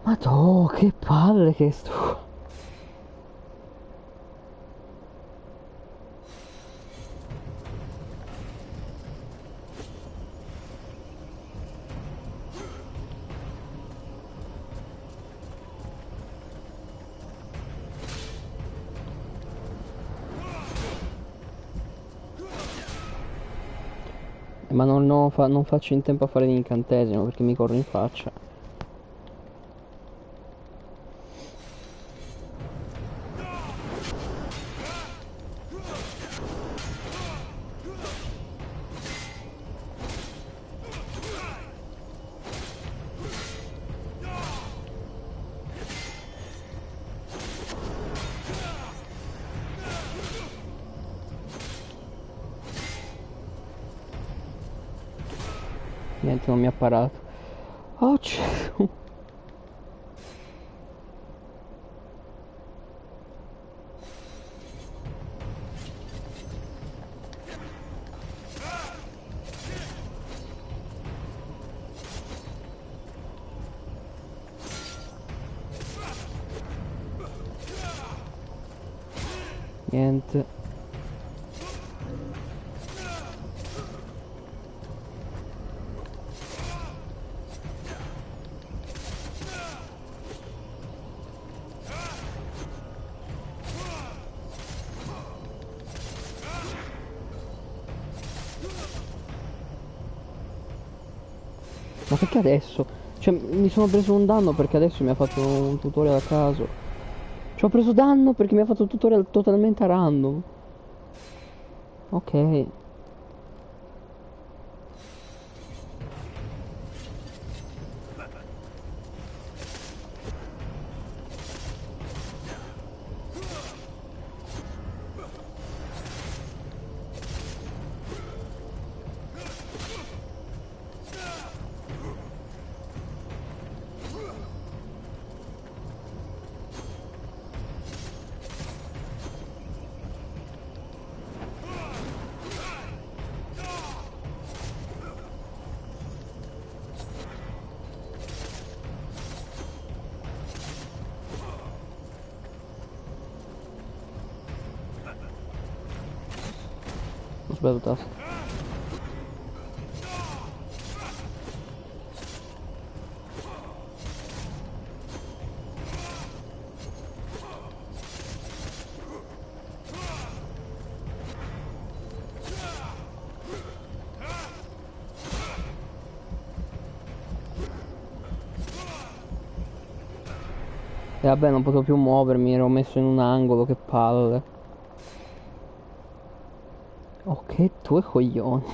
Madò, che palle che sto. Ma non faccio in tempo a fare l'incantesimo perché mi corro in faccia. Niente, non mi ha parato. Oh, Gesù. Niente. Ma perché adesso? Cioè, mi sono preso un danno perché adesso mi ha fatto un tutorial a caso. Ci ho preso danno perché mi ha fatto un tutorial totalmente a random. Ok. Ho sbagliato tasto. E vabbè, non potevo più muovermi, ero messo in un angolo, che palle. Oh, che due coglioni.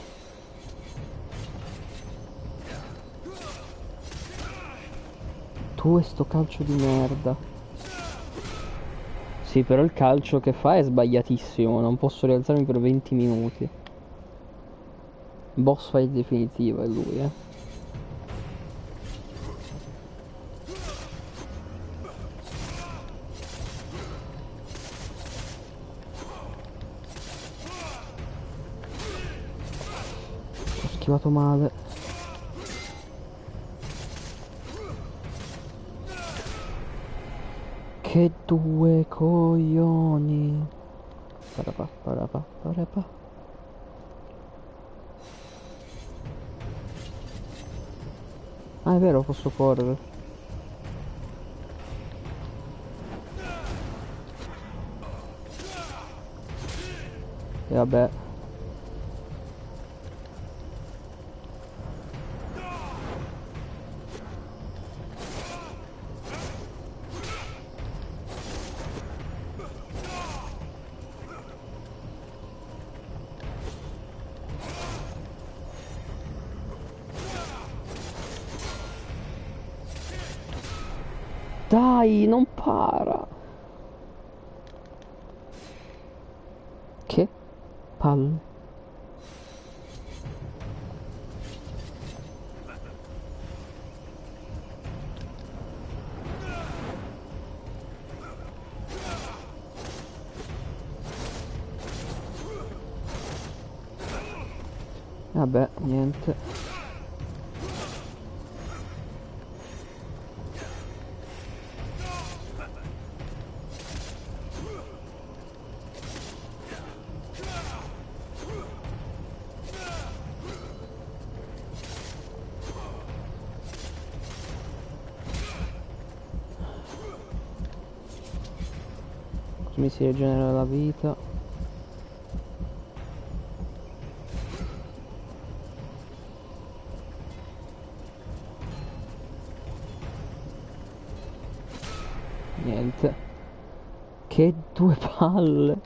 Tu e sto calcio di merda. Sì, però il calcio che fa è sbagliatissimo, non posso rialzarmi per 20 minuti. Boss fight definitivo è lui, eh. Ho schivato male. Che due coglioni. Parapà, parapà, parapà. Ah, è vero, posso correre. E vabbè. Dai, non para. Che palle. Vabbè, niente. Mi si rigenera la vita. Niente. Che due palle.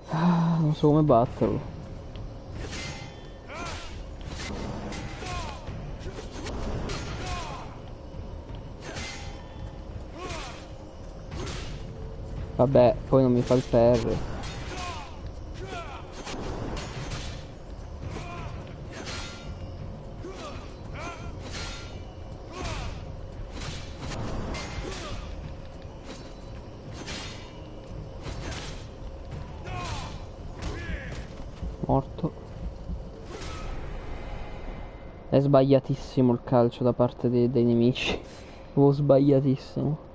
Ah, non so come batterlo. Vabbè, poi non mi fa il PR. Morto. È sbagliatissimo il calcio da parte dei nemici. Oh, sbagliatissimo.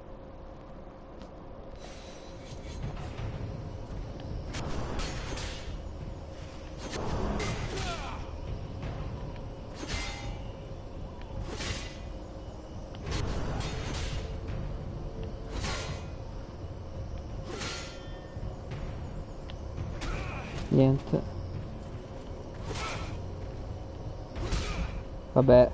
Niente. Vabbè.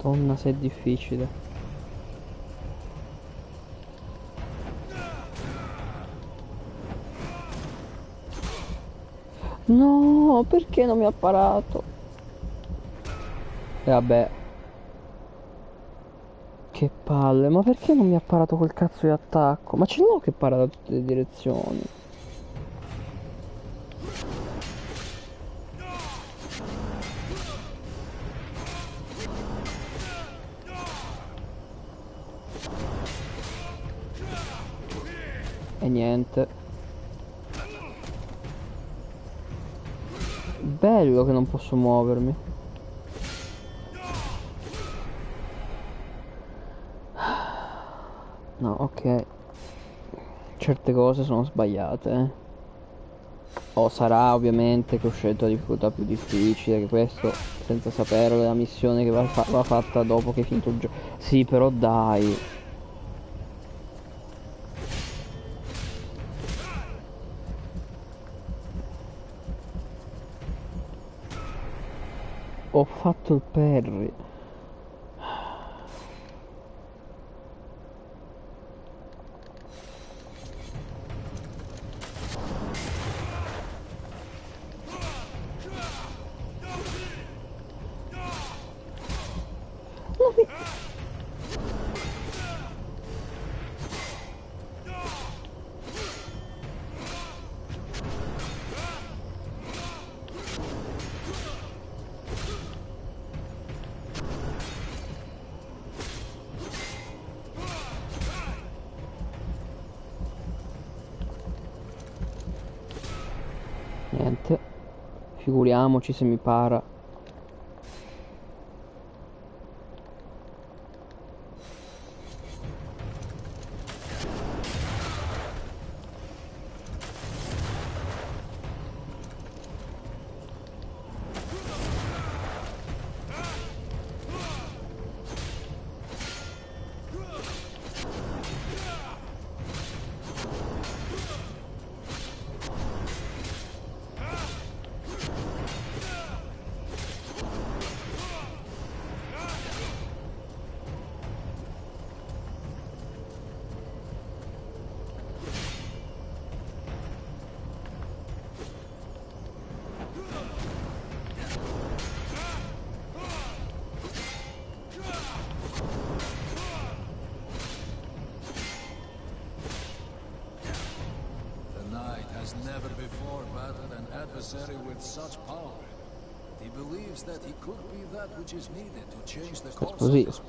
Madonna, se è difficile. No, perché non mi ha parato? E vabbè. Che Che palle, ma perché non mi ha parato quel cazzo di attacco? Ma ce l'ho che para da tutte le direzioni. E niente. Bello che non posso muovermi. No, ok. Certe cose sono sbagliate, eh. O sarà ovviamente che ho scelto la difficoltà più difficile, che questo senza sapere la missione che va fatta dopo che hai finito il gioco. Sì, però dai. Ho fatto il parry. Niente. Figuriamoci se mi para.
Never before battled an adversary with such power. He believes that he could be that which is needed to change the course of this.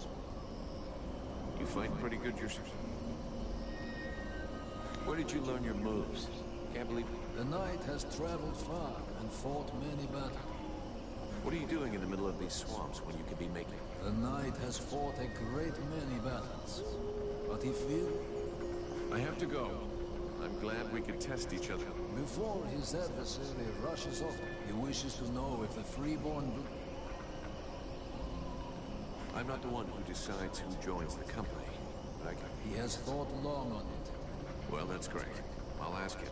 You fight pretty good yourself. Where did you learn your moves? Can't believe it.
The knight has traveled far and fought many battles.
What are you doing in the middle of these swamps when you could be making?
The knight has fought a great many battles. But he feels...
I have to go. I'm glad we could test each other.
Before his adversary rushes off, he wishes to know if the freeborn...
I'm not the one who decides who joins the company. But
He has thought long on it.
Well, that's great. I'll ask him.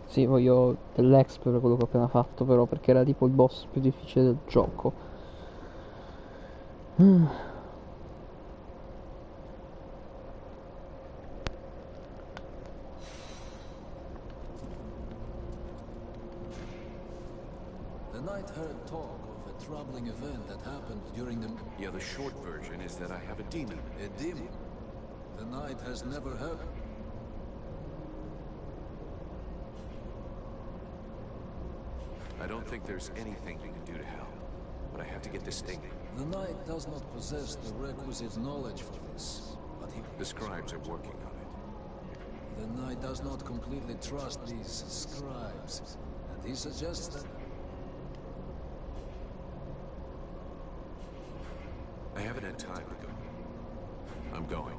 Sì, voglio dell'exp per quello che ho appena fatto, però, perché era tipo il boss più difficile del gioco.
The knight heard talk of a troubling event that happened during the...
Yeah, the short version is that I have a demon.
A demon? The knight has never heard...
I don't think there's anything we can do to help, but I have to get this thing.
The knight does not possess the requisite knowledge for this, but he...
The scribes are working on it.
The knight does not completely trust these scribes, and he suggests that...
I haven't had time to go. I'm going.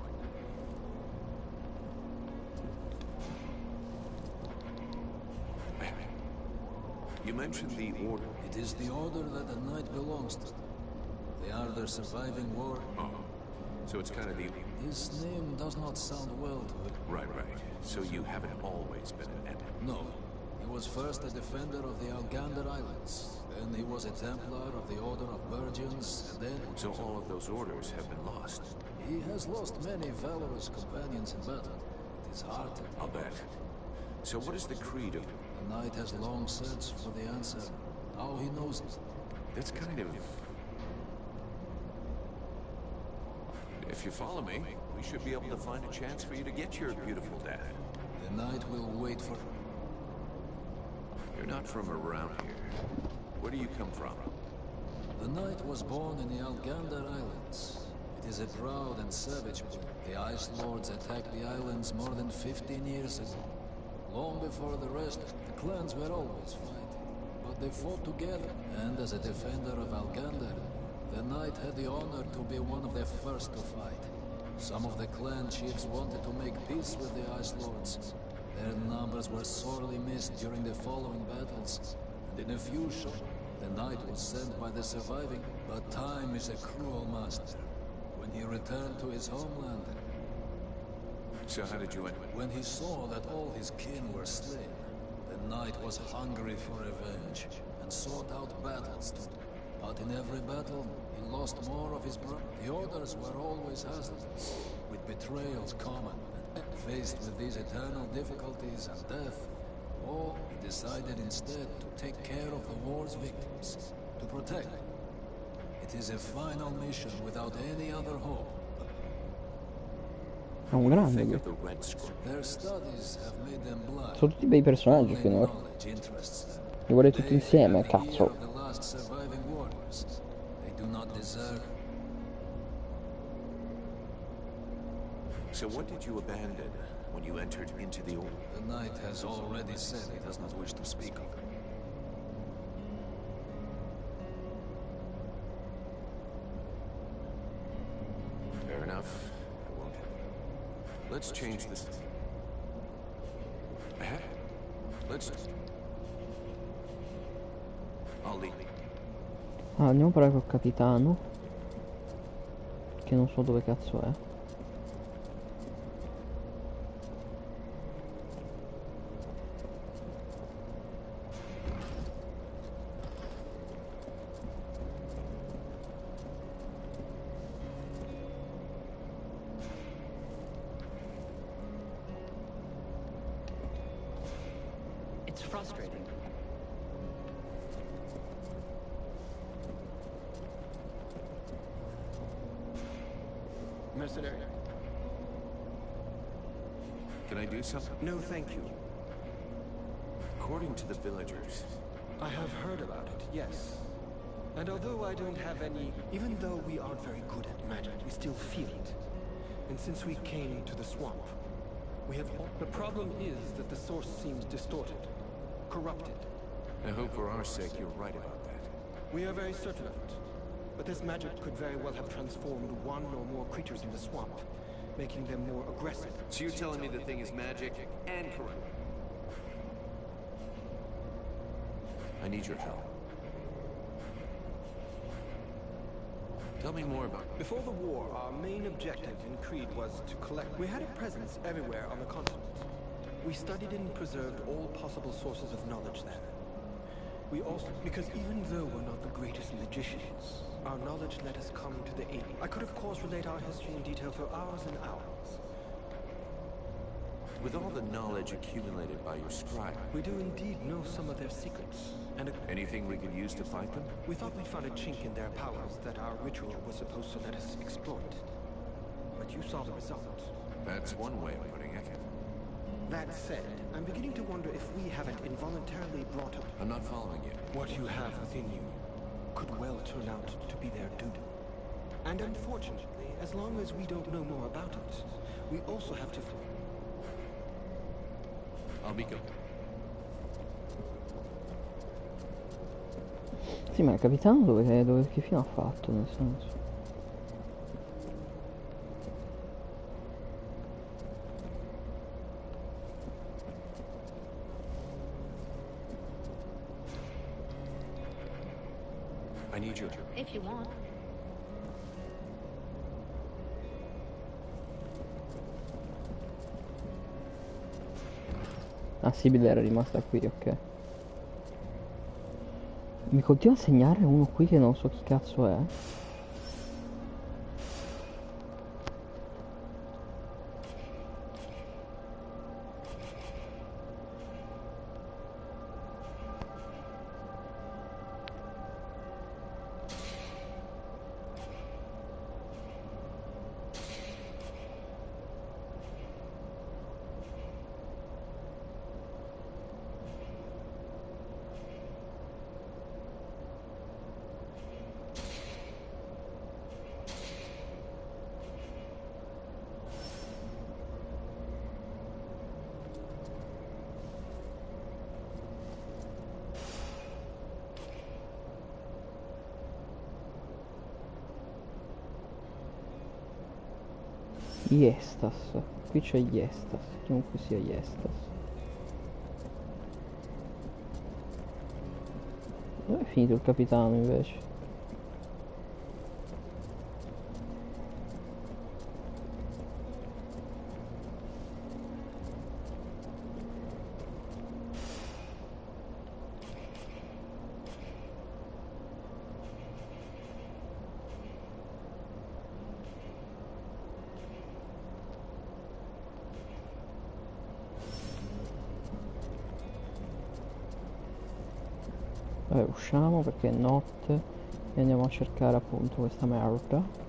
You mentioned the Order.
It is the Order that the knight belongs to. They are their surviving war.
Oh, so it's kind of the...
His name does not sound well to it.
Right. So you haven't always been an enemy?
No. He was first a defender of the Algander Islands. Then he was a Templar of the Order of Virgins, and then...
So all of those orders have been lost?
He has lost many valorous companions in battle. It is hard to...
I'll bet. So what is the creed of...
The Knight has long searched for the answer. Now he knows it.
That's kind of... If you follow me, we should be able to find a chance for you to get your beautiful dad.
The Knight will wait for...
You're not from around here. Where do you come from?
The Knight was born in the Algander Islands. It is a proud and savage place. The Ice Lords attacked the islands more than 15 years ago. Long before the rest, the clans were always fighting. But they fought together, and as a defender of Algander, the Knight had the honor to be one of the first to fight. Some of the clan chiefs wanted to make peace with the Ice Lords. Their numbers were sorely missed during the following battles, and in a few shots, the Knight was sent by the surviving. But time is a cruel master. When he returned to his homeland...
So how did you end?
When he saw that all his kin were slain, the Knight was hungry for revenge, and sought out battles too. But in every battle, he lost more of his blood. The orders were always hazardous, with betrayals common, and faced with these eternal difficulties and death, he decided instead to take care of the war's victims, to protect them. It is a final mission without any other hope.
È un grande lui.
Their studies have made them blind.
Sono tutti bei personaggi finora. Li vorrei tutti insieme, cazzo.
The last surviving warriors. They do not deserve.
So what did you abandon when you entered into the Order?
The Knight has already said he does not wish to speak of it.
Fair enough. I won't. Let's change this. Let's... I'll leave.
Ah, andiamo a parlare col capitano. Che non so dove cazzo è.
It's frustrating. Mercenary.
Can I do something?
No, thank you.
According to the villagers...
I have heard about it, yes. And although I don't have any... Even though we aren't very good at magic, we still feel it. And since we came to the swamp, we have... The problem is that the source seems distorted, corrupted.
I hope for our sake you're right about that.
We are very certain of it. But this magic could very well have transformed one or more creatures in the swamp, making them more aggressive.
So you're telling me the thing is magic and corrupt? I need your help. Tell me more about...
Before the war, our main objective in Creed was to collect... We had a presence everywhere on the continent. We studied and preserved all possible sources of knowledge there. We also... Because even though we're not the greatest magicians, our knowledge let us come to the aid. I could of course relate our history in detail for hours and hours.
With all the knowledge accumulated by your scribe...
We do indeed know some of their secrets, and...
Anything we could use to fight them?
We thought we'd found a chink in their powers that our ritual was supposed to let us exploit. But you saw the result.
That's one way of putting it.
That said, I'm beginning to wonder if we haven't involuntarily brought up...
I'm not following you.
What you have within you could well turn out to be their doodle. And unfortunately, as long as we don't know more about it, we also have to...
Amico.
Sì, ma il capitano dove che fine ha fatto, nel senso?
I need you.
If you want.
Ah, Sibyl era rimasta qui, ok. Mi continua a segnare uno qui che non so chi cazzo è. Iestas. Qui c'è Iestas, chiunque sia Iestas. Dove è finito il capitano invece? Vabbè, usciamo perché è notte e andiamo a cercare appunto questa merda.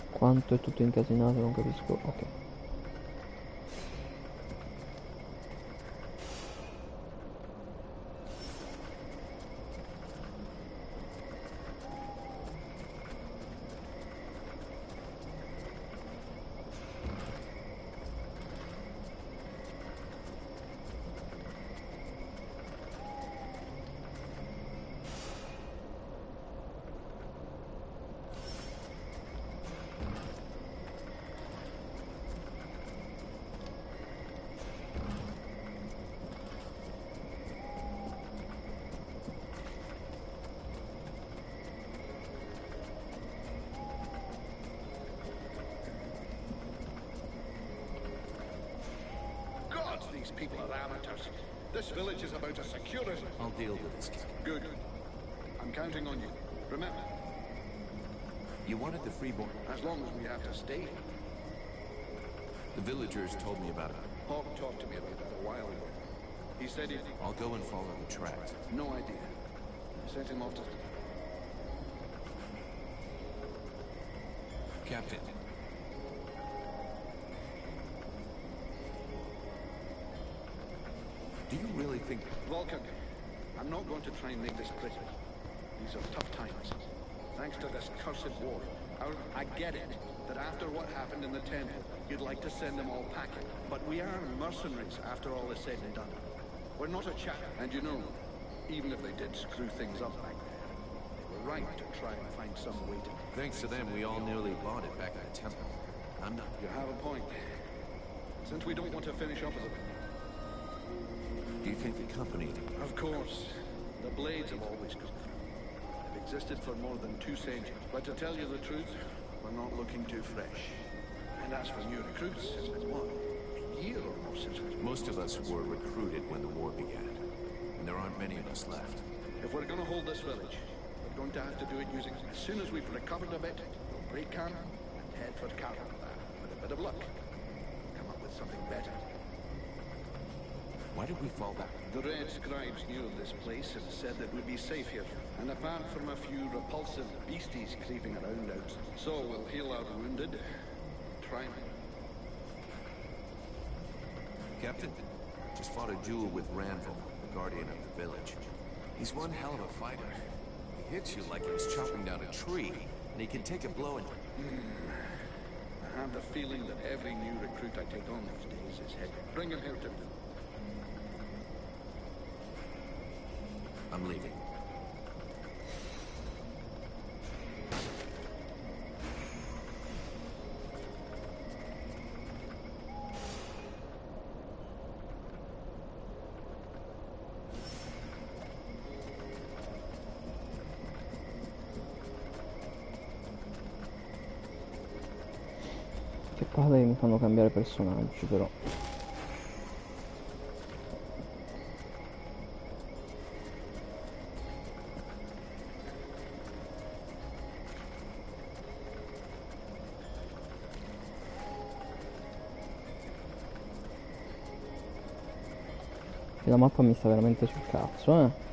Quanto è tutto incasinato, non capisco. Ok.
These people are amateurs. This village is about as secure as...
I'll deal with this kid.
Good. I'm counting on you. Remember,
You wanted the Freeborn?
as long as we have to stay.
The villagers told me about it.
Hawk talked to me about that a while ago. He said he...
I'll go and follow the tracks.
No idea. I sent him off to...
Captain. Do you really think...
Vulcan, I'm not going to try and make this pretty. These are tough times. Thanks to this cursed war. I get it, that after what happened in the temple, you'd like to send them all packing. But we are mercenaries after all is said and done. We're not a chat. And you know, even if they did screw things up back there, they were right to try and find some way to...
Thanks to them, we all nearly bonded back at the temple. I'm not...
You have a point. Since we don't want to finish up as a...
Do you think the company...
Of course. The Blades have always come through. They've existed for more than 2 centuries. But to tell you the truth, we're not looking too fresh. And as for new recruits, it's been what? A year or more since we...
Most of us were recruited when the war began. And there aren't many of us left.
If we're going to hold this village, we're going to have to do it using... As soon as we've recovered a bit, we'll break camp and head for Caravan. With a bit of luck, come up with something better.
Why did we fall back?
The Red Scribes knew of this place and said that we'd be safe here. And apart from a few repulsive beasties creeping around out. So we'll heal our wounded. Try and...
Captain, just fought a duel with Ranville, the guardian of the village. He's one hell of a fighter. He hits you like he was chopping down a tree, and he can take a blow and...
I have the feeling that every new recruit I take on these days is head. Bring him here to me.
I'm leaving.
Che palle che mi fanno cambiare personaggi però. Che la mappa mi sta veramente sul cazzo, eh.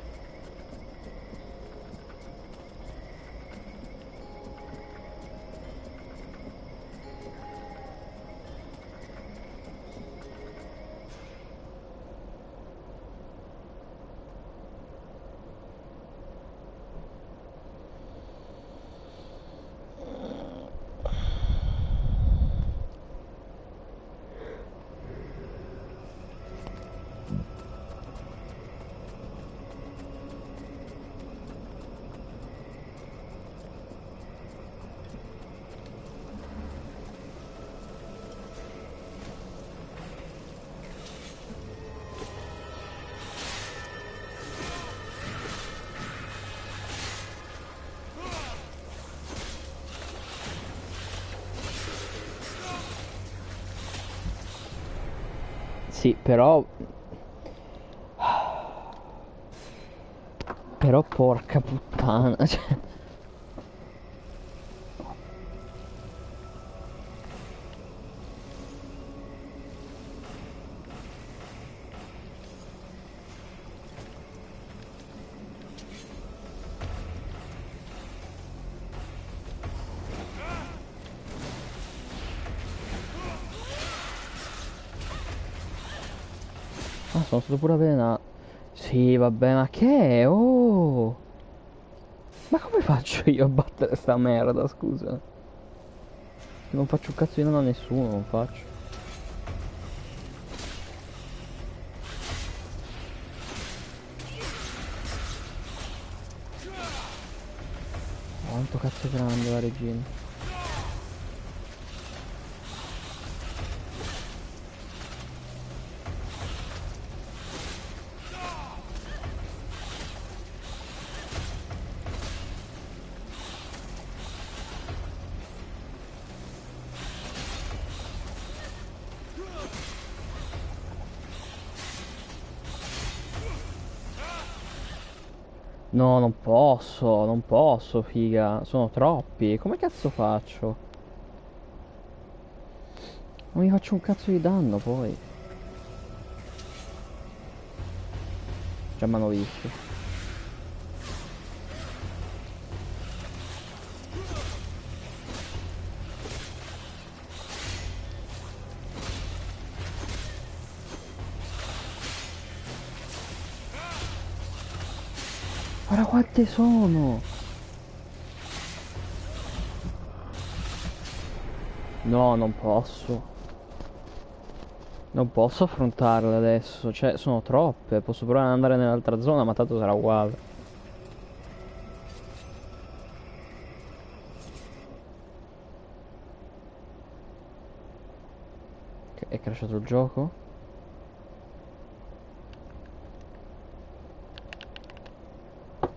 Sì, però... Però porca puttana, cioè... Ah, sono stato pure avvelenato. Sì, vabbè, ma che è? Oh! Ma come faccio io a battere sta merda, scusa? Non faccio un cazzo di danno a nessuno, non faccio. Quanto cazzo è grande la regina. No, non posso, figa. Sono troppi. Come cazzo faccio? Non mi faccio un cazzo di danno poi. Già mi hanno visto. Guarda quante sono! No, non posso. Non posso affrontarle adesso. Cioè, sono troppe. Posso provare ad andare nell'altra zona, ma tanto sarà uguale. È crashato il gioco?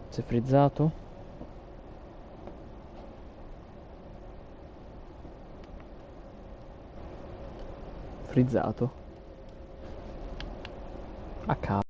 Si è frizzato? Frizzato. A caso.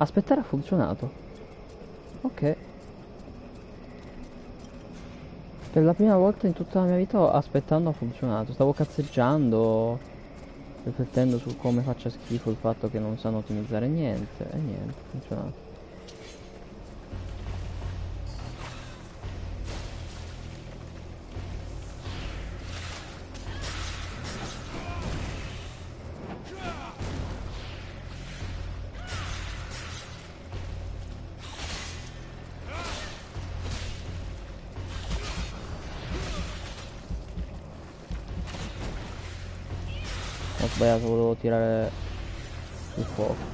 Aspettare ha funzionato. Ok. Per la prima volta in tutta la mia vita aspettando ha funzionato. Stavo cazzeggiando, riflettendo su come faccia schifo il fatto che non sanno ottimizzare niente. E niente, ha funzionato. Ho sbagliato, volevo tirare il fuoco.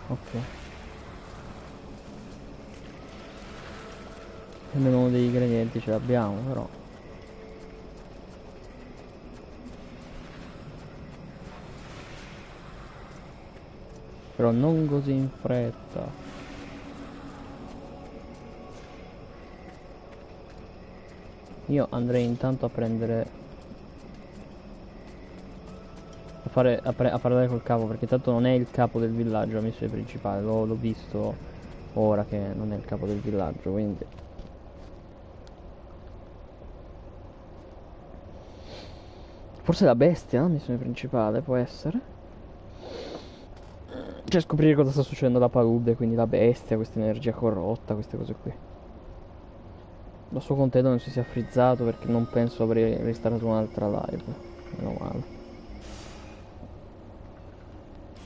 Ok. Almeno uno degli ingredienti ce l'abbiamo, però. Però non così in fretta. Io andrei intanto a prendere... a parlare col capo, perché tanto non è il capo del villaggio la missione principale, l'ho visto ora che non è il capo del villaggio, quindi forse la bestia, no? Missione principale, può essere, cioè scoprire cosa sta succedendo alla palude, quindi la bestia, questa energia corrotta, queste cose qui. Lo so contento non si sia frizzato, perché non penso avrei restartato un'altra live, meno male.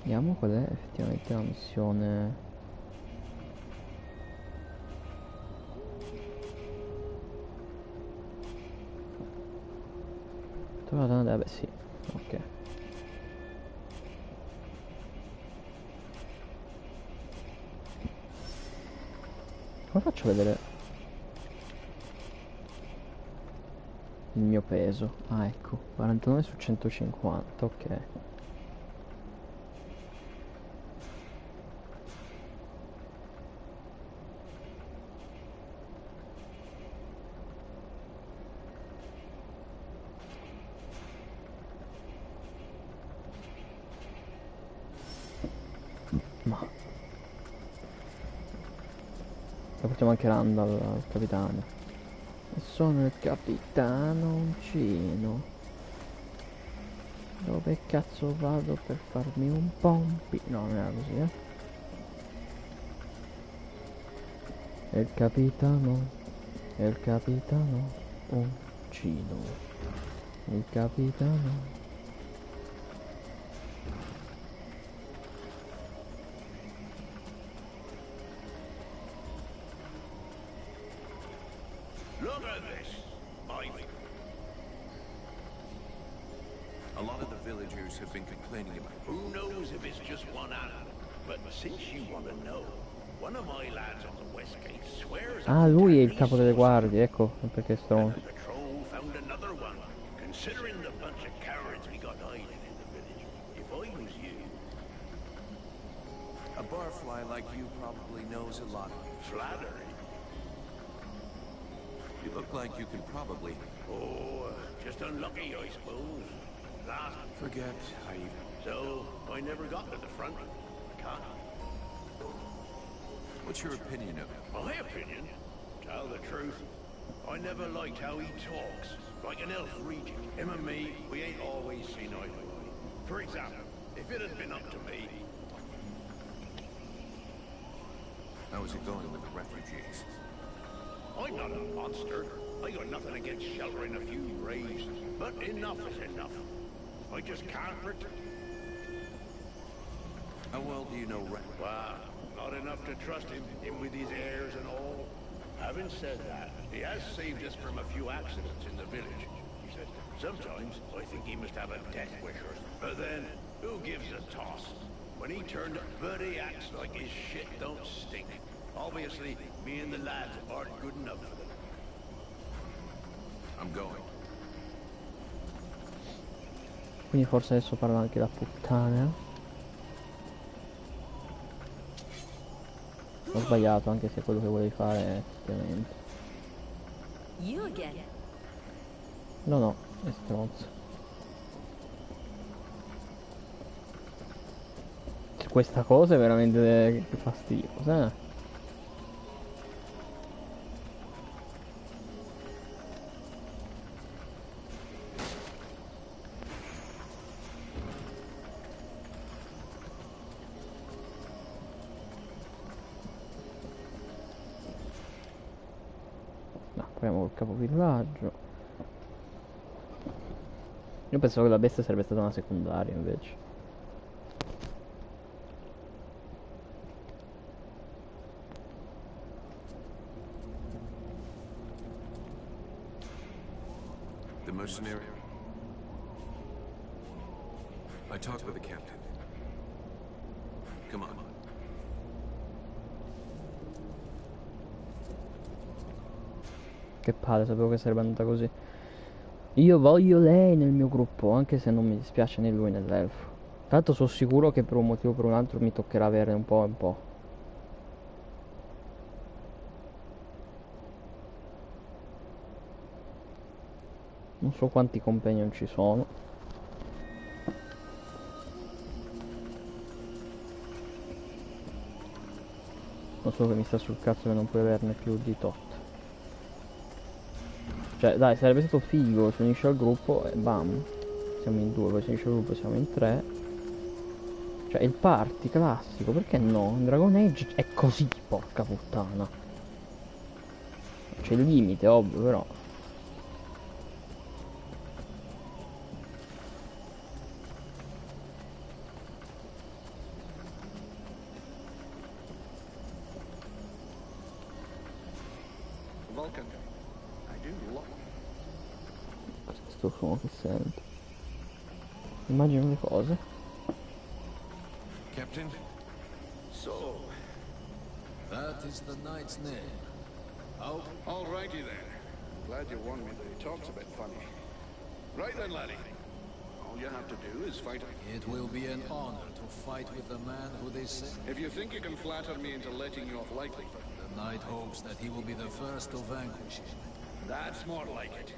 Vediamo qual è effettivamente la missione. Vabbè sì, ok. Come faccio a vedere il mio peso? Ah, ecco, 49 su 150, ok. Lo portiamo anche Randall al capitano. E sono il capitano uncino. Dove cazzo vado per farmi un pompi? No, non era così, È il capitano uncino. Il capitano.
Look at this.
A lot of the villagers have been complaining about it.
Who knows if it's just one animal? But since you want to know, one of my lads on the west gate swears
Ah, lui è il capo delle guardie, ecco perché sto...
the patrol found another one. Considering the bunch of cowards we got hiding in the village, if I was you...
A barfly like you probably knows a lot.
Flattery?
You look like you can probably...
Oh, just unlucky, I suppose.
last.
Forget I even...
So, I never got to the front. I can't.
What's your opinion of him?
My opinion? Tell the truth, I never liked how he talks. Like an elf regent. Him and me, we ain't always seen eye to eye. For example, if it had been up to me...
How is it going with the refugees?
I'm not a monster. I got nothing against sheltering a few graves. But enough is enough. I just can't pretend.
How well do you know Ren?
Well, not enough to trust him with his heirs and all. Having said that, he has saved us from a few accidents in the village. He said, sometimes I think he must have a death wish or something. But then, who gives a toss? When he turned up, but he acts like his shit don't stink. Obviously, me and the lads aren't good enough for them.
I'm going.
Quindi forse adesso parla anche la puttana. Ho sbagliato, anche se è quello che volevi fare effettivamente.
You again?
No, è stronzo. Questa cosa è veramente fastidiosa, eh? Apriamo il capovillaggio. Io pensavo che la bestia sarebbe stata una secondaria invece.
The mercenary? I talked with the captain. Come on.
Che palle, sapevo che sarebbe andata così. Io voglio lei nel mio gruppo, anche se non mi dispiace né lui né l'elfo. Tanto sono sicuro che per un motivo o per un altro mi toccherà averne un po' e un po'. Non so quanti companion ci sono. Non so che mi sta sul cazzo che non puoi averne più di tot. Cioè dai, sarebbe stato figo, si unisce al gruppo e bam. Siamo in due, poi si unisce al gruppo, siamo in tre. Cioè il party classico, perché no? In Dragon Age è così, porca puttana. C'è il limite, ovvio, però.
Vulcan, I do love...
Questo suono che sento. Immagino le cose.
Captain?
So...
That is the knight's name. How?
Alrighty then. Glad you warned me that he talks a bit funny. Right then, laddie. All you have to do is fight him.
It will be an honor to fight with the man who they say.
If you think you can flatter me into letting you off lightly,
The knight hopes that he will be the first to vanquish him.
that's more like it.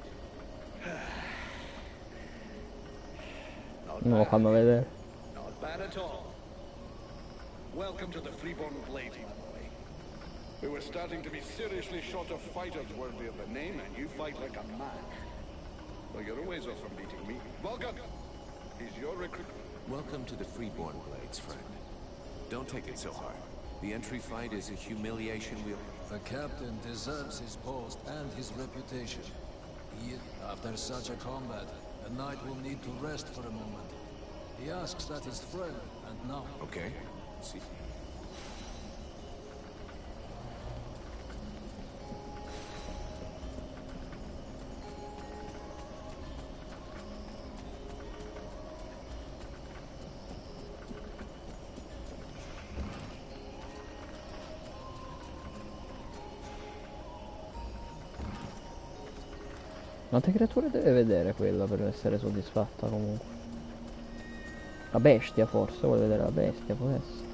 Non lo fanno vedere.
Not bad at all. Welcome to the Freeborn Blades, my boy. We were starting to be seriously short of fighters worthy of the name, and you fight like a man. Well, you're a ways off from beating me. Vulcan, he's your recruit.
Welcome to the Freeborn Blades, friend. Don't take it so hard. The entry fight is a humiliation we'll...
The captain deserves his post and his reputation. After such a combat, the knight will need to rest for a moment. He asks that his friend, and now...
Okay. See.
Quante creature deve vedere quella per essere soddisfatta comunque? La bestia forse, vuole vedere la bestia, può essere.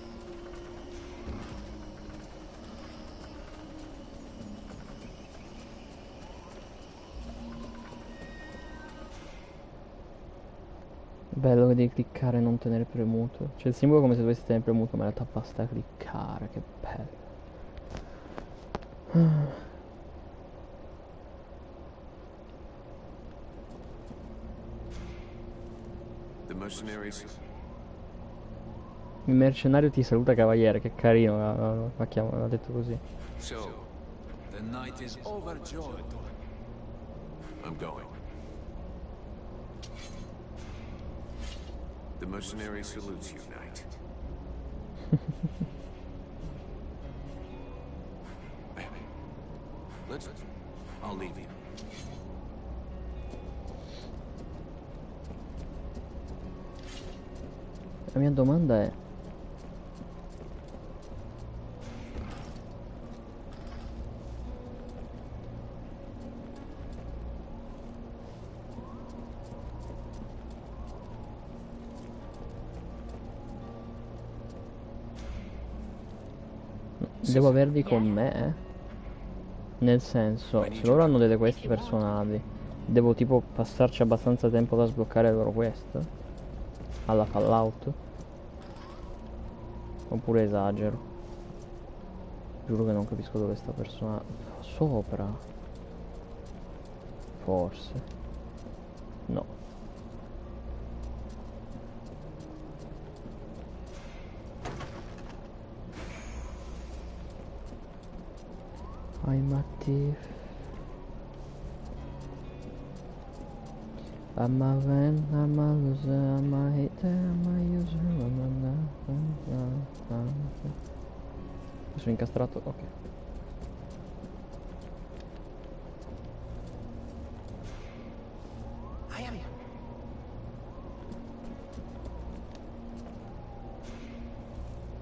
Bello che devi cliccare e non tenere premuto. Cioè il simbolo è come se dovessi tenere premuto, ma in realtà basta cliccare, che bello.
The mercenaries.
Il mercenario ti saluta cavaliere, che carino, ha detto così.
So, the knight is overjoyed.
I'm going. The mercenary salutes you, knight. I'll leave you.
La mia domanda è... Devo averli con me, eh? Nel senso, se loro hanno delle quest personali, devo tipo passarci abbastanza tempo da sbloccare le loro quest? Alla Fallout? Oppure esagero? Giuro che non capisco dove sta persona. Sopra? Forse. No. I'm a thief. I'm a van, I'm a loser, I'm a hater, I'm a user, sono incastrato? Ok.
I am.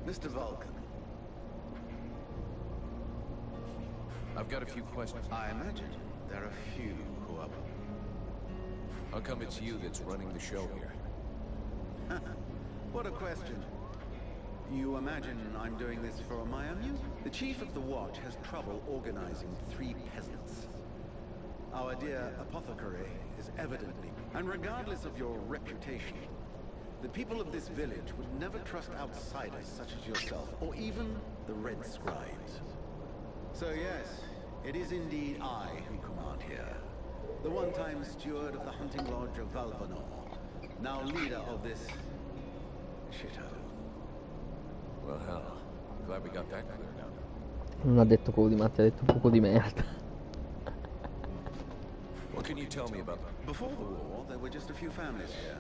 Mr. Vulcan.
I've got a few questions.
I imagine there are few who are...
How come it's you that's running the show here?
What a question. You imagine I'm doing this for my amuse? The chief of the watch has trouble organizing 3 peasants. Our dear apothecary is evidently... And regardless of your reputation, the people of this village would never trust outsiders such as yourself, or even the Red Scribes. So yes, it is indeed I who command here. The one-time steward of the hunting lodge of Valvanor, now leader of this shithole.
Well, hell, glad we got that cleared up.
Non ha detto poco di Matti, ha detto poco di merda.
What can you tell me about them?
Before the war, there were just a few families here.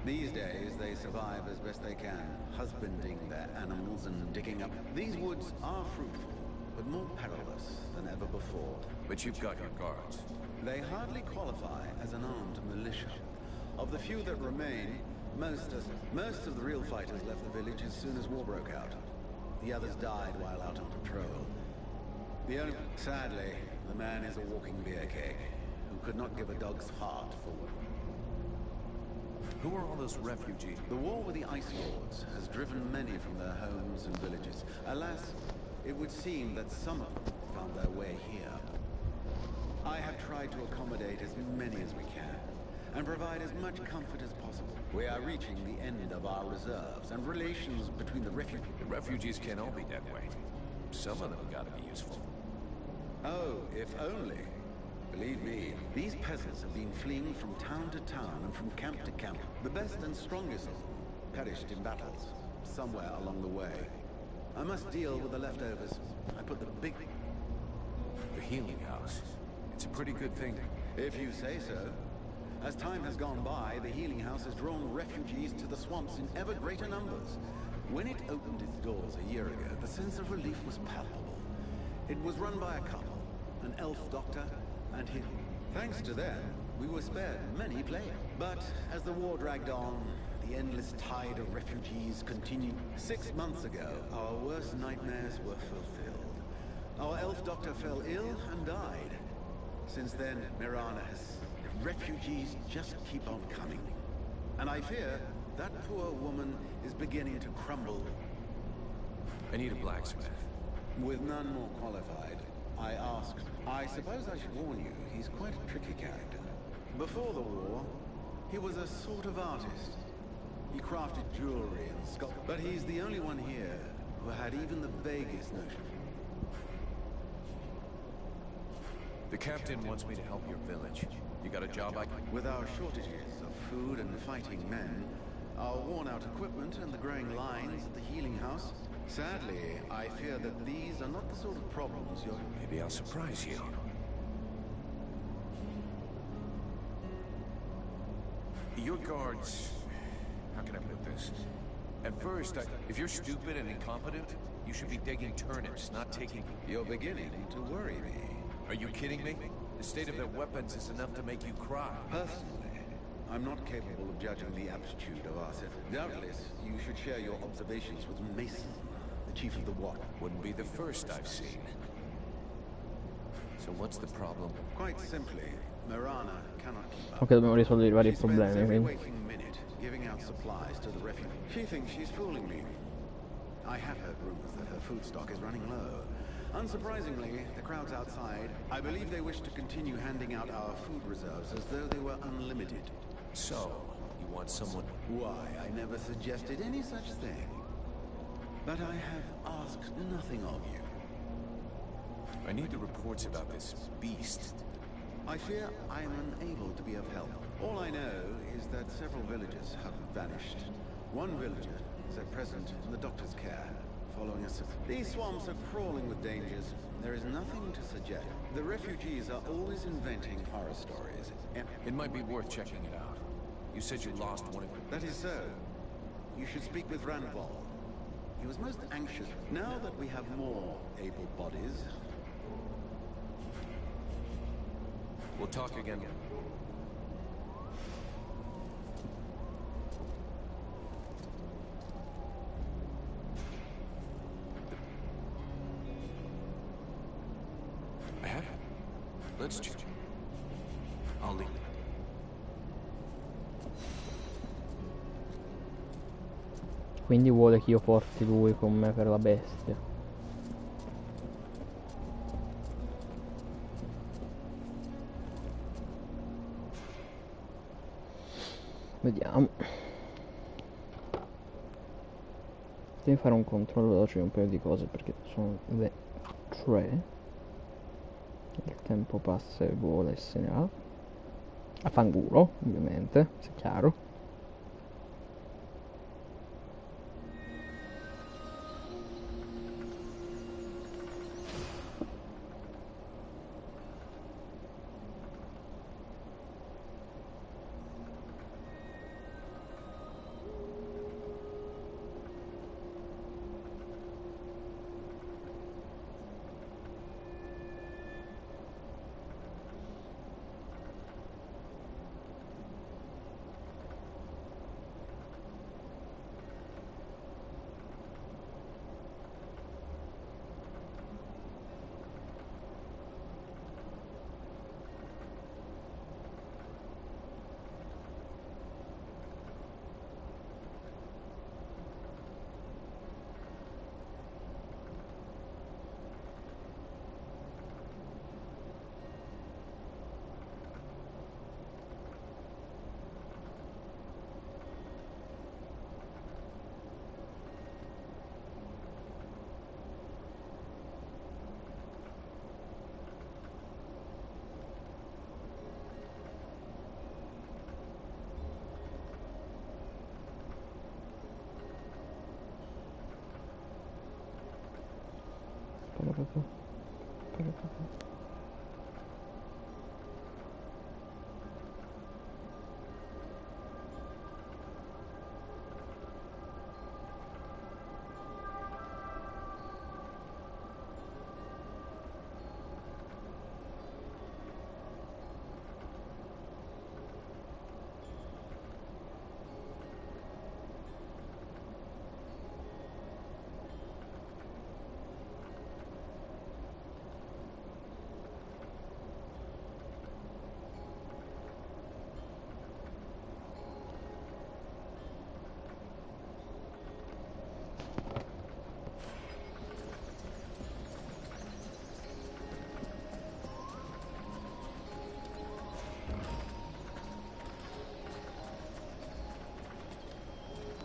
These days, they survive as best they can, husbanding their animals and digging up. These woods are fruitful, but more perilous than ever before.
But you've got your guards.
They hardly qualify as an armed militia. Of the few that remain, most of the real fighters left the village as soon as war broke out. The others died while out on patrol. Sadly, the man is a walking beer keg, who could not give a dog's heart for...
Who are all those refugees?
The war with the Ice Lords has driven many from their homes and villages. Alas, it would seem that some of them found their way here. I have tried to accommodate as many as we can, and provide as much comfort as possible. We are reaching the end of our reserves, and relations between the refugees...
The refugees can't all be that way. Some of them gotta be useful.
Oh, if only. Believe me, these peasants have been fleeing from town to town and from camp to camp. The best and strongest of them perished in battles, somewhere along the way. I must deal with the leftovers. I put the big...
The healing house. It's a pretty good thing.
If you say so. As time has gone by, the healing house has drawn refugees to the swamps in ever greater numbers. When it opened its doors a year ago, the sense of relief was palpable. It was run by a couple, an elf doctor and him. Thanks to them, we were spared many plagues. But as the war dragged on, the endless tide of refugees continued. 6 months ago, our worst nightmares were fulfilled. Our elf doctor fell ill and died. Since then, Mirana has... Refugees just keep on coming. And I fear that poor woman is beginning to crumble.
I need a blacksmith.
With none more qualified, I asked. I suppose I should warn you, he's quite a tricky character. Before the war,
He was a sort of artist. He crafted jewelry and sculpture, but he's the only one here who had even the vaguest notion.
The captain wants me to help your village. You got a job I can...
With our shortages of food and fighting men, our worn-out equipment and the growing lines at the healing house, sadly, I fear that these are not the sort of problems you're...
Maybe I'll surprise you. Your guards... How can I put this? At first, if you're stupid and incompetent, you should be digging turnips, not taking...
You're beginning to worry me.
Are you kidding me? The state of their weapons is enough to make you cry.
Personally, I'm not capable of judging the aptitude of our set. Doubtless, you should share your observations with Mason, the chief of the Watch.
Wouldn't be the first I've seen. So what's the problem?
Quite simply, Mirana cannot keep up.
Ok, dobbiamo risolvere i vari
She spends
problemi,
every
quindi.
waking minute giving out supplies to the refugee. She thinks she's fooling me. I have heard rumors that her food stock is running low. Unsurprisingly, the crowds outside, I believe they wish to continue handing out our food reserves as though they were unlimited.
So, you want someone...
Why, I never suggested any such thing. But I have asked nothing of you.
I need the reports about this beast.
I fear I am unable to be of help. All I know is that several villagers have vanished. One villager is at present in the doctor's care, following us. These swamps are crawling with dangers. There is nothing to suggest. The refugees are always inventing horror stories.
It might be worth checking it out. You said you lost one of...
That is so. You should speak with Randval. He was most anxious. Now that we have more able bodies...
We'll talk again. Let's check. I'll leave.
Quindi vuole che io porti lui con me per la bestia. Vediamo. Devi fare un controllo veloce di un paio di cose perché sono le 3. Il tempo passa e vola e se ne va. A fanculo, ovviamente, se è chiaro.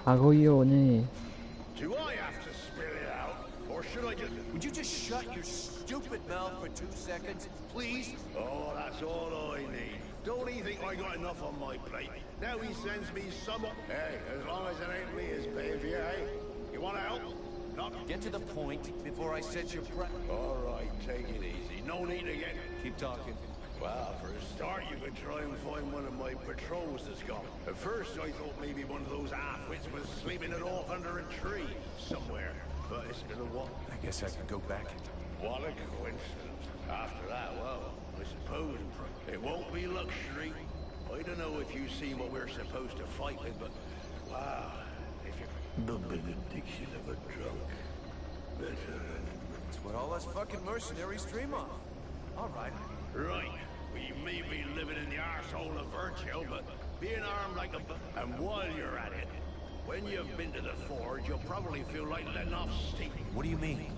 A coglione.
Do I have to spell it out, or should I just...
Would you just shut your stupid mouth for 2 seconds, please?
Oh, that's all I need. Don't he think I got enough on my plate? Now he sends me some... Hey, as long as it ain't me as paying for you, eh? You want help? Not...
Get to the point before I set your prep.
All right, take it easy. No need to get...
Keep talking.
Well, for a start, you could try and find one of my patrols that's gone. At first, I thought maybe one of those half-wits was sleeping it off under a tree somewhere. But it's been a while.
I guess I can go back.
What a coincidence. After that, well, I suppose it won't be luxury. I don't know if you see what we're supposed to fight with, but wow, if you...
The benediction of a drunk. Better.
It's what all us fucking mercenaries dream of. All right.
Right. We may be living in the arsehole of Virgil, but being armed like a... And while you're at it, when you've been to the forge, you'll probably feel like letting off steam.
What do you mean?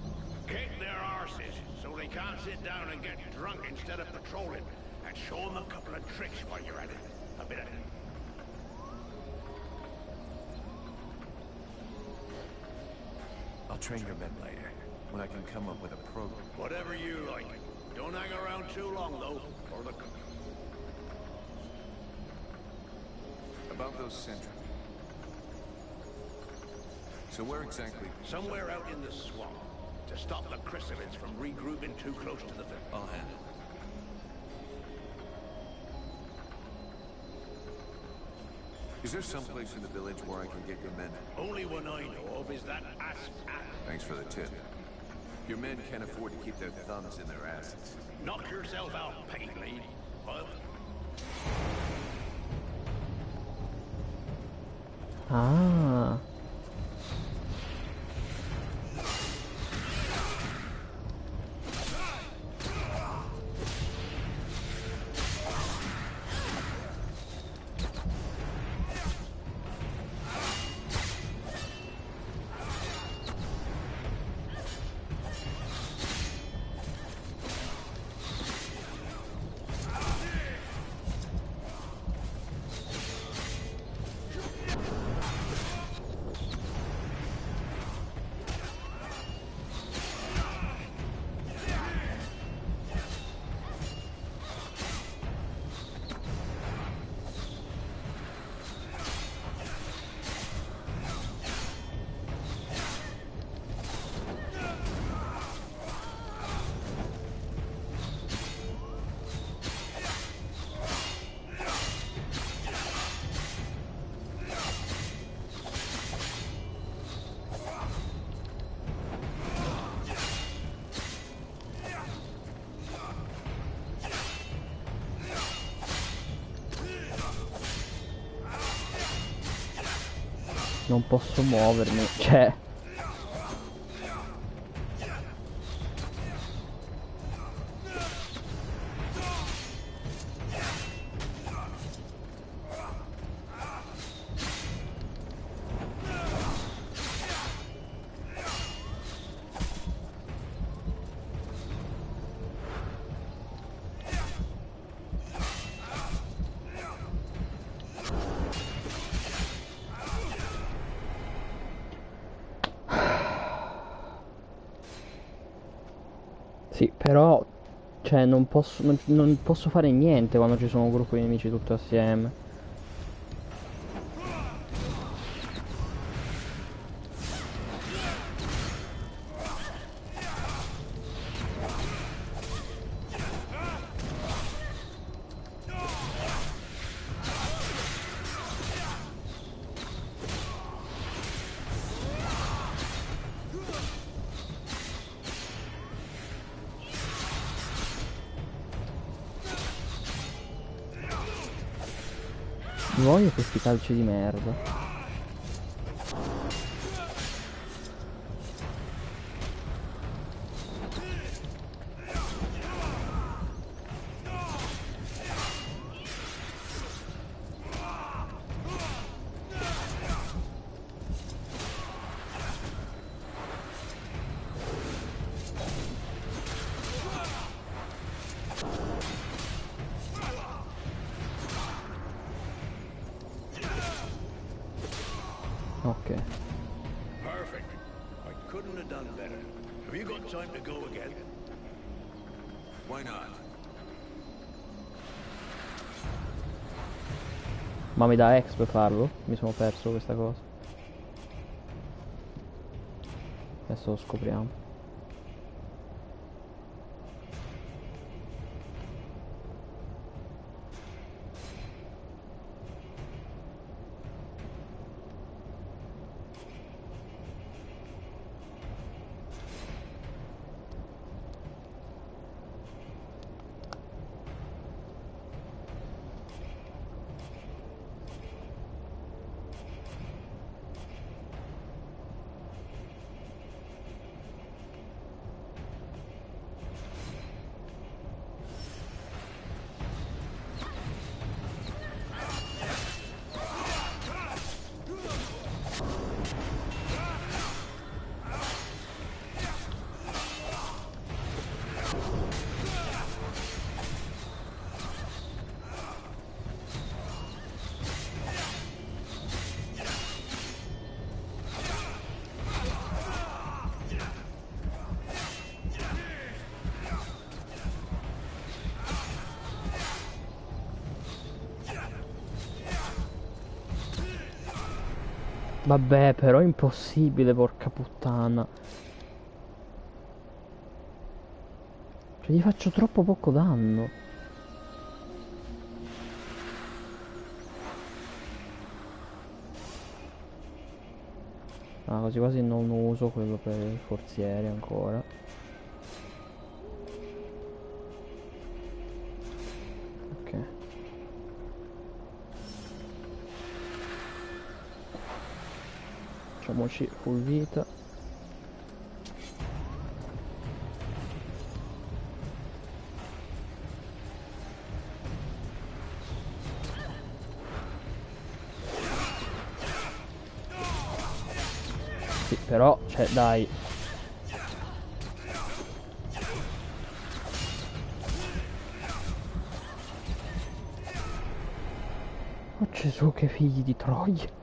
Kick their arses, so they can't sit down and get drunk instead of patrolling. And show them a couple of tricks while you're at it. A bit of...
I'll train your men later, when I can come up with a program.
Whatever you like. Don't hang around too long, though, or the...
About those sentries. So where exactly?
Somewhere out in the swamp, to stop the chrysalids from regrouping too close to the village.
I'll handle it. Is there some place in the village where I can get your men?
Only one I know of is that ass...
Thanks for the tip. Your men can't afford to keep their thumbs in their asses.
Knock yourself out, Paisley. Well...
Ah. Non posso muovermi, cioè... Sì, però, cioè, non posso fare niente quando ci sono un gruppo di nemici tutti assieme. Voglio questi calci di merda. Ok.
Perfect. I couldn't have done better. Have you got time to go again?
Why not?
Ma mi dà X per farlo? Mi sono perso questa cosa. Adesso lo scopriamo. Vabbè, però è impossibile, porca puttana. Cioè, gli faccio troppo poco danno. Ah, quasi quasi non uso quello per i forzieri ancora. Ok. Facciamoci full vita. Sì, però, cioè, dai. Oh Gesù, che figli di troia.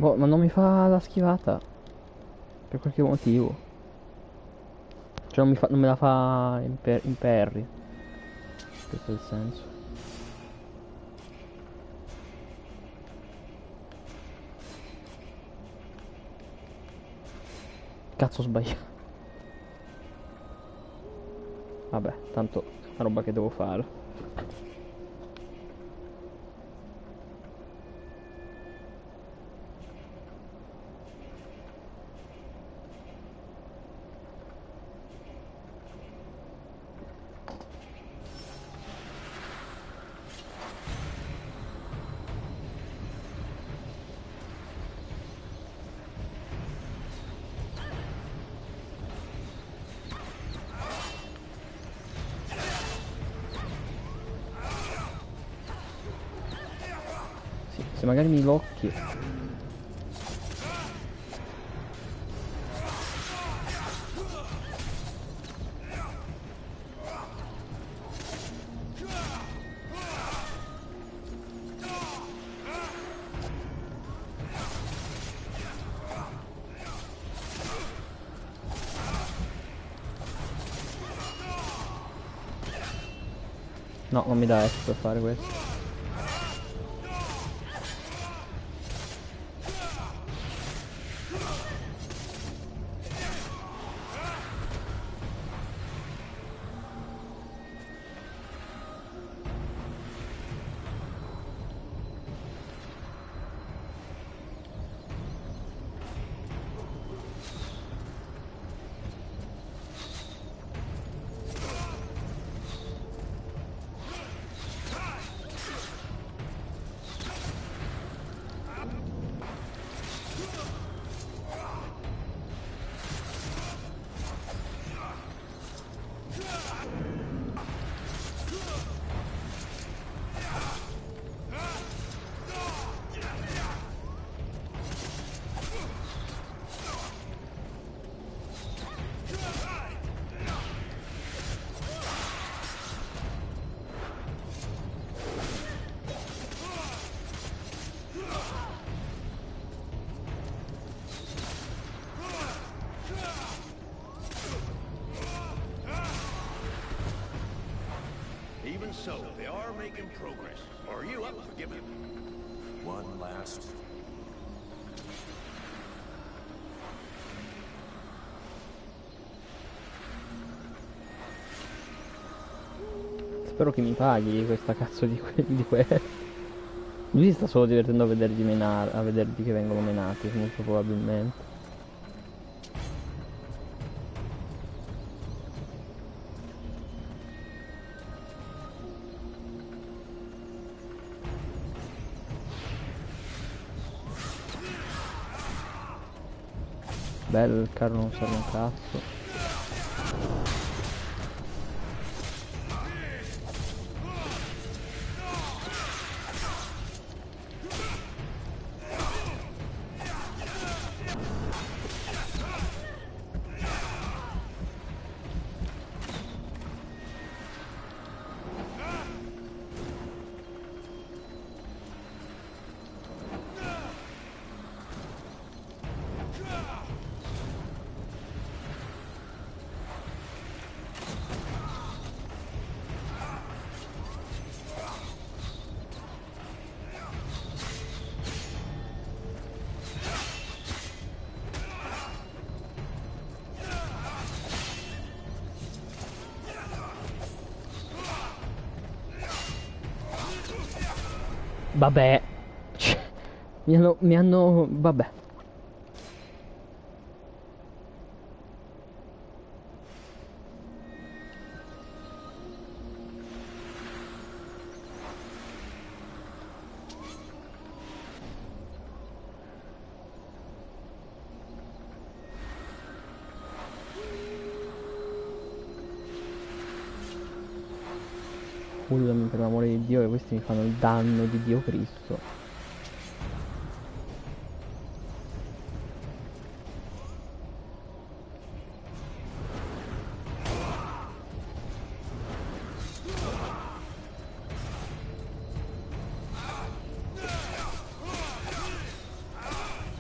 Boh, ma non mi fa la schivata. Per qualche motivo. Cioè non me la fa in parry. Questo è il senso. Cazzo, ho sbagliato. Vabbè, tanto è una roba che devo fare. Se magari mi blocchi. No, non mi dà F per fare questo.
so, they are making progress. Are you up for giving
One last...
Spero che mi paghi questa cazzo di questo. Lui si sta solo divertendo a vederli menare, a vederli che vengono menati, molto probabilmente. Bello, il carro non serve un cazzo. Vabbè, mi hanno, vabbè. Scusami per l'amore di Dio che questi mi fanno il danno di Dio Cristo.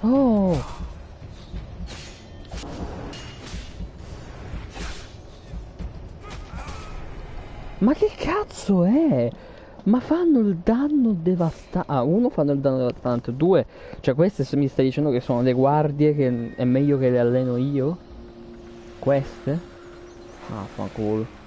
Oh! Ma che cazzo è? Ma fanno il danno devastante. Ah, uno fanno il danno devastante, due. Cioè queste se mi stai dicendo che sono le guardie che è meglio che le alleno io? Queste? Ah, fanculo.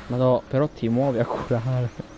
Ma no, però ti muovi a curare.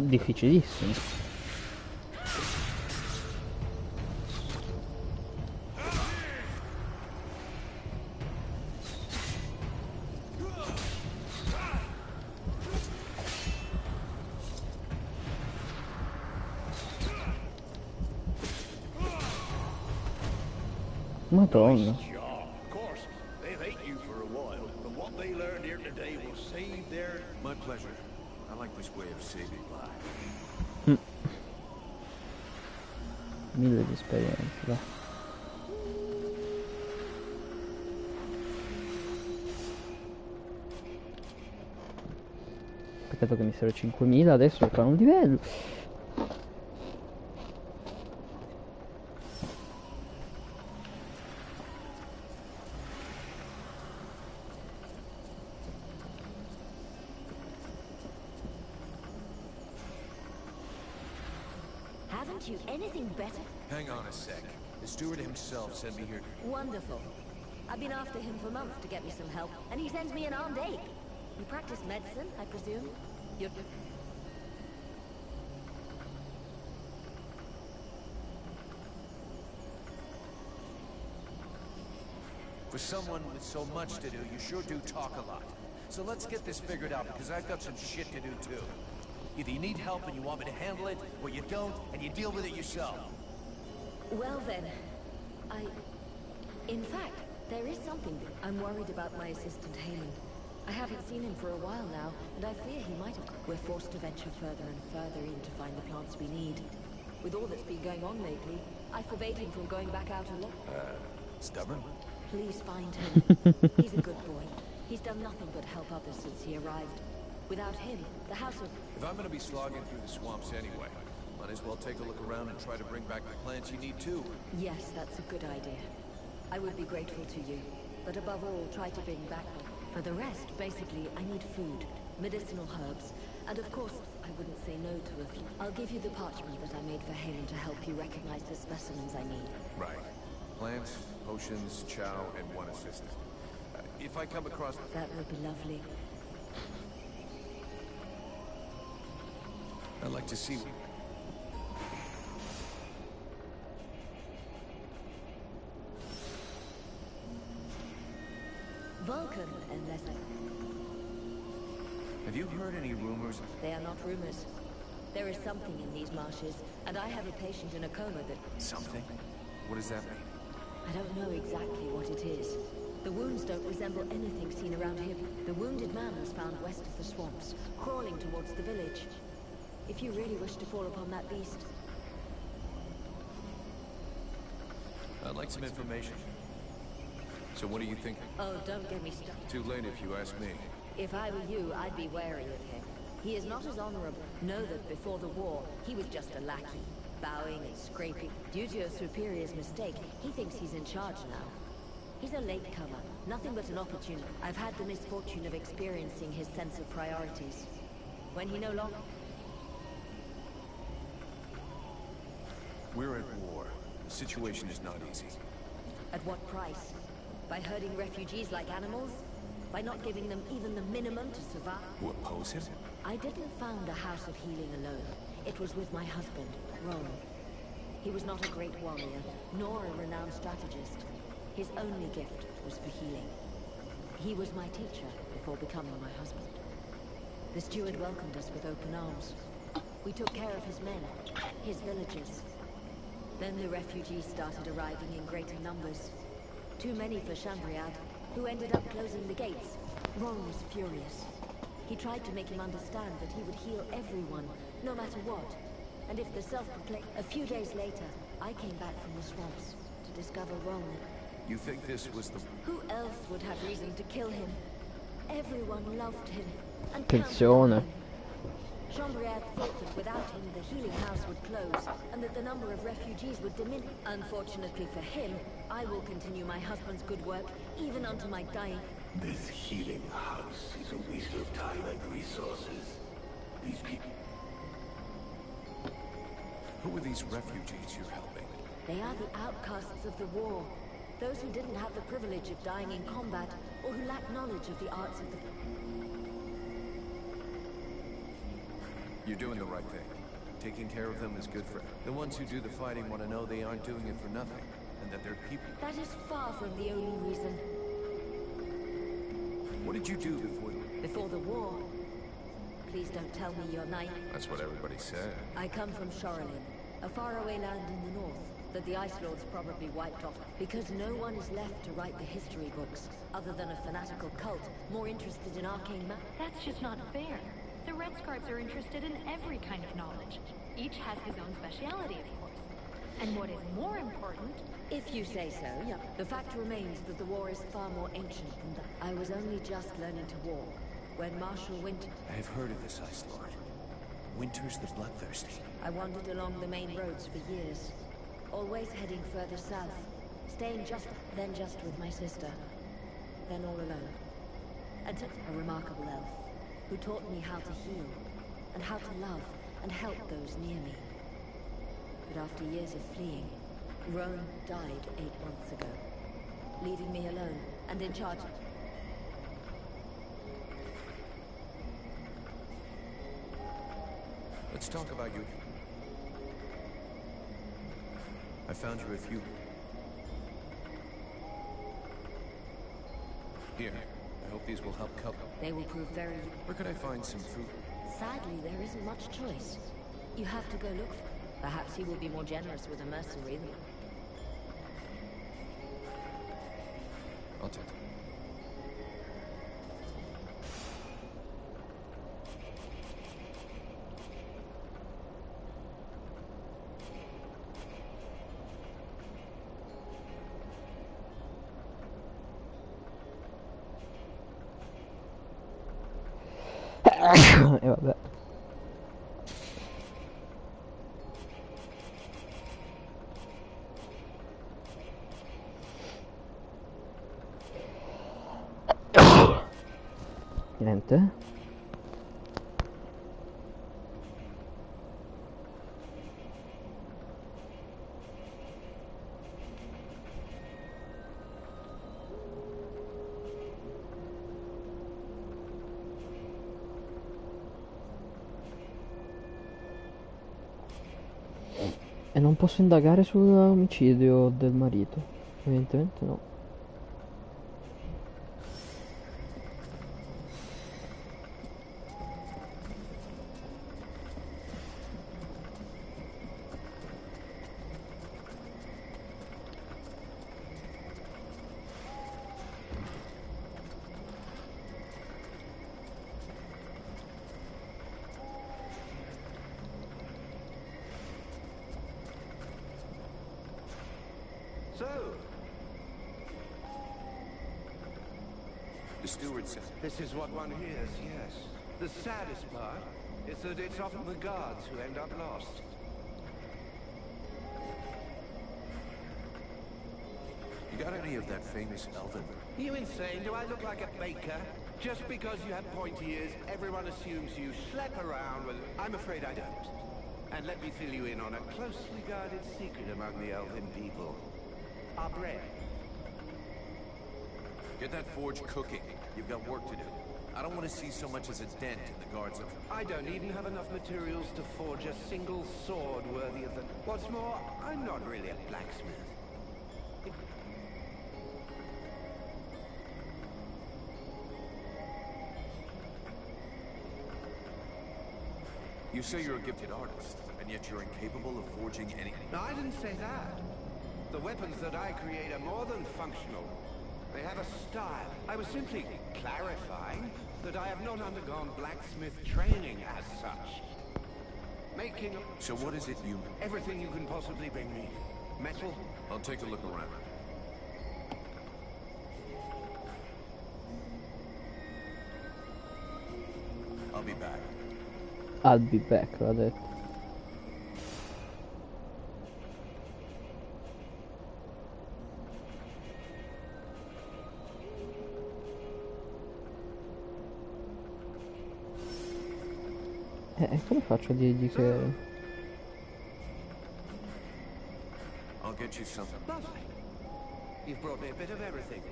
difficilissimi. Madonna.
Of course, they've ate you for a while, but what they learned here today will save their...
My pleasure. I like this way of saving lives.
1000 di esperienza, dai. Peccato che mi serve 5000 adesso per fare un livello.
Haven't you anything better?
Hang on a sec. The steward himself sent me here.
Wonderful. I've been after him for months to get me some help, and he sends me an armed ape. You practice medicine, I presume? You're...
For someone with so much to do, you sure do talk a lot. So let's get this figured out, because I've got some shit to do too. Either you need help and you want me to handle it, or you don't, and you deal with it yourself.
Well then, In fact, there is something. I'm worried about my assistant Heyman. I haven't seen him for a while now, and I fear he might have... We're forced to venture further and further in to find the plants we need. With all that's been going on lately, I forbade him from going back out alone.
Stubborn?
Please find him. He's a good boy. He's done nothing but help others since he arrived. Without him, the house of...
If I'm gonna be slogging through the swamps anyway, might as well take a look around and try to bring back the plants you need too.
Yes, that's a good idea. I would be grateful to you, but above all, try to bring back... For the rest, basically, I need food, medicinal herbs, and of course, I wouldn't say no to a few. I'll give you the parchment that I made for Heyman to help you recognize the specimens I need.
Right. Plants, potions, chow, and one assistant. If I come across...
That would be lovely.
I'd like to see...
Vulcan, unless I...
Have you heard any rumors?
They are not rumors. There is something in these marshes, and I have a patient in a coma that...
Something? What does that mean?
I don't know exactly what it is. The wounds don't resemble anything seen around here. The wounded man was found west of the swamps, crawling towards the village. If you really wish to fall upon that beast...
I'd like some information. So what are you thinking?
Oh, don't get me started.
Too late if you ask me.
If I were you, I'd be wary of him. He is not as honorable. Know that before the war, he was just a lackey, bowing and scraping. Due to a superior's mistake, he thinks he's in charge now. He's a latecomer, nothing but an opportunity. I've had the misfortune of experiencing his sense of priorities. When he no longer...
We're at war. The situation is not easy.
At what price? By herding refugees like animals? By not giving them even the minimum to survive?
Who oppose him?
I didn't found the House of Healing alone. It was with my husband, Ron. He was not a great warrior, nor a renowned strategist. His only gift was for healing. He was my teacher before becoming my husband. The steward welcomed us with open arms. We took care of his men, his villagers. Then the refugees started arriving in greater numbers. Too many for Chambriad, who ended up closing the gates. Ron was furious. He tried to make him understand that he would heal everyone, no matter what. And if the self-proclaimed... A few days later, I came back from the swamps to discover Ron.
You think this was the...
Who else would have reason to kill him? Everyone loved him. And
Attenzione.
Chambriad thought that without him, the healing house would close, and that the number of refugees would diminish. Unfortunately for him, I will continue my husband's good work, even unto my dying.
This healing house is a waste of time and resources. These people...
Who are these refugees you're helping?
They are the outcasts of the war. Those who didn't have the privilege of dying in combat, or who lack knowledge of the arts of the...
You're doing the right thing. Taking care of them is good for... The ones who do the fighting want to know they aren't doing it for nothing, and that they're people.
That is far from the only reason.
What did you do
Before the war? Please don't tell me you're naive.
That's what everybody said.
I come from Shorelin, a faraway land in the north that the Ice Lords probably wiped off because no one is left to write the history books other than a fanatical cult more interested in arcane
That's just not fair. The Red Scarves are interested in every kind of knowledge. Each has his own speciality, of course. And what is more important...
If you say so, yeah. The fact remains that the war is far more ancient than that. I was only just learning to walk when Marshal Winter...
I've heard of this Ice Lord. Winter's the Bloodthirsty.
I wandered along the main roads for years. Always heading further south. Staying just with my sister. Then all alone. Until a remarkable elf who taught me how to heal, and how to love, and help those near me. But after years of fleeing, Roan died 8 months ago, leaving me alone and in charge.
Let's talk about you. I found you a few... Here, I hope these will help cover.
They will prove very...
Where could I find some food?
Sadly, there isn't much choice. You have to go look for... Perhaps he will be more generous with a mercenary than...
I'll take it.
E vabbè. Niente. E non posso indagare sull'omicidio del marito? Evidentemente no.
So,
the steward said...
This is what one hears, yes. The saddest part is that it's often the guards who end up lost.
You got any of that famous elven?
You insane? Do I look like a baker? Just because you have pointy ears, everyone assumes you schlep around with... I'm afraid I don't. And let me fill you in on a closely guarded secret among the elven people. Our bread.
Get that forge cooking. You've got work to do. I don't want to see so much as a dent in the guards of...
I don't even have enough materials to forge a single sword worthy of the... What's more, I'm not really a blacksmith.
You say you're a gifted artist, and yet you're incapable of forging any...
No, I didn't say that. The weapons that I create are more than functional. They have a style. I was simply clarifying that I have not undergone blacksmith training as such. Making...
So what is it you...
Everything you can possibly bring me. Metal?
I'll take a look around. I'll be back.
I'll be back, l'ha detto. Come faccio a dirgli che...
I'll get you something.
Lovely. You've brought me a bit of everything.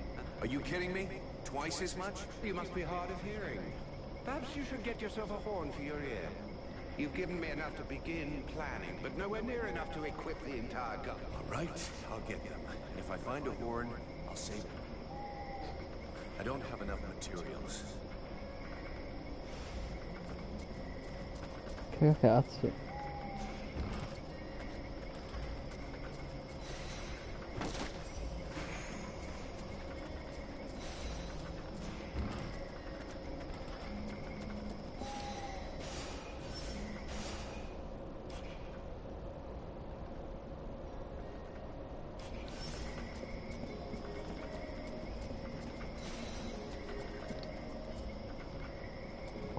Are you kidding me? Twice as much?
You must be hard of hearing. Perhaps you should get yourself a horn for your ear. You've given me enough to begin planning, but nowhere near enough to equip the entire gun.
All right, I'll get them. And if I find a horn, I'll save them. I don't have enough materials.
Che cazzo.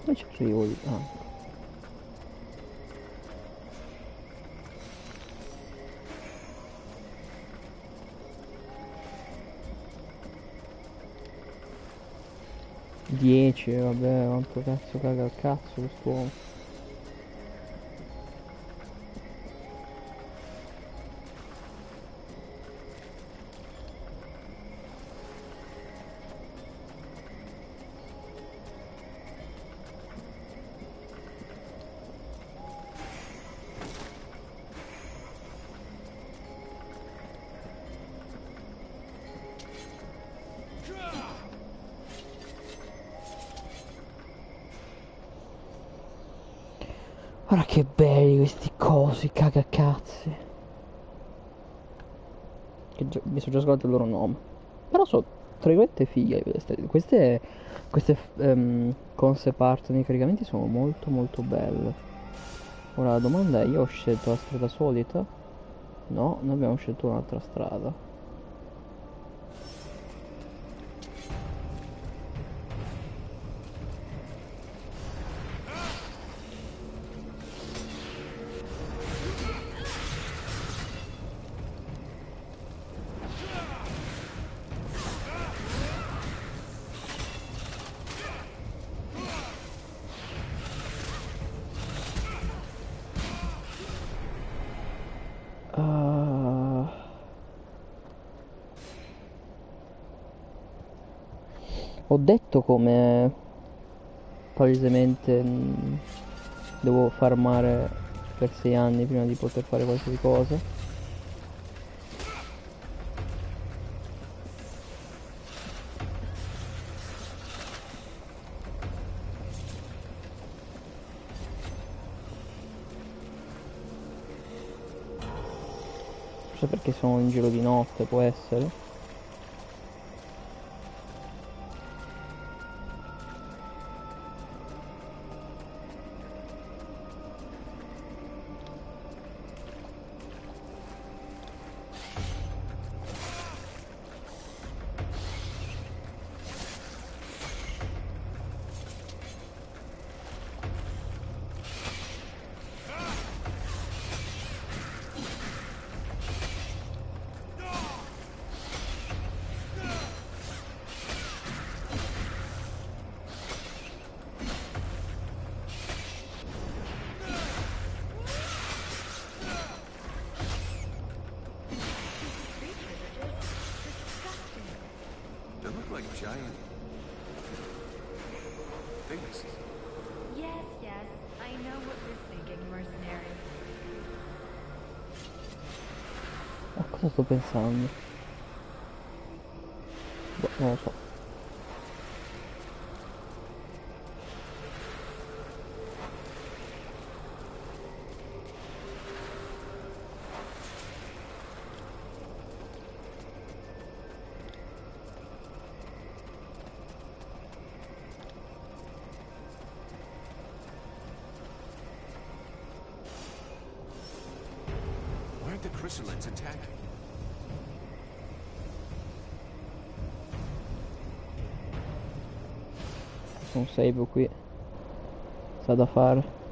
Come ci arrivo lì? Ah. Dieci, vabbè, quanto cazzo caga il cazzo quest'uomo. Guarda che belli questi cosi, cagacazzi. Mi sono già scordato il loro nome. Però sono tra virgolette fighe queste concept art nei caricamenti sono molto molto belle. Ora la domanda è, io ho scelto la strada solita? No, noi abbiamo scelto un'altra strada. Ho detto come palesemente devo farmare per 6 anni prima di poter fare qualsiasi cosa. Forse perché sono in giro di notte, può essere.
Giant things.
Yes, yes, I know what you're thinking, mercenary.
A cosa sto pensando? Boh, non lo so.
The chrysalids attacking.
Un save qui. Sta da fare.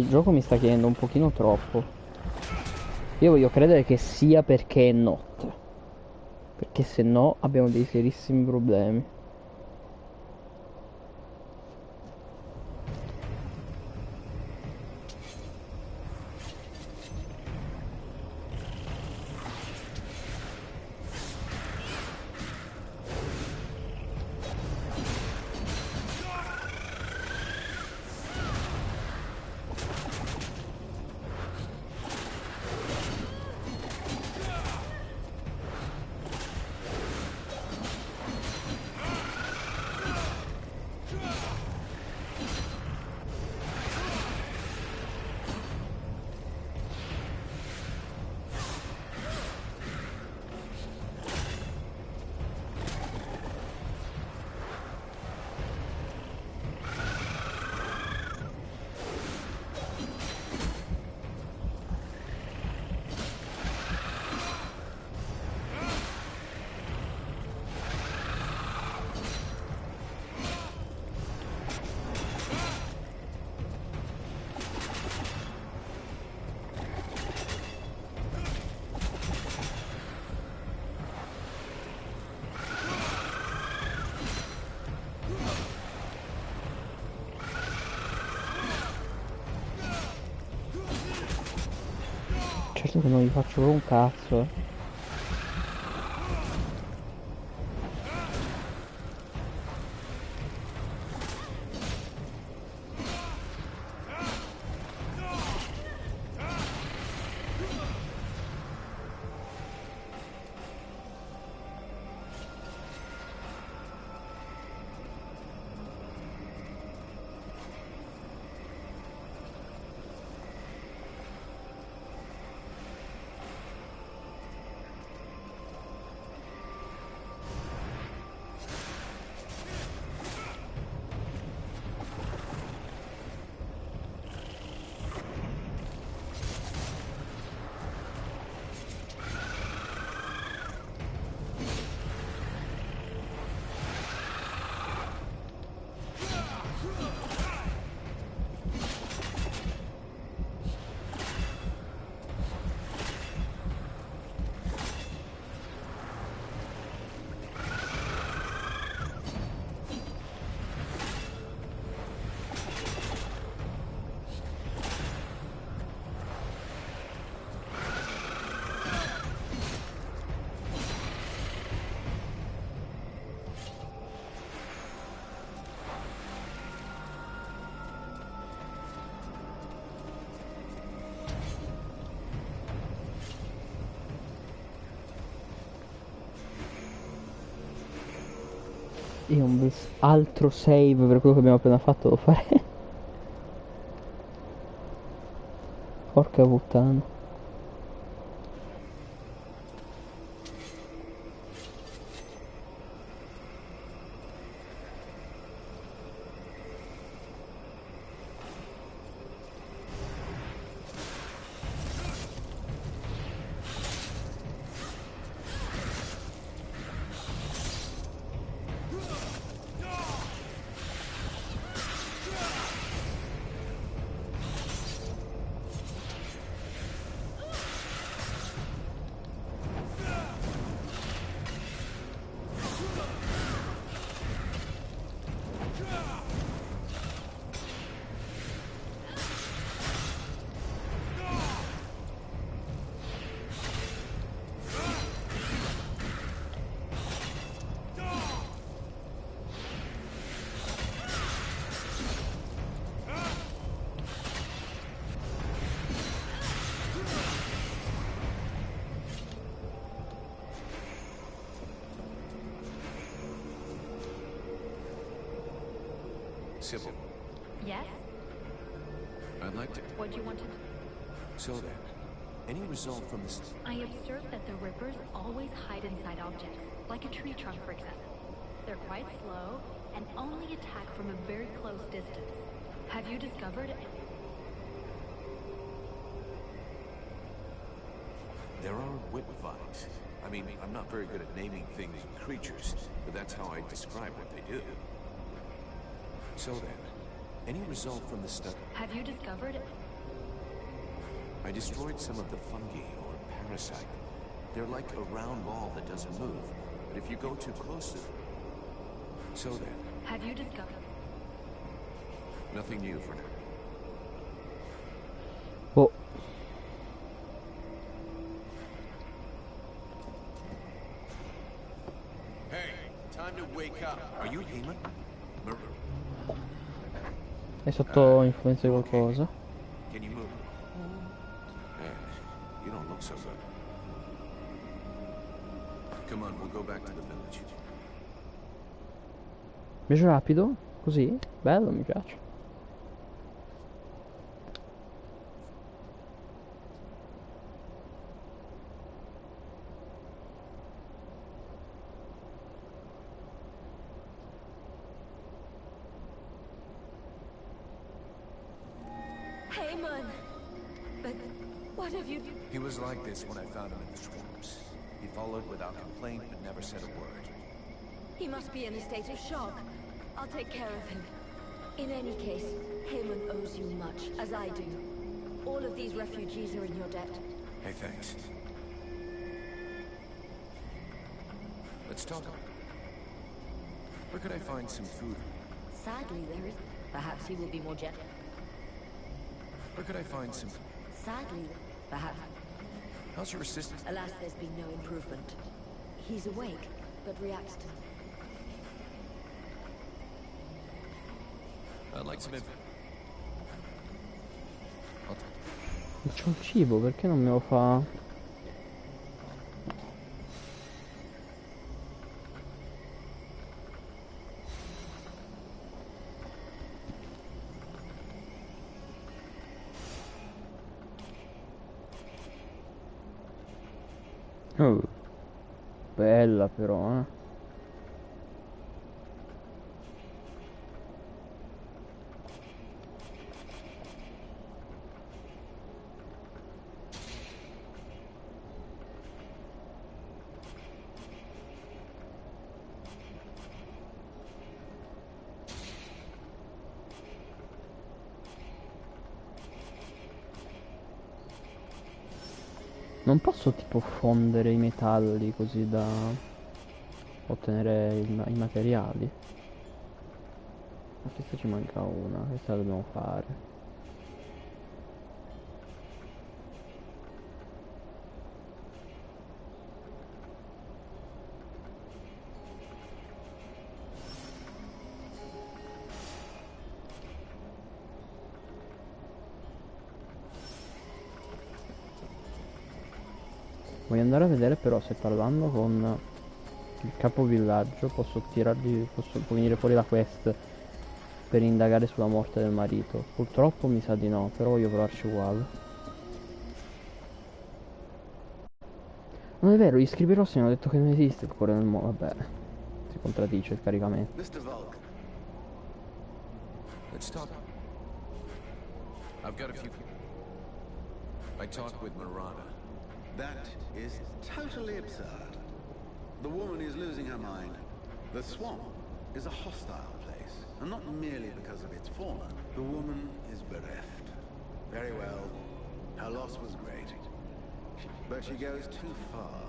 il gioco mi sta chiedendo un pochino troppo. Io voglio credere che sia perché è notte. Perché se no abbiamo dei serissimi problemi. Certo che non gli faccio proprio un cazzo, eh. Io un bel altro save per quello che abbiamo appena fatto devo fare. Porca puttana.
Sybil,
Yes?
I'd like to...
What do you want to...
So then, any result from this...
I observed that the Rippers always hide inside objects, like a tree trunk, for example. They're quite slow, and only attack from a very close distance. Have you discovered...
There are whip vines. I mean, I'm not very good at naming things and creatures, but that's how I describe what they do. So then, any result from the study?
Have you discovered...
I destroyed some of the fungi, or parasite. They're like a round ball that doesn't move, but if you go too close to them... So then,
Have you discovered?
nothing new for now.
Oh.
Hey, time to wake up. Are you Heyman?
È sotto influenza di qualcosa?
Can you move? Man, you don't look so good. Come on, we'll go back to the village.
Invece rapido? Così? Bello, mi piace.
Heyman! But what have you...
He was like this when I found him in the swamps. He followed without complaint, but never said a word.
He must be in a state of shock. I'll take care of him. In any case, Heyman owes you much, as I do. All of these refugees are in your debt.
Hey, thanks. Let's talk. Where could I find some food?
Sadly, there is... Perhaps he will be more gentle.
Where could I find some...
Sadly, perhaps...
How's your assistant?
Alas, there's been no improvement. He's awake, but reacts to...
I'd like some info.
C'è un cibo, perché non me lo fa? Oh, bella però, eh. Non posso tipo fondere i metalli così da ottenere i materiali. Ma questa ci manca una, questa la dobbiamo fare. Voglio andare a vedere però se parlando con il capovillaggio posso può venire fuori la quest per indagare sulla morte del marito. Purtroppo mi sa di no, però voglio provarci uguale. Non è vero, gli scrivi rossi mi hanno detto che non esiste il cuore nel mondo. Vabbè, si contraddice il caricamento.
Mr. Volk.
Let's talk. I've got a few... I talked with Miranda.
That is totally absurd. The woman is losing her mind. The swamp is a hostile place, and not merely because of its fauna. The woman is bereft. Very well. Her loss was great. But she goes too far.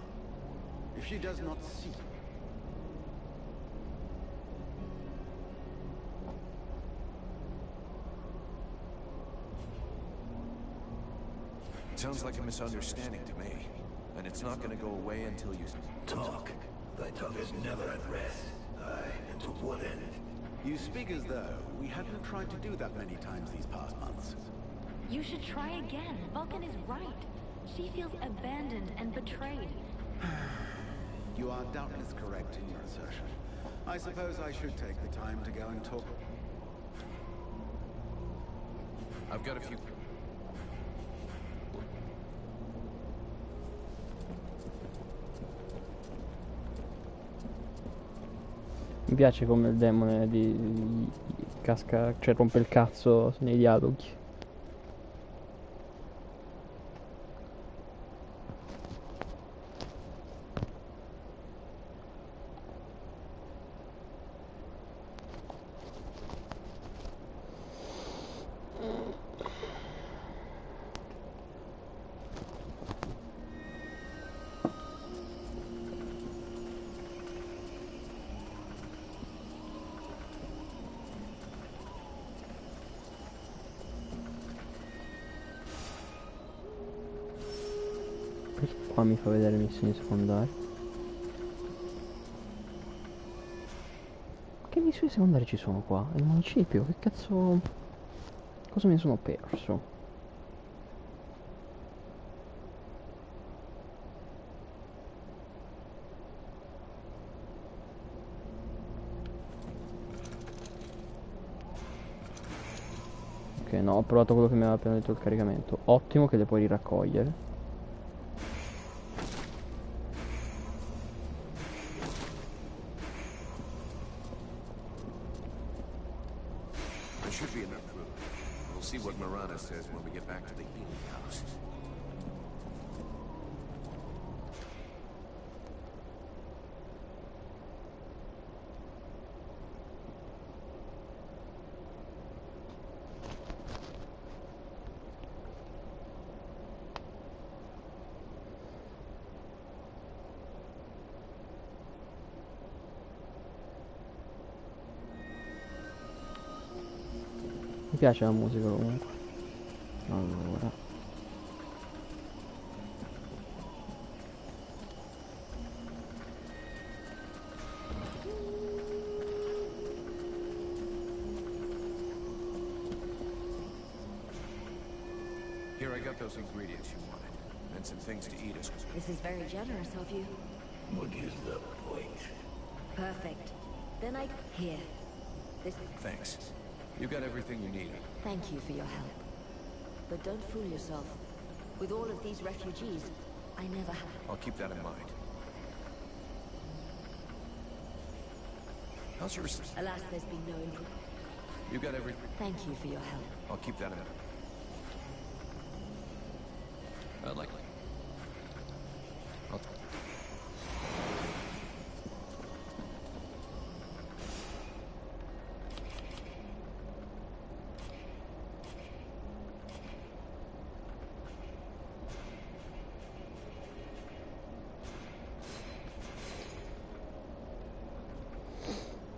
If she does not see...
Sounds like a misunderstanding to me. And it's not gonna go away until you...
Talk. Thy tongue is never at rest. Aye, and to what end?
You speak as though we hadn't tried to do that many times these past months.
You should try again. Vulcan is right. She feels abandoned and betrayed.
You are doubtless correct in your assertion. I suppose I should take the time to go and talk...
I've got a few...
Mi piace come il demone di casca, cioè rompe il cazzo nei dialoghi. Qua mi fa vedere missioni secondarie. Che missioni secondarie ci sono qua? Il municipio? Che cazzo... Cosa mi sono perso? Ok, no, ho provato quello che mi aveva appena detto il caricamento. Ottimo che le puoi riraccogliere.
There should be enough room. We'll see what Marana says when we get back to the healing house.
Mi piace la musica comunque. Allora.
Here, I got those ingredients you wanted, and some things to eat as well.
This is very generous of you.
What is the point?
Perfect. Then Here. This...
Thanks. You got everything you needed.
Thank you for your help. But don't fool yourself. With all of these refugees, I never have...
I'll keep that in mind. How's your...
Alas, there's been no improvement.
You got everything.
Thank you for your help.
I'll keep that in mind. I'd like... I'll...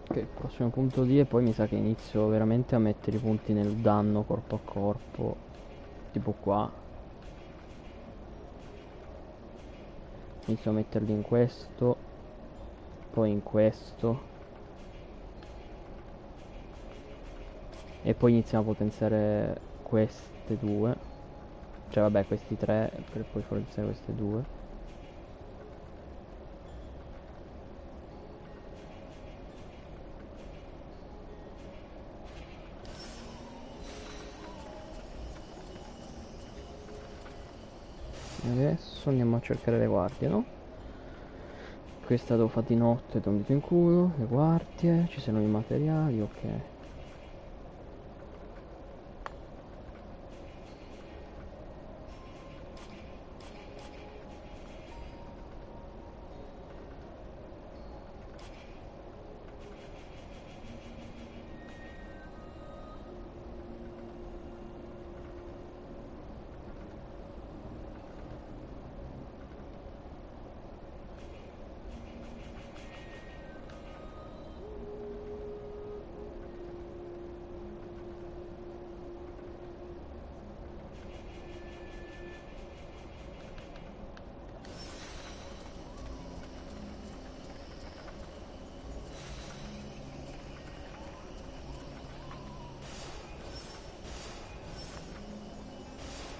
Ok, il prossimo punto D e poi mi sa che inizio veramente a mettere i punti nel danno corpo a corpo. Tipo qua. Inizio a metterli in questo. Poi in questo. E poi iniziamo a potenziare queste due. Cioè vabbè, questi tre per poi potenziare queste due. Adesso andiamo a cercare le guardie, no? Questa devo fare di notte, da un dito in culo. Le guardie, ci sono i materiali, ok.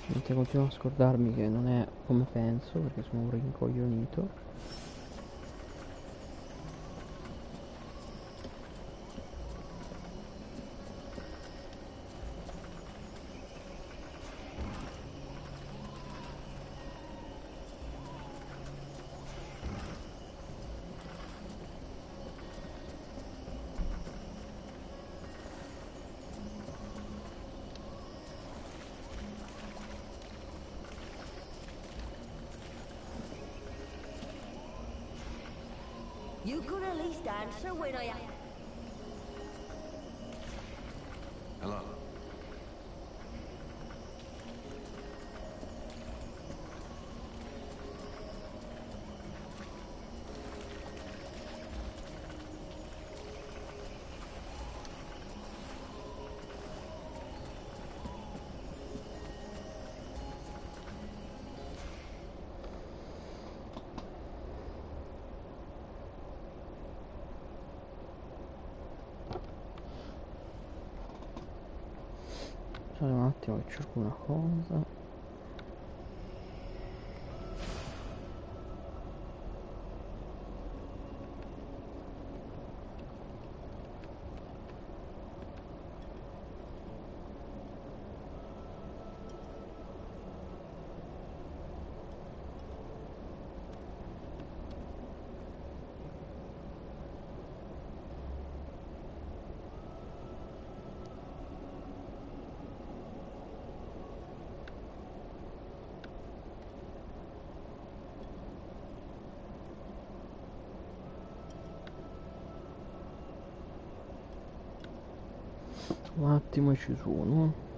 Mentre continuo a scordarmi che non è come penso, perché sono un rincoglionito.
You could at least answer when I...
Hello.
Aspettate un attimo che cerco una cosa. Un attimo ci sono.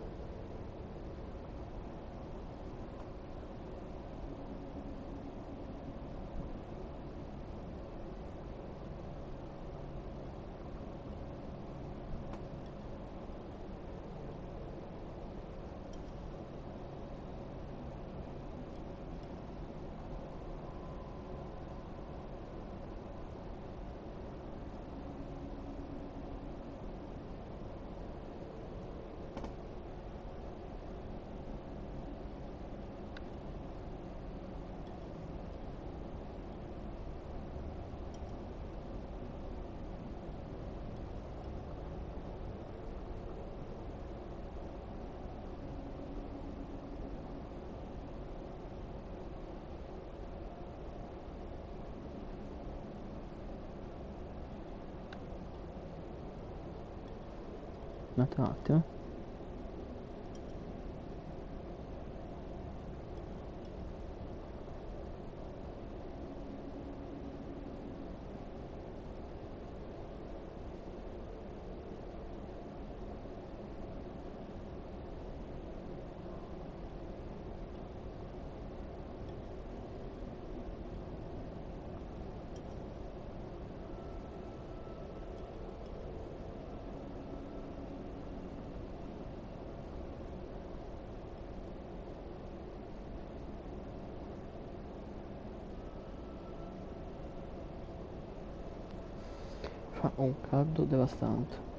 Un attimo. Fa un caldo devastante.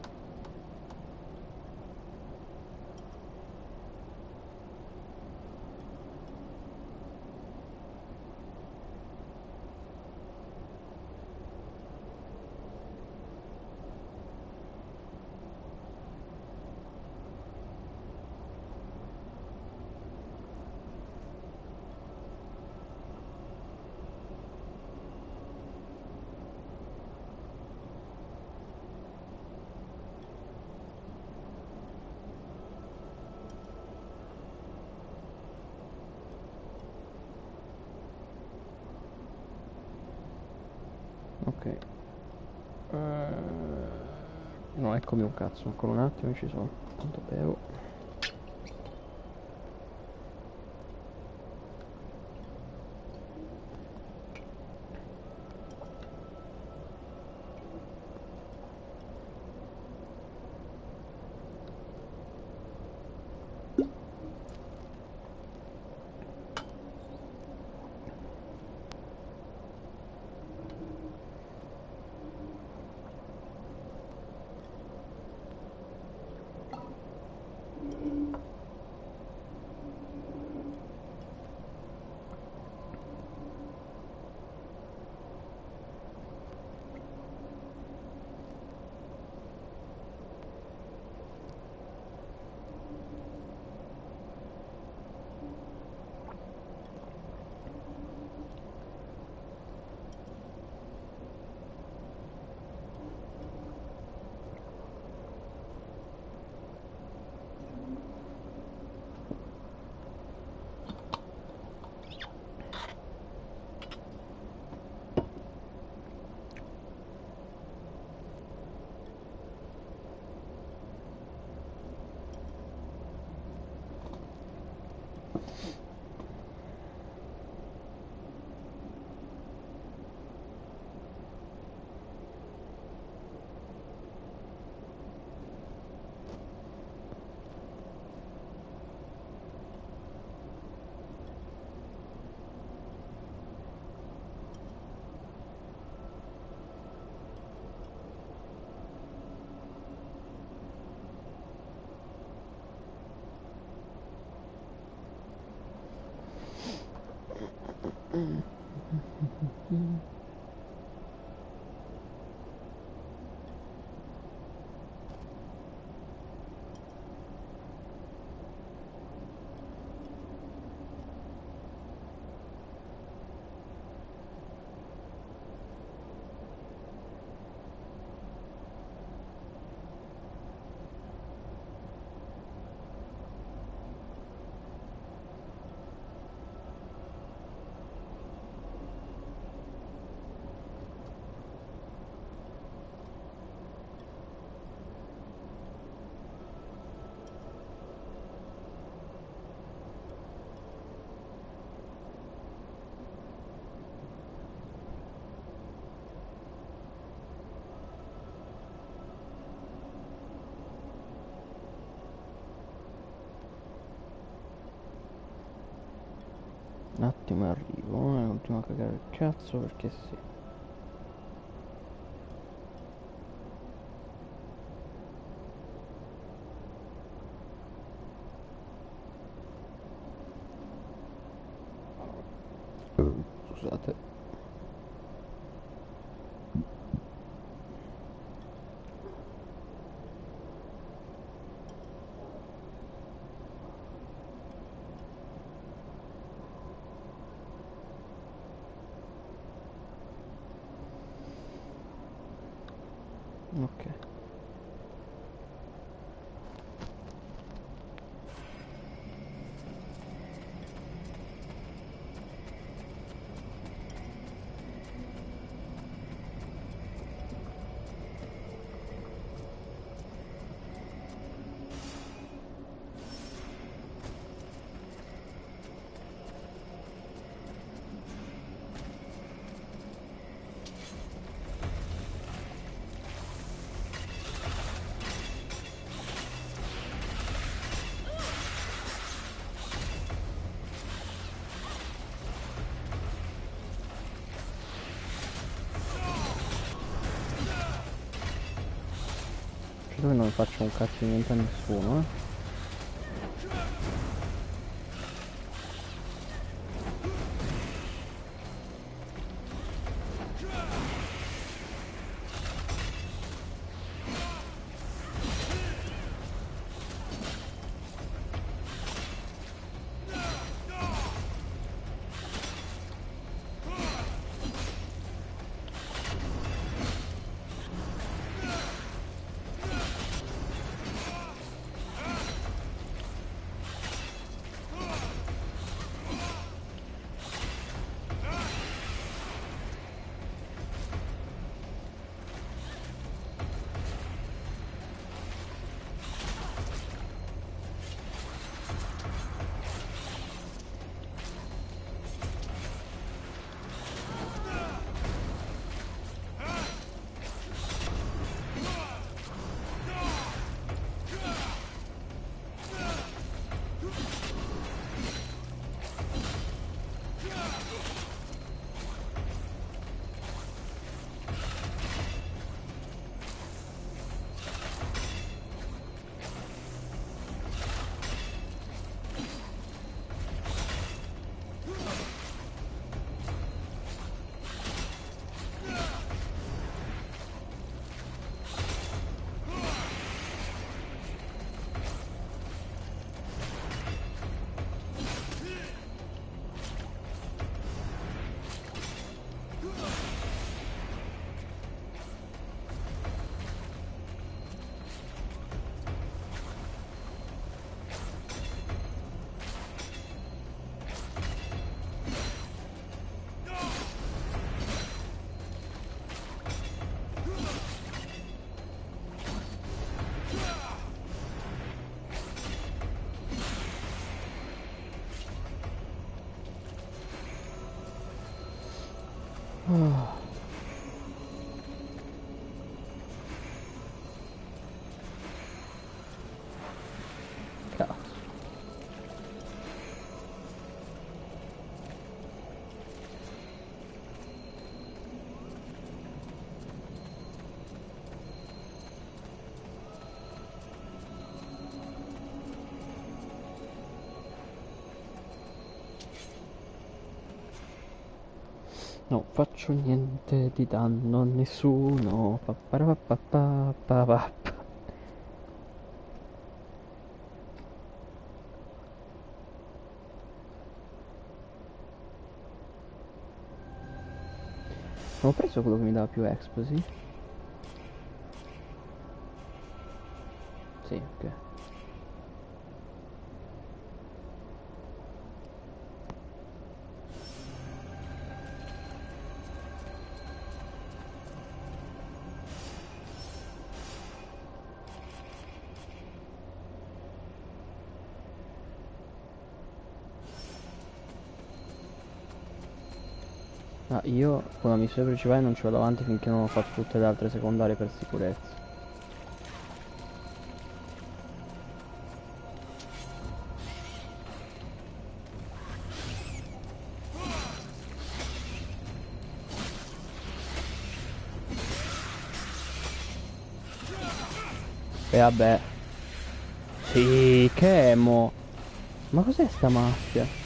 Ok. No, eccomi un cazzo, ancora un attimo ci sono. Tanto bevo. Un attimo e arrivo, continuo a cagare il cazzo perché sì. Scusate. Ok. Dove non faccio un cazzo di niente a nessuno, Oh. Cazzo. Non faccio niente di danno a nessuno. Pa. Non ho preso quello che mi dava più expo, sì? Sì, ok. Ah, io con la missione principale non ci vado avanti finché non ho fatto tutte le altre secondarie per sicurezza. E vabbè. Sì, che mo. Ma cos'è sta mafia?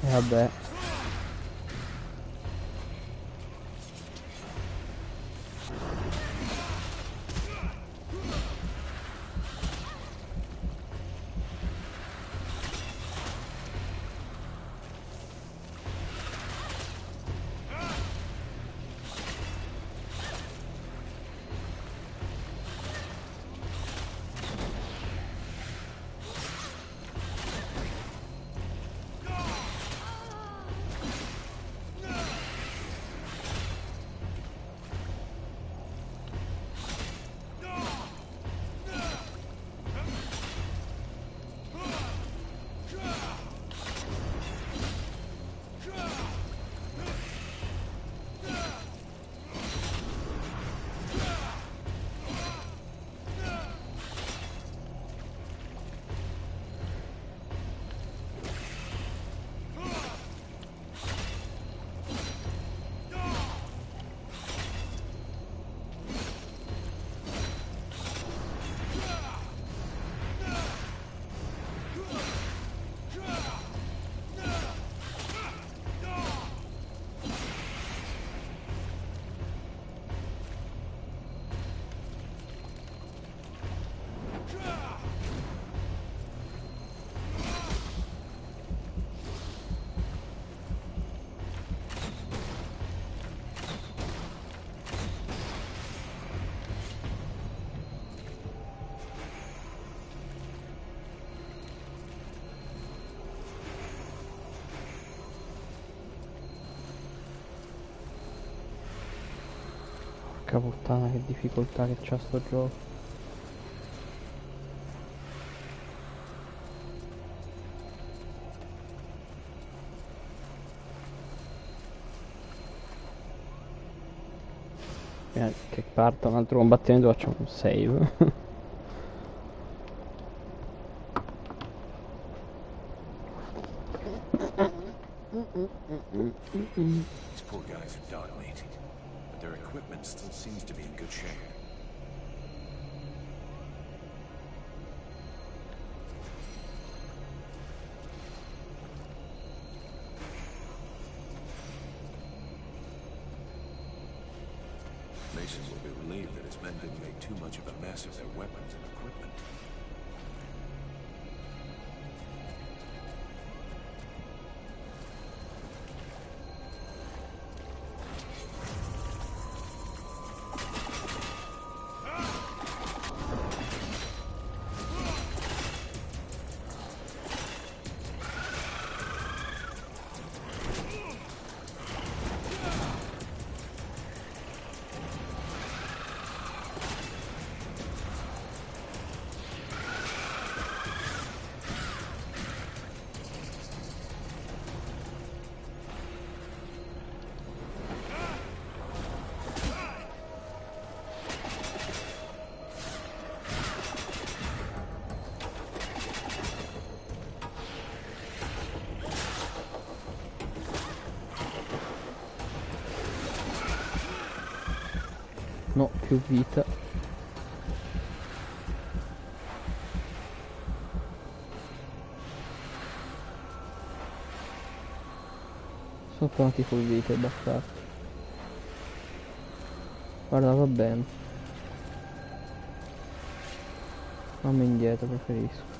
E vabbè. Porca puttana, che difficoltà che c'ha sto gioco. Che parta un altro combattimento, facciamo un save.
These poor guys are dog meat, but their equipment still seems to be in good shape. Mason will be relieved that his men didn't make too much of a mess of their weapons and equipment.
No, più vita. Sono tornati full vita i bastardi. Guarda, va bene. Fammi indietro, preferisco.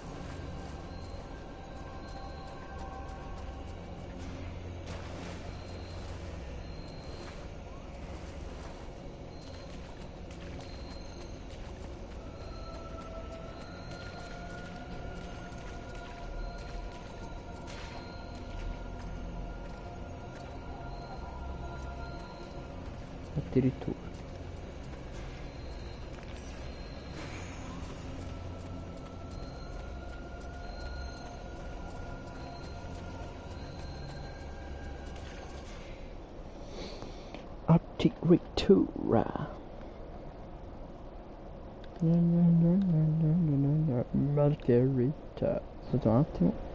Addirittura. Addirittura. Margherita. Aspetta un attimo.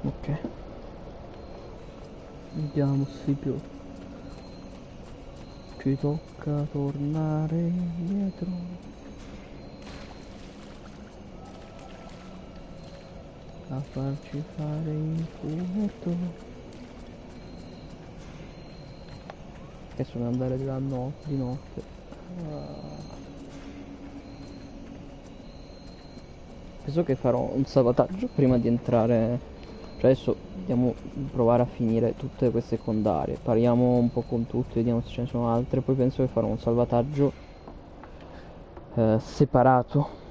Ok. Vediamo se più. Ci tocca tornare indietro. A farci fare il fumetto. Adesso devo andare di notte. Penso che farò un salvataggio prima di entrare. Cioè adesso dobbiamo provare a finire tutte queste secondarie. Parliamo un po' con tutte, vediamo se ce ne sono altre. Poi penso che farò un salvataggio separato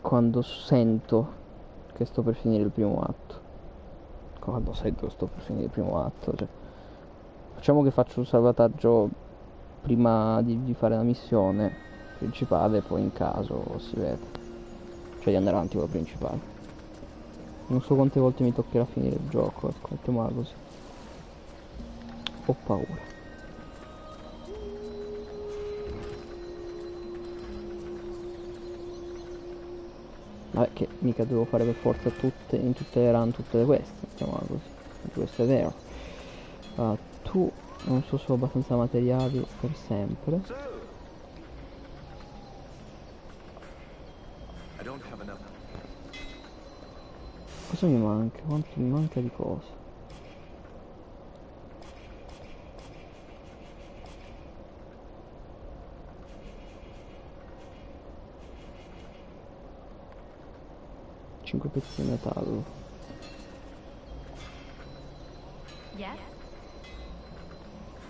quando sento che sto per finire il primo atto. Quando sento che sto per finire il primo atto, cioè. Facciamo che faccio un salvataggio prima di fare la missione principale, poi in caso si vede. Cioè di andare avanti con la principale. Non so quante volte mi toccherà finire il gioco, ecco, mettiamola così. Ho paura. Vabbè, che mica devo fare per forza tutte, in tutte le run, tutte le queste, mettiamola così. Questo è vero. Tu non so se ho abbastanza materiali per sempre. Cosa mi manca? Quanto mi manca di cose? Cinque pezzi di metallo.
Yes?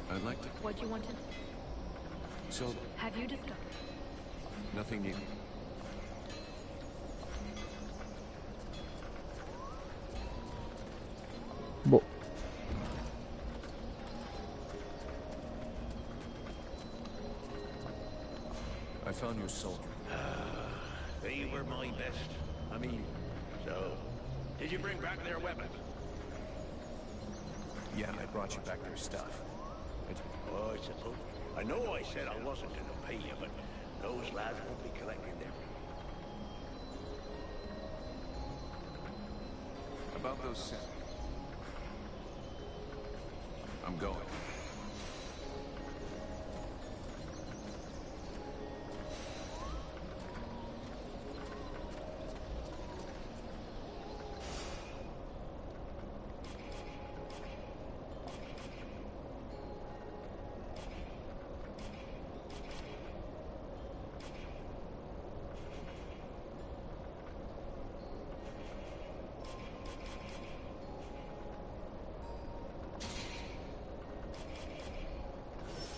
I'd like to...
What do you want to...
So,
Have you discovered?
nothing new.
Boh.
I found your soldier.
They were my best. I mean, so, did you bring back their weapons?
Yeah, I brought you back their stuff.
Oh, I suppose. I know I said I wasn't going to pay you, but those lads won't be collecting them.
About those sins. I'm going.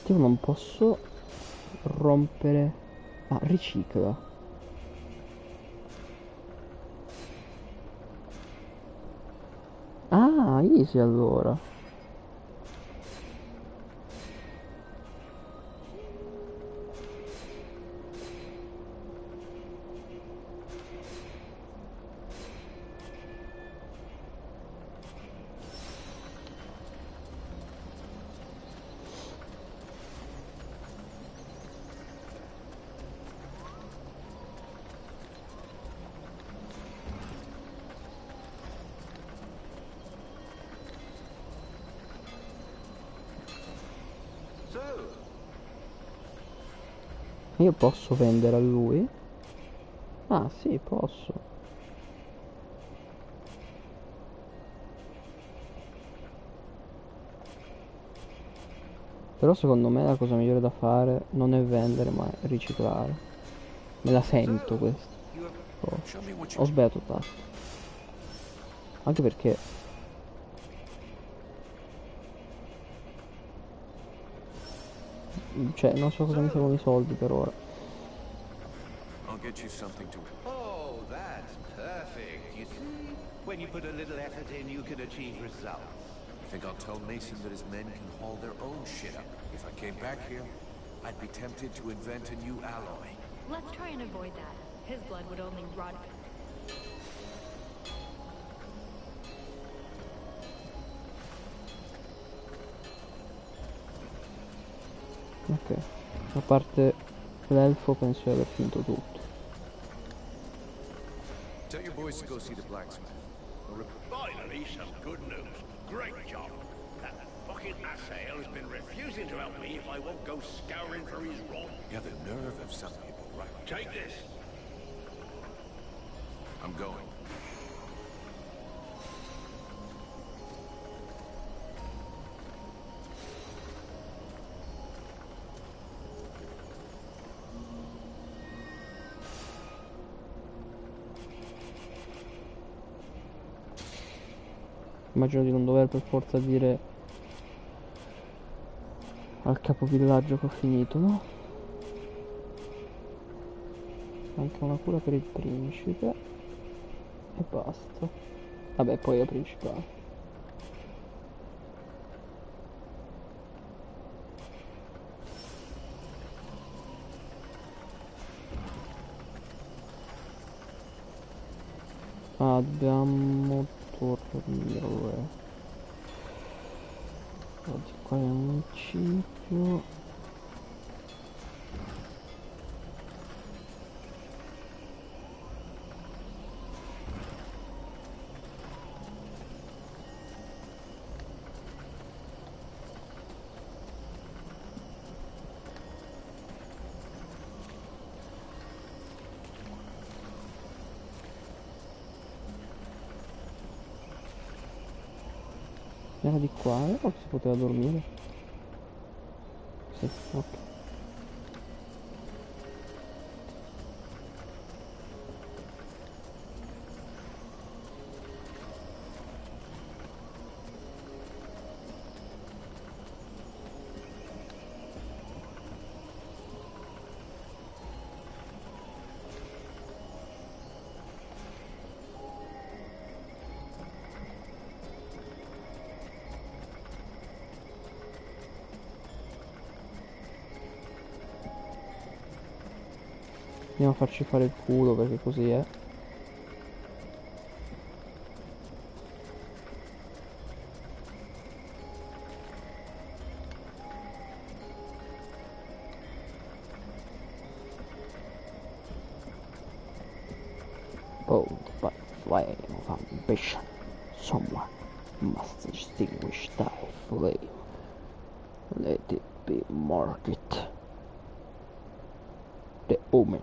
Io non posso rompere. Ah, ricicla. Ah, easy allora. Io posso vendere a lui? Ah sì, posso. Però secondo me la cosa migliore da fare non è vendere ma è riciclare. Me la sento questa. Ho sbagliato tanto. Anche perché cioè non so cosa mi servono i soldi per ora.
I'll get you something to...
Oh, that's perfect. You see, when you put a little effort in, you can achieve results.
I think I'll tell Mason that his men can haul their own shit up. If I came back here, I'd be tempted to invent a new alloy.
Let's try and avoid that. His blood would only run.
Ok, a parte l'elfo penso di aver finito tutto.
Tell your boys to go see the blacksmith.
Finally, some good news. Great job. That fucking asshole has been refusing to help me if I won't go scouring for his rod.
Yeah, the nerve of some people, right?
Take this.
I'm going.
Immagino di non dover per forza dire al capovillaggio che ho finito, no? Anche una cura per il principe. E basta. Vabbè, poi è principale. Abbiamo tornire. Di qua è un municipio. Era di qua, o si poteva dormire? Sì, ok. Andiamo a farci fare il culo perché così è. Bold but flame of ambition. Someone must extinguish thy flame. Let it be Margaret. The Omen.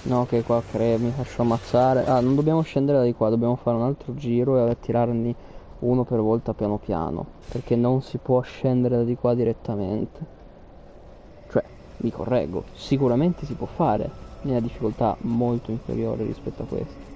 No, che qua mi faccio ammazzare. Ah, non dobbiamo scendere da di qua, dobbiamo fare un altro giro e attirarne uno per volta piano piano, perché non si può scendere da di qua direttamente. Cioè, mi correggo, sicuramente si può fare, in una difficoltà molto inferiore rispetto a questa.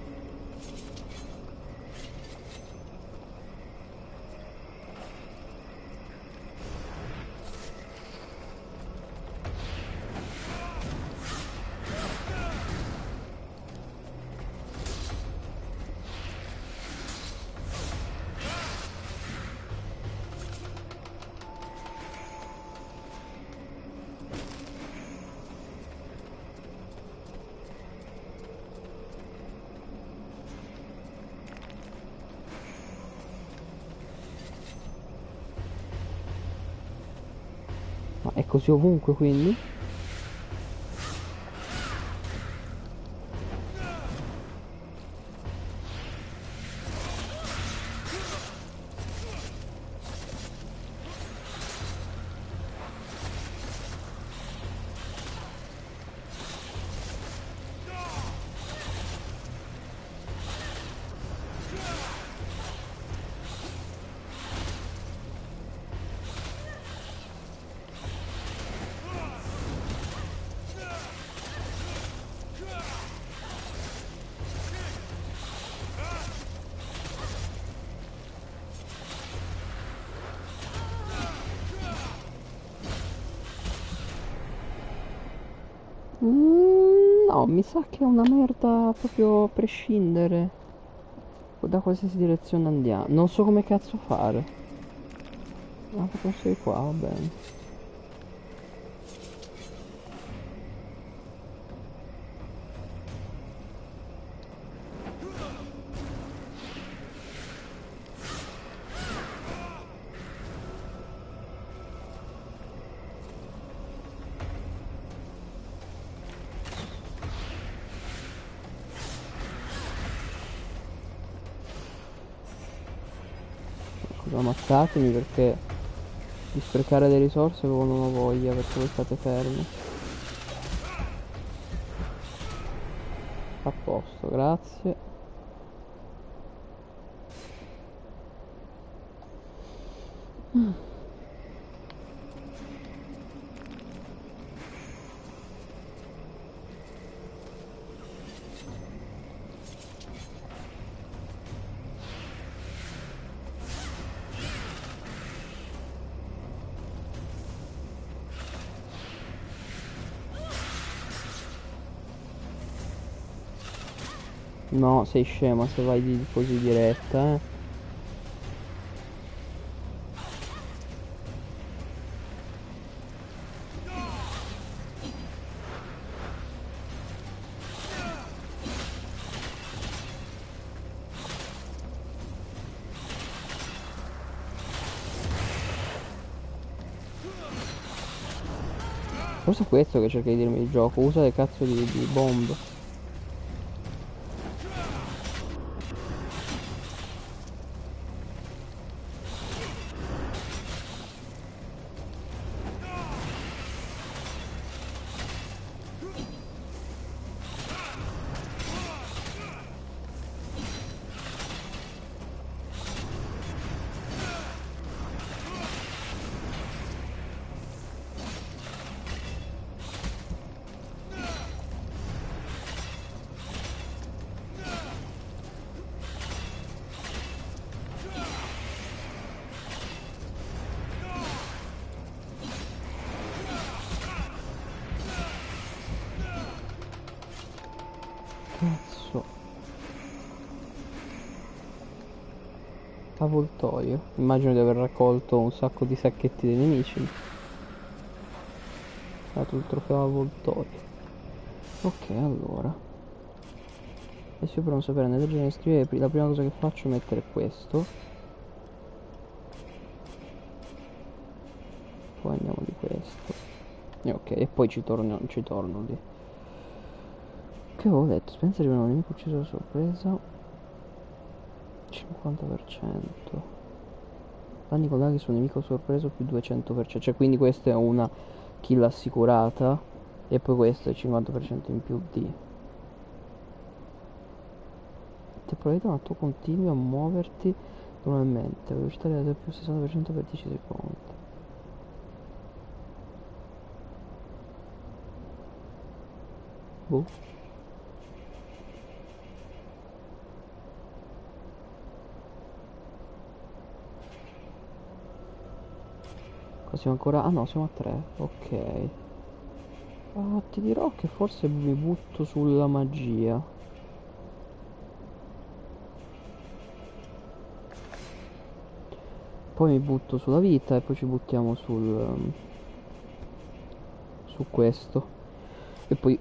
Ma è così ovunque quindi? No, mi sa che è una merda proprio a prescindere da qualsiasi direzione andiamo. Non so come cazzo fare. Ah, proprio sei qua, va bene. Ammazzatemi perché di sprecare le risorse proprio non ho voglia perché voi state fermi. A posto, grazie. No, sei scema se vai così diretta, eh. Forse è questo che cerca di dirmi il gioco, usa le cazzo di bombe. Cazzo. Avvoltoio. Immagino di aver raccolto un sacco di sacchetti dei nemici. È stato il trofeo avvoltoio. Ok, allora. Adesso io per non sapere né leggere né scrivere, la prima cosa che faccio è mettere questo. Poi andiamo di questo. E ok, e poi ci torno lì. Che avevo detto? Spencer rimane un nemico ucciso a sorpresa. 50%. Danni collati su un nemico sorpreso più 200%. Cioè quindi questa è una kill assicurata. E poi questo è 50% in più di. Ti probabilità ma tu continui a muoverti normalmente. Velocità relativa più 60% per 10 secondi. Boh. Qua siamo ancora. Ah no, siamo a 3. Ok. Ti dirò che forse mi butto sulla magia. Poi mi butto sulla vita e poi ci buttiamo su questo. E poi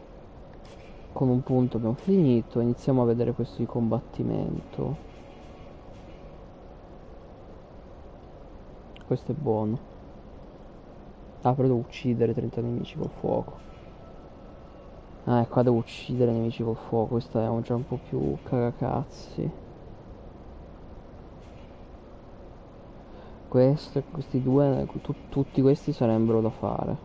con un punto abbiamo finito. Iniziamo a vedere questo di combattimento. Questo è buono. Ah, però devo uccidere 30 nemici col fuoco. Ah, e qua devo uccidere nemici col fuoco. Questa è già un po' più cagacazzi. Questi due, tutti questi sarebbero da fare.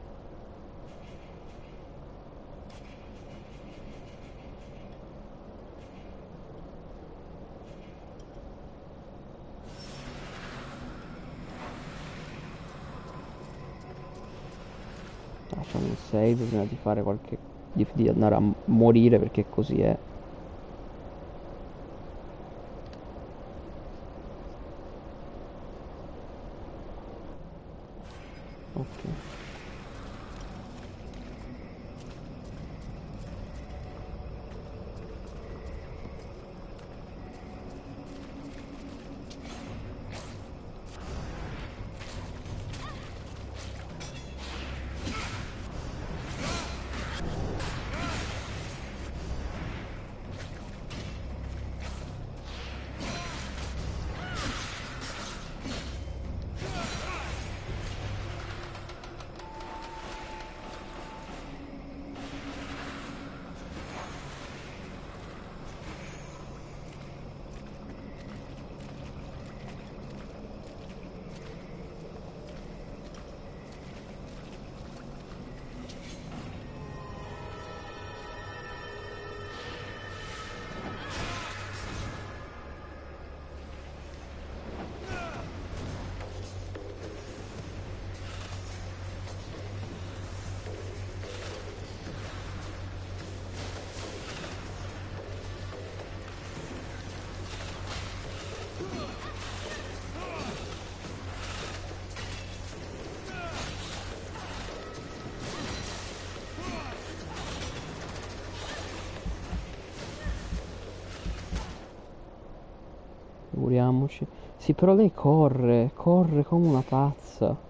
Facciamo un save prima di fare qualche. Di andare a morire perché così è. Ok. curiamoci. Sì, però lei corre come una pazza.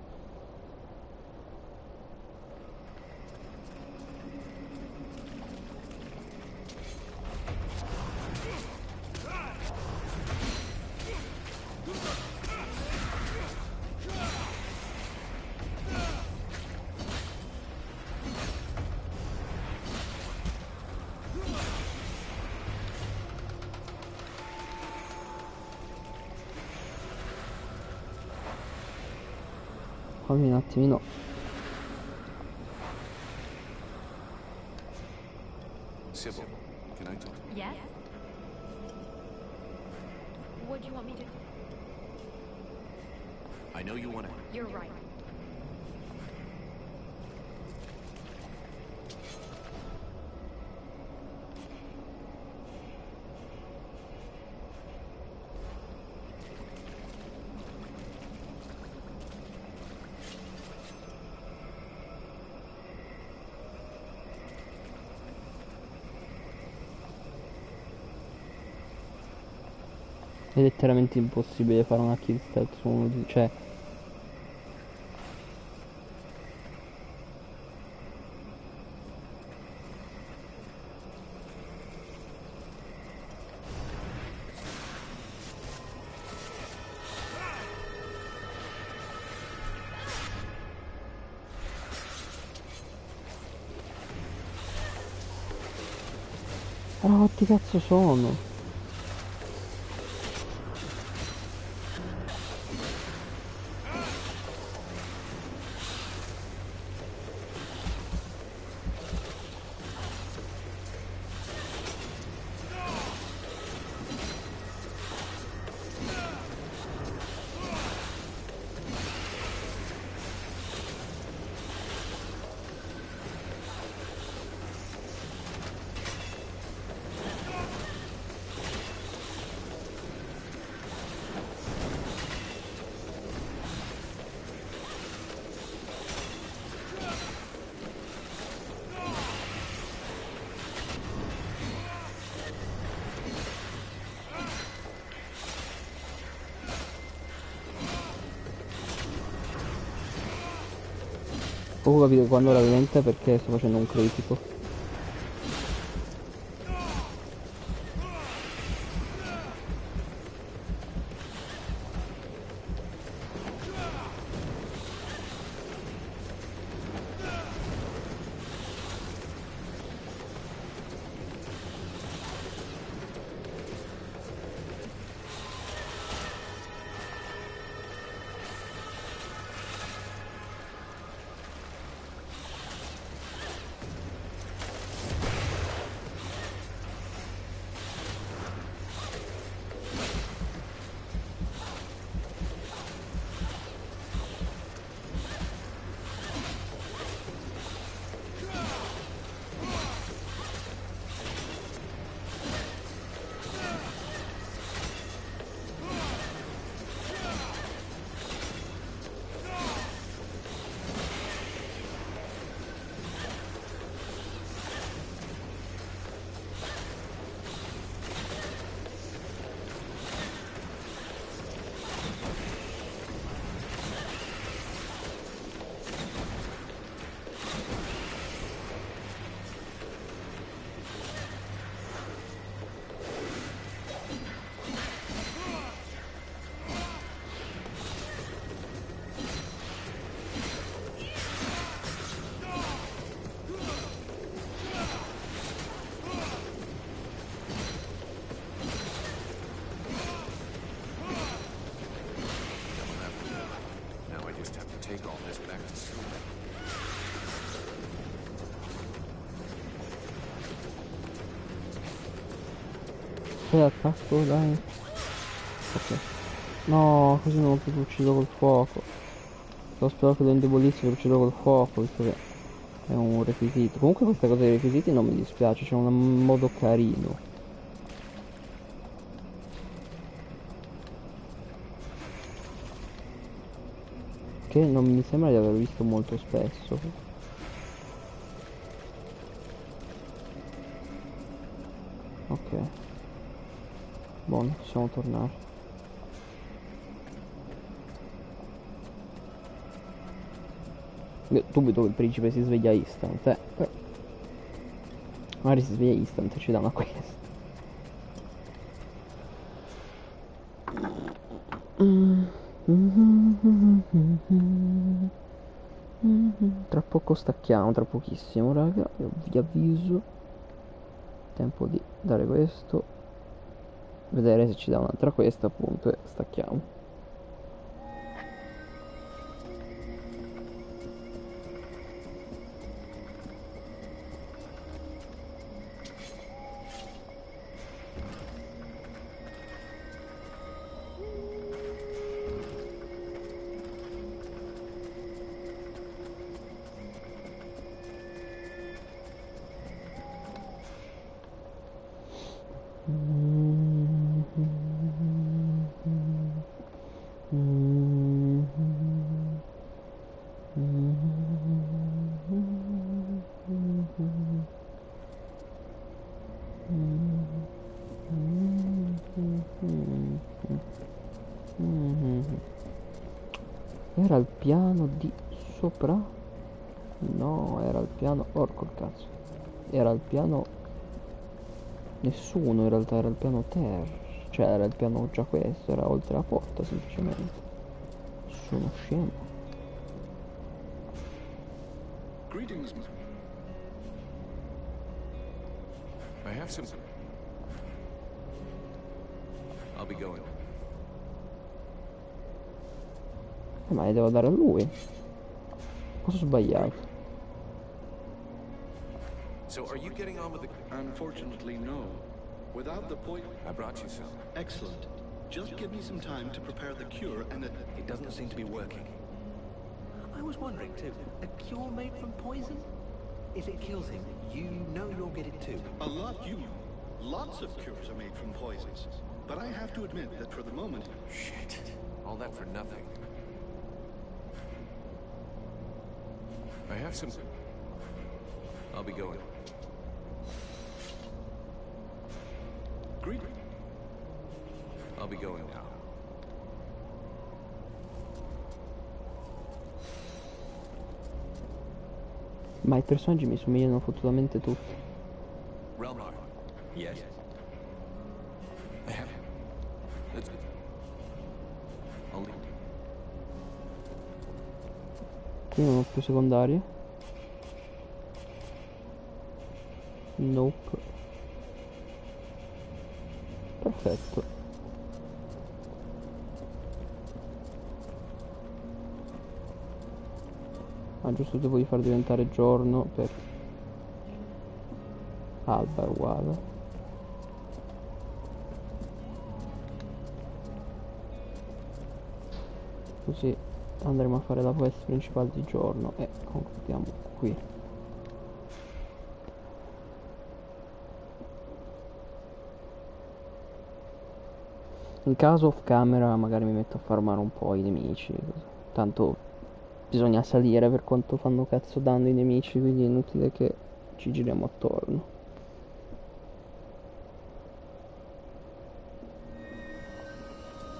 Fammi un attimino.
Sybil, can I talk?
Yes? What do you want me to...
I know you want to...
You're right.
È letteralmente impossibile fare una kill stealth su uno di... cioè... Ah, quanti cazzo sono? Poco capire quando la lenta perché sto facendo un critico.
Take all this back to school.
Attacco, dai. Ok. No, così non lo uccido col fuoco. Spero che lo indebolissi per uccido col fuoco, visto che è un requisito. Comunque questa cosa dei requisiti non mi dispiace, c'è un modo carino. Che non mi sembra di aver visto molto spesso. Ok. Buono, possiamo tornare. Dubito che il principe si sveglia instant, magari si sveglia instant e ci dà una quest. Tra poco stacchiamo, tra pochissimo raga, vi avviso. Tempo di dare questo, vedere se ci dà un'altra questa appunto e stacchiamo. Era il piano di sopra? No, era il piano... Porco il cazzo. Era il piano... Nessuno in realtà, era il piano terra. Cioè era il piano già questo, era oltre la porta semplicemente. Sono scemo.
Greetings. I have some... I'll be going.
Ma le devo dare a lui. Cosa ho sbagliato?
So are you getting on with the...
Unfortunately, no. Without the point...
I brought you some.
Excellent. Just give me some time to prepare the cure and
It doesn't seem to be working. I was wondering too, a cure made from poison? If it kills him, you know you'll get it too.
A lot you know. Lots of cures are made from poisons. But I have to admit that for the moment...
Shit. All that for nothing. I have some... I'll be going.
Greet.
I'll be going now.
Ma i personaggi mi somigliano fottutamente tutti.
Relmar.
Yes.
I have... Let's... I'll leave.
Qui non ho più secondarie. Nope. Perfetto. Ah, giusto, devo di far diventare giorno per... Alba è uguale. Così andremo a fare la quest principale di giorno e concludiamo qui. In caso off camera magari mi metto a farmare un po' i nemici, tanto bisogna salire per quanto fanno cazzo danno i nemici, quindi è inutile che ci giriamo attorno.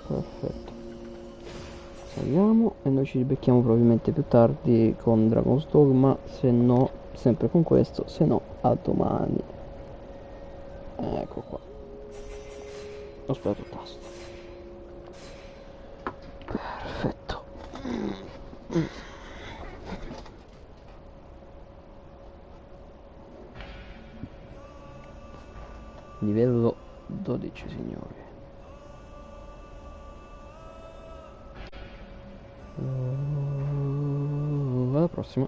Perfetto. Saliamo e noi ci becchiamo probabilmente più tardi con Dragon's Dogma, se no, sempre con questo, se no a domani. Ecco qua. Ho sbagliato il tasto. Perfetto. Livello 12, signori. Alla prossima.